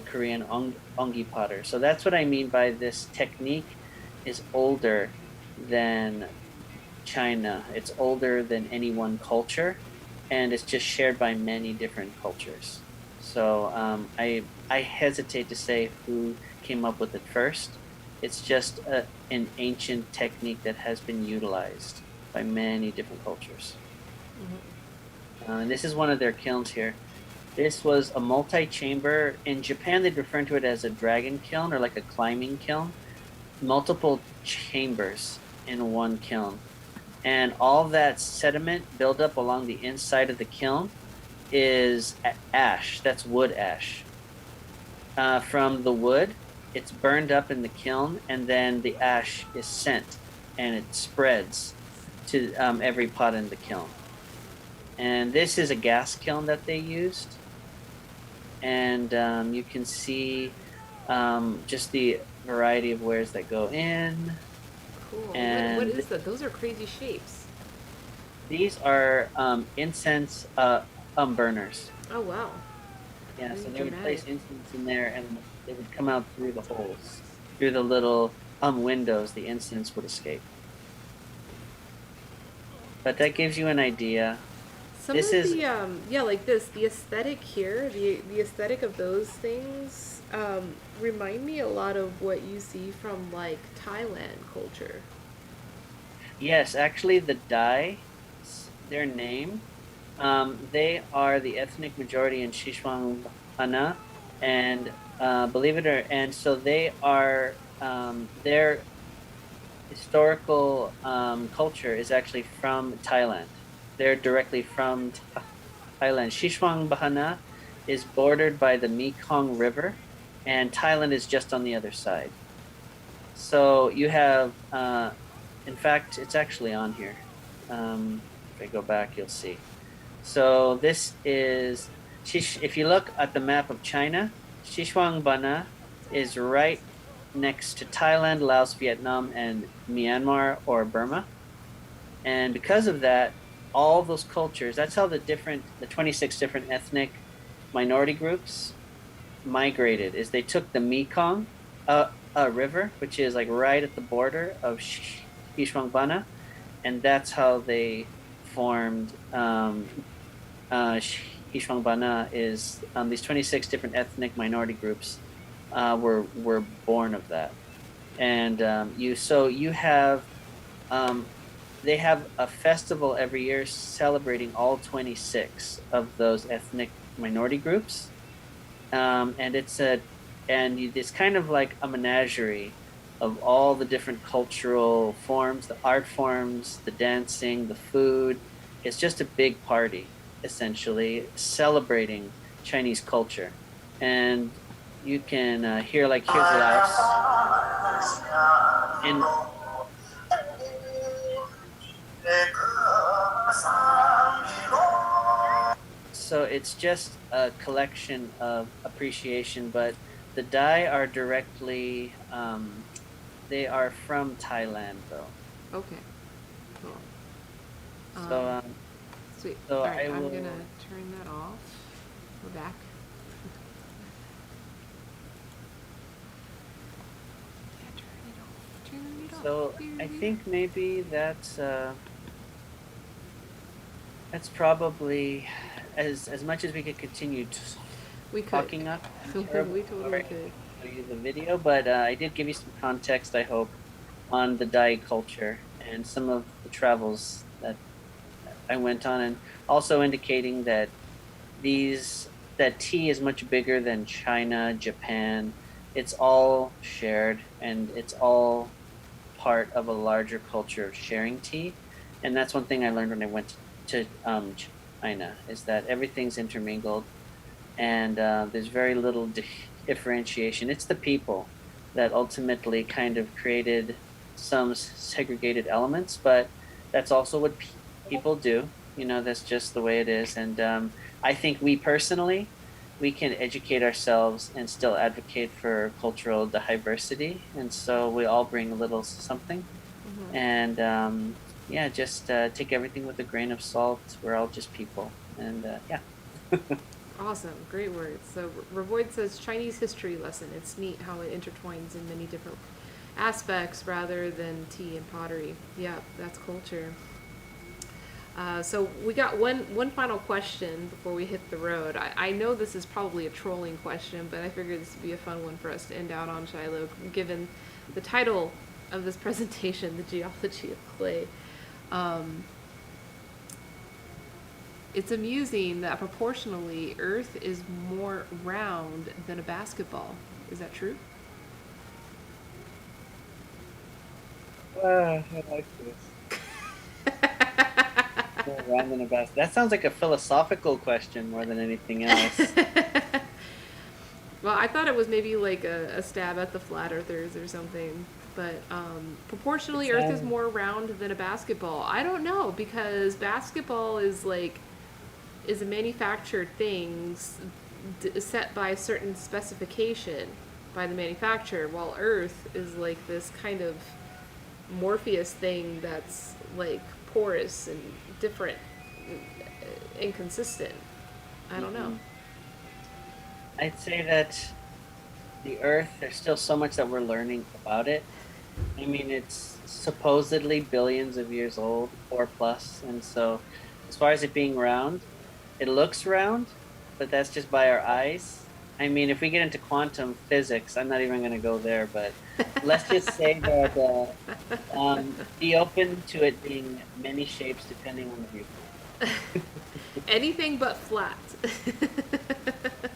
Korean ongi potter. So that's what I mean by this technique is older than China. It's older than any one culture, and it's just shared by many different cultures. So I hesitate to say who came up with it first. It's just an ancient technique that has been utilized by many different cultures. Mm-hmm. And this is one of their kilns here. This was a multi-chamber. In Japan, they'd refer to it as a dragon kiln or like a climbing kiln. Multiple chambers in one kiln. And all that sediment buildup along the inside of the kiln is ash. That's wood ash. From the wood, it's burned up in the kiln, and then the ash is sent and it spreads to every pot in the kiln. And this is a gas kiln that they used. And you can see just the variety of wares that go in. Cool. What And is that? Those are crazy shapes. these are incense burners. Oh wow. Yeah, Very so they would dramatic. place incense in there and they would come out through the holes. Through the little windows, the incense would escape. But that gives you an idea. Some This of is, the yeah, like this, the aesthetic here, the aesthetic of those things remind me a lot of what you see from like Thailand culture. yes, actually, the Dai, their name, they are the ethnic majority in Xishuangbanna, and believe it or and so they are their historical culture is actually from Thailand. They're directly from Thailand. Xishuangbanna is bordered by the Mekong River, and Thailand is just on the other side. So you have, in fact, it's actually on here. If I go back, you'll see. So this is, if you look at the map of China, Xishuangbanna is right next to Thailand, Laos, Vietnam, and Myanmar or Burma. And because of that, all those cultures, that's how the 26 different ethnic minority groups migrated, is they took the Mekong River, which is like right at the border of Xishuangbanna, and that's how they formed Xishuangbanna is these 26 different ethnic minority groups were born of that. And you have um, they have a festival every year celebrating all 26 of those ethnic minority groups. And it's kind of like a menagerie of all the different cultural forms, the art forms, the dancing, the food. It's just a big party, essentially, celebrating Chinese culture. And you can hear, like, here's Laos. And so it's just a collection of appreciation, but the Dai are directly, they are from Thailand, though. Okay, cool. So, Um, Sweet. so All right, I I'm will. gonna turn that off. We're back. Yeah, turn it off. Turn it off. So I think maybe that's probably as much as we could continue We could. talking up. I'm We terribly totally sorry could. to show you the video, but I did give you some context, I hope, on the Dai culture and some of the travels that I went on, and also indicating that that tea is much bigger than China, Japan. It's all shared, and it's all part of a larger culture of sharing tea. And that's one thing I learned when I went to China, is that everything's intermingled, and there's very little differentiation. It's the people that ultimately kind of created some segregated elements, but that's also what people do. That's just the way it is. And I think we can educate ourselves and still advocate for cultural diversity. And so we all bring a little something. Hmm. And yeah, just take everything with a grain of salt. We're all just people. And yeah. Awesome, great words. So Revoid says Chinese history lesson. It's neat how it intertwines in many different aspects rather than tea and pottery. Yeah, that's culture. So we got one final question before we hit the road. I know this is probably a trolling question, but I figured this would be a fun one for us to end out on, Shiloh, given the title of this presentation, The Geology of Clay. Um, it's amusing that proportionally Earth is more round than a basketball. Is that true? I like this. More round than a basket. That sounds like a philosophical question more than anything else. Well, I thought it was maybe like a stab at the flat earthers or something. But proportionally, It's Earth is more round than a basketball. I don't know, because basketball is like is a manufactured thing set by a certain specification by the manufacturer, while Earth is like this kind of Morpheus thing that's like porous and different, inconsistent. I don't know. Mhm. I'd say that the Earth, there's still so much that we're learning about it. I mean, it's supposedly billions of years old or plus, and so as far as it being round, it looks round, but that's just by our eyes. I mean, if we get into quantum physics, I'm not even going to go there, but let's just say that be open to it being many shapes depending on the viewpoint. Anything but flat.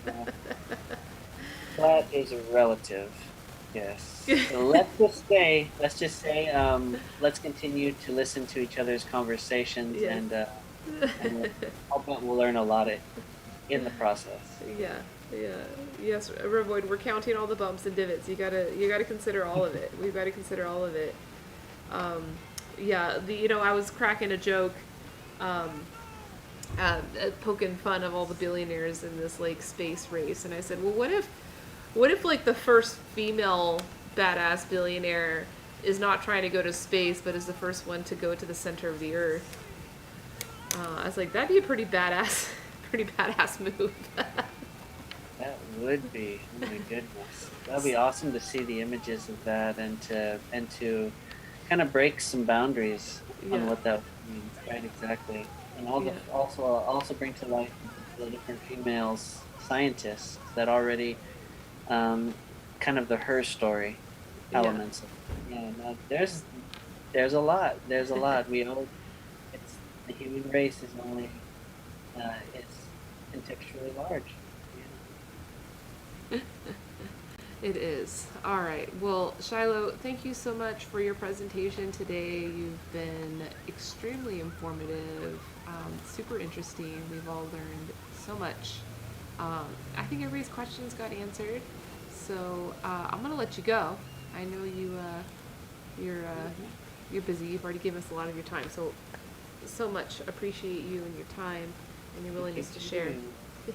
Uh, Flat is relative. Yes. So let's continue to listen to each other's conversations, Yes. and I'll bet we'll learn a lot in the process. Yeah, yeah, yes, Revoid. We're counting all the bumps and divots. You gotta consider all of it. We've got to consider all of it. Um, yeah, I was cracking a joke, um, poking fun of all the billionaires in this like space race, and I said, well, what if like the first female badass billionaire is not trying to go to space, but is the first one to go to the center of the Earth? I was like, that'd be a pretty badass, pretty badass move. That would be, oh my goodness. That'd be awesome to see the images of that and to kind of break some boundaries on Yeah, what that would mean. Right, exactly. And yeah, also bring to life the different females scientists that already um, kind of the her story yeah. elements. Yeah, no, there's a lot. There's a lot. It's the human race is only it's contextually large. It is. All right. Well, Shiloh, thank you so much for your presentation today. You've been extremely informative, super interesting. We've all learned so much. I think everybody's questions got answered. So I'm gonna let you go. I know you're busy. You've already given us a lot of your time. So much appreciate you and your time and your Thank you willingness to share. too.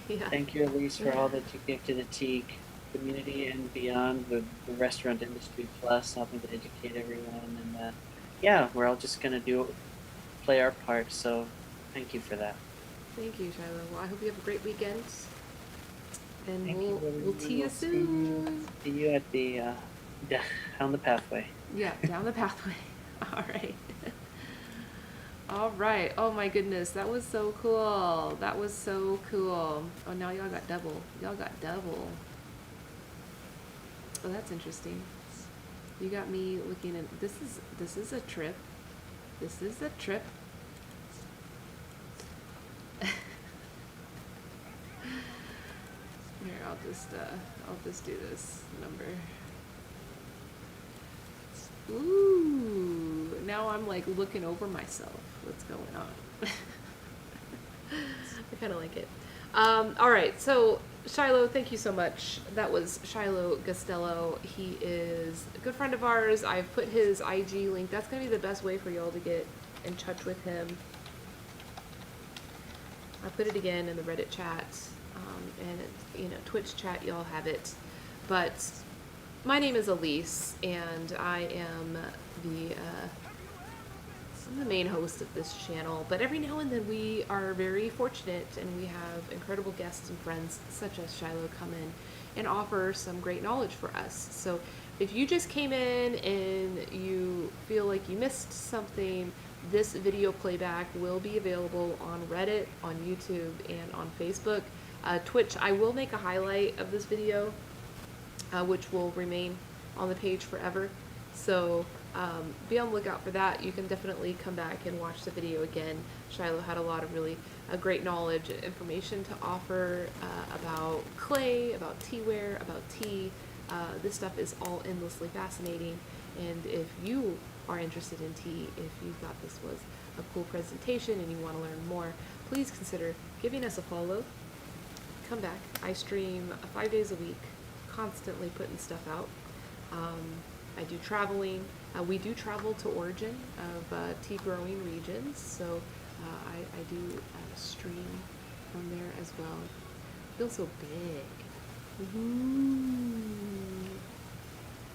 Yeah. Thank you, Elise, for all that you give to the tea community and beyond the restaurant industry, plus helping to educate everyone. And yeah, we're all just gonna play our part. So thank you for that. Thank you, Shiloh. Well, I hope you have a great weekend, and Thank you, we'll everyone. see you soon. See you at the down the pathway. Yeah, down the pathway. All right. All right. Oh my goodness, that was so cool. That was so cool. Oh, now y'all got double. Y'all got double. Oh, that's interesting. You got me looking at this is a trip. This is a trip. Here, I'll just do this number. Ooh, now I'm like looking over myself. What's going on? I kind of like it. All right, so Shiloh, thank you so much. That was Shiloh Gastello. He is a good friend of ours. I've put his IG link. That's gonna be the best way for y'all to get in touch with him. I put it again in the Reddit chat, and Twitch chat. Y'all have it, but my name is Elise, and I am the main host of this channel. But every now and then we are very fortunate, and we have incredible guests and friends such as Shiloh come in and offer some great knowledge for us. So if you just came in and you feel like you missed something, this video playback will be available on Reddit, on YouTube, and on Facebook. Twitch, I will make a highlight of this video, which will remain on the page forever. So be on the lookout for that. You can definitely come back and watch the video again. Shiloh had a lot of really great knowledge and information to offer about clay, about teaware, about tea. This stuff is all endlessly fascinating. And if you are interested in tea, if you thought this was a cool presentation and you want to learn more, please consider giving us a follow. Come back. I stream 5 days a week, constantly putting stuff out. I do traveling. We do travel to origin of tea growing regions, so I do stream from there as well. Feels so big. Ooh.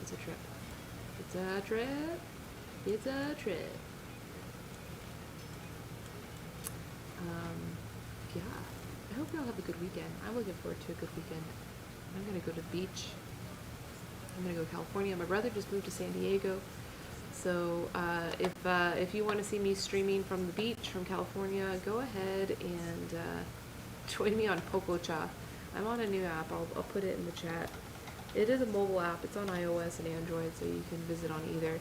It's a trip. It's a trip. It's a trip. Yeah. I hope y'all have a good weekend. I'm looking forward to a good weekend. I'm gonna go to the beach. I'm gonna go to California. My brother just moved to San Diego. So if you want to see me streaming from the beach from California, go ahead and join me on Pococha. I'm on a new app. I'll put it in the chat. It is a mobile app. It's on iOS and Android, so you can visit on either.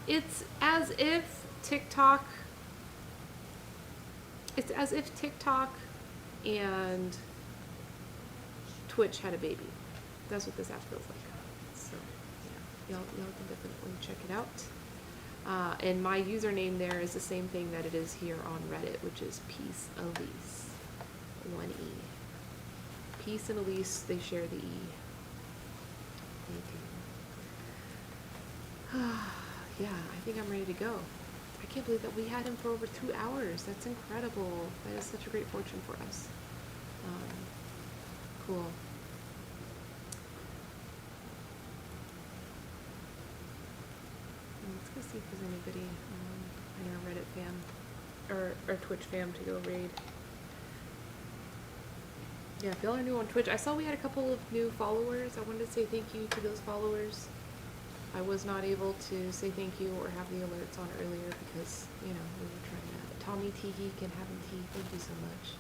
It's as if TikTok. It's as if TikTok and Twitch had a baby. That's what this app feels like. So yeah, y'all can definitely check it out. And my username there is the same thing that it is here on Reddit, which is Peace Elise, 1 E. Peace and Elise, they share the E. Thank you. Yeah, I think I'm ready to go. I can't believe that we had him for over 2 hours. That's incredible. That is such a great fortune for us. Cool. Let's go see if there's anybody in our Reddit fam or Twitch fam to go raid. Yeah, if y'all are new on Twitch, I saw we had a couple of new followers. I wanted to say thank you to those followers. I was not able to say thank you or have the alerts on earlier because, you know, we were trying to. Tommy Teehee can have him tea. Thank you so much.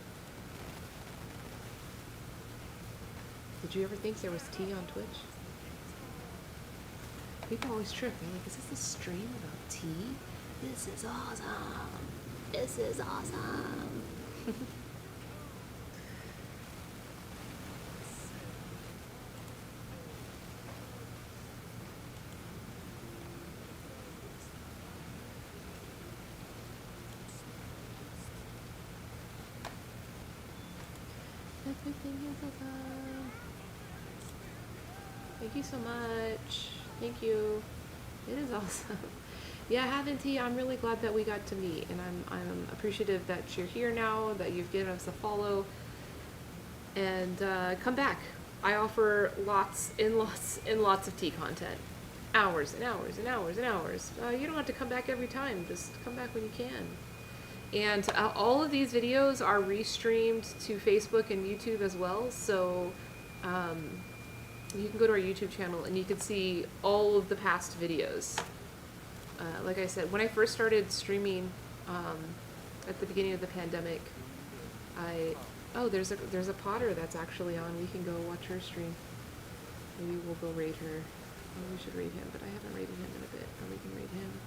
Did you ever think there was tea on Twitch? People always trip. They're like, is this a stream about tea? This is awesome. This is awesome. Everything is awesome. Thank you so much. Thank you. It is awesome. Yeah, having tea, I'm really glad that we got to meet, and I'm appreciative that you're here now, that you've given us a follow, and come back. I offer lots and lots and lots of tea content. Hours and hours and hours and hours. You don't have to come back every time. Just come back when you can. And all of these videos are restreamed to Facebook and YouTube as well, so you can go to our YouTube channel and you can see all of the past videos. Like I said, when I first started streaming at the beginning of the pandemic, there's a Potter that's actually on. We can go watch her stream. Maybe we'll go raid her. Oh, we should raid him, but I haven't raided him in a bit. Or we can raid him.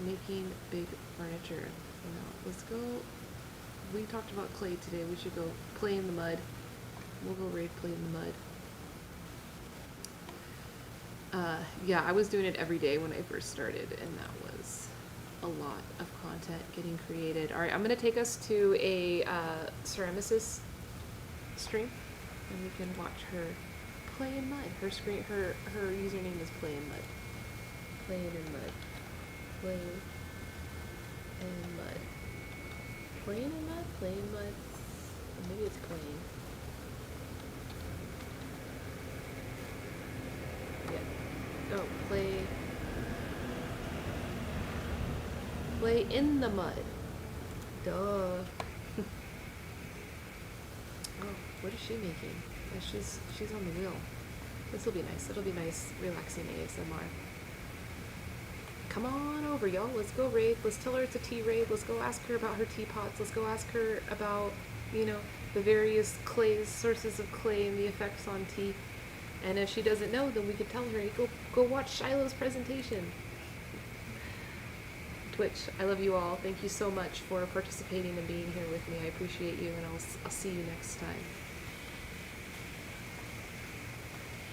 Making big furniture. You know, let's go. We talked about clay today. We should go play in the mud. We'll go raid play in the mud. Yeah, I was doing it every day when I first started, and that was a lot of content getting created. All right, I'm going to take us to a ceramicist stream, and we can watch her play in mud. Her username is play in mud. Playing in mud. Playing in mud. Playing in mud? Playing in mud? Or maybe it's playing. Yeah. Oh, play in the mud. Duh. Oh, what is she making? She's on the wheel. This will be nice. It'll be nice, relaxing ASMR. Come on over, y'all. Let's go raid. Let's tell her it's a tea raid. Let's go ask her about her teapots. Let's go ask her about, you know, the various sources of clay and the effects on tea. And if she doesn't know, then we could tell her, hey, go watch Shiloh's presentation. Twitch, I love you all. Thank you so much for participating and being here with me. I appreciate you, and I'll see you next time.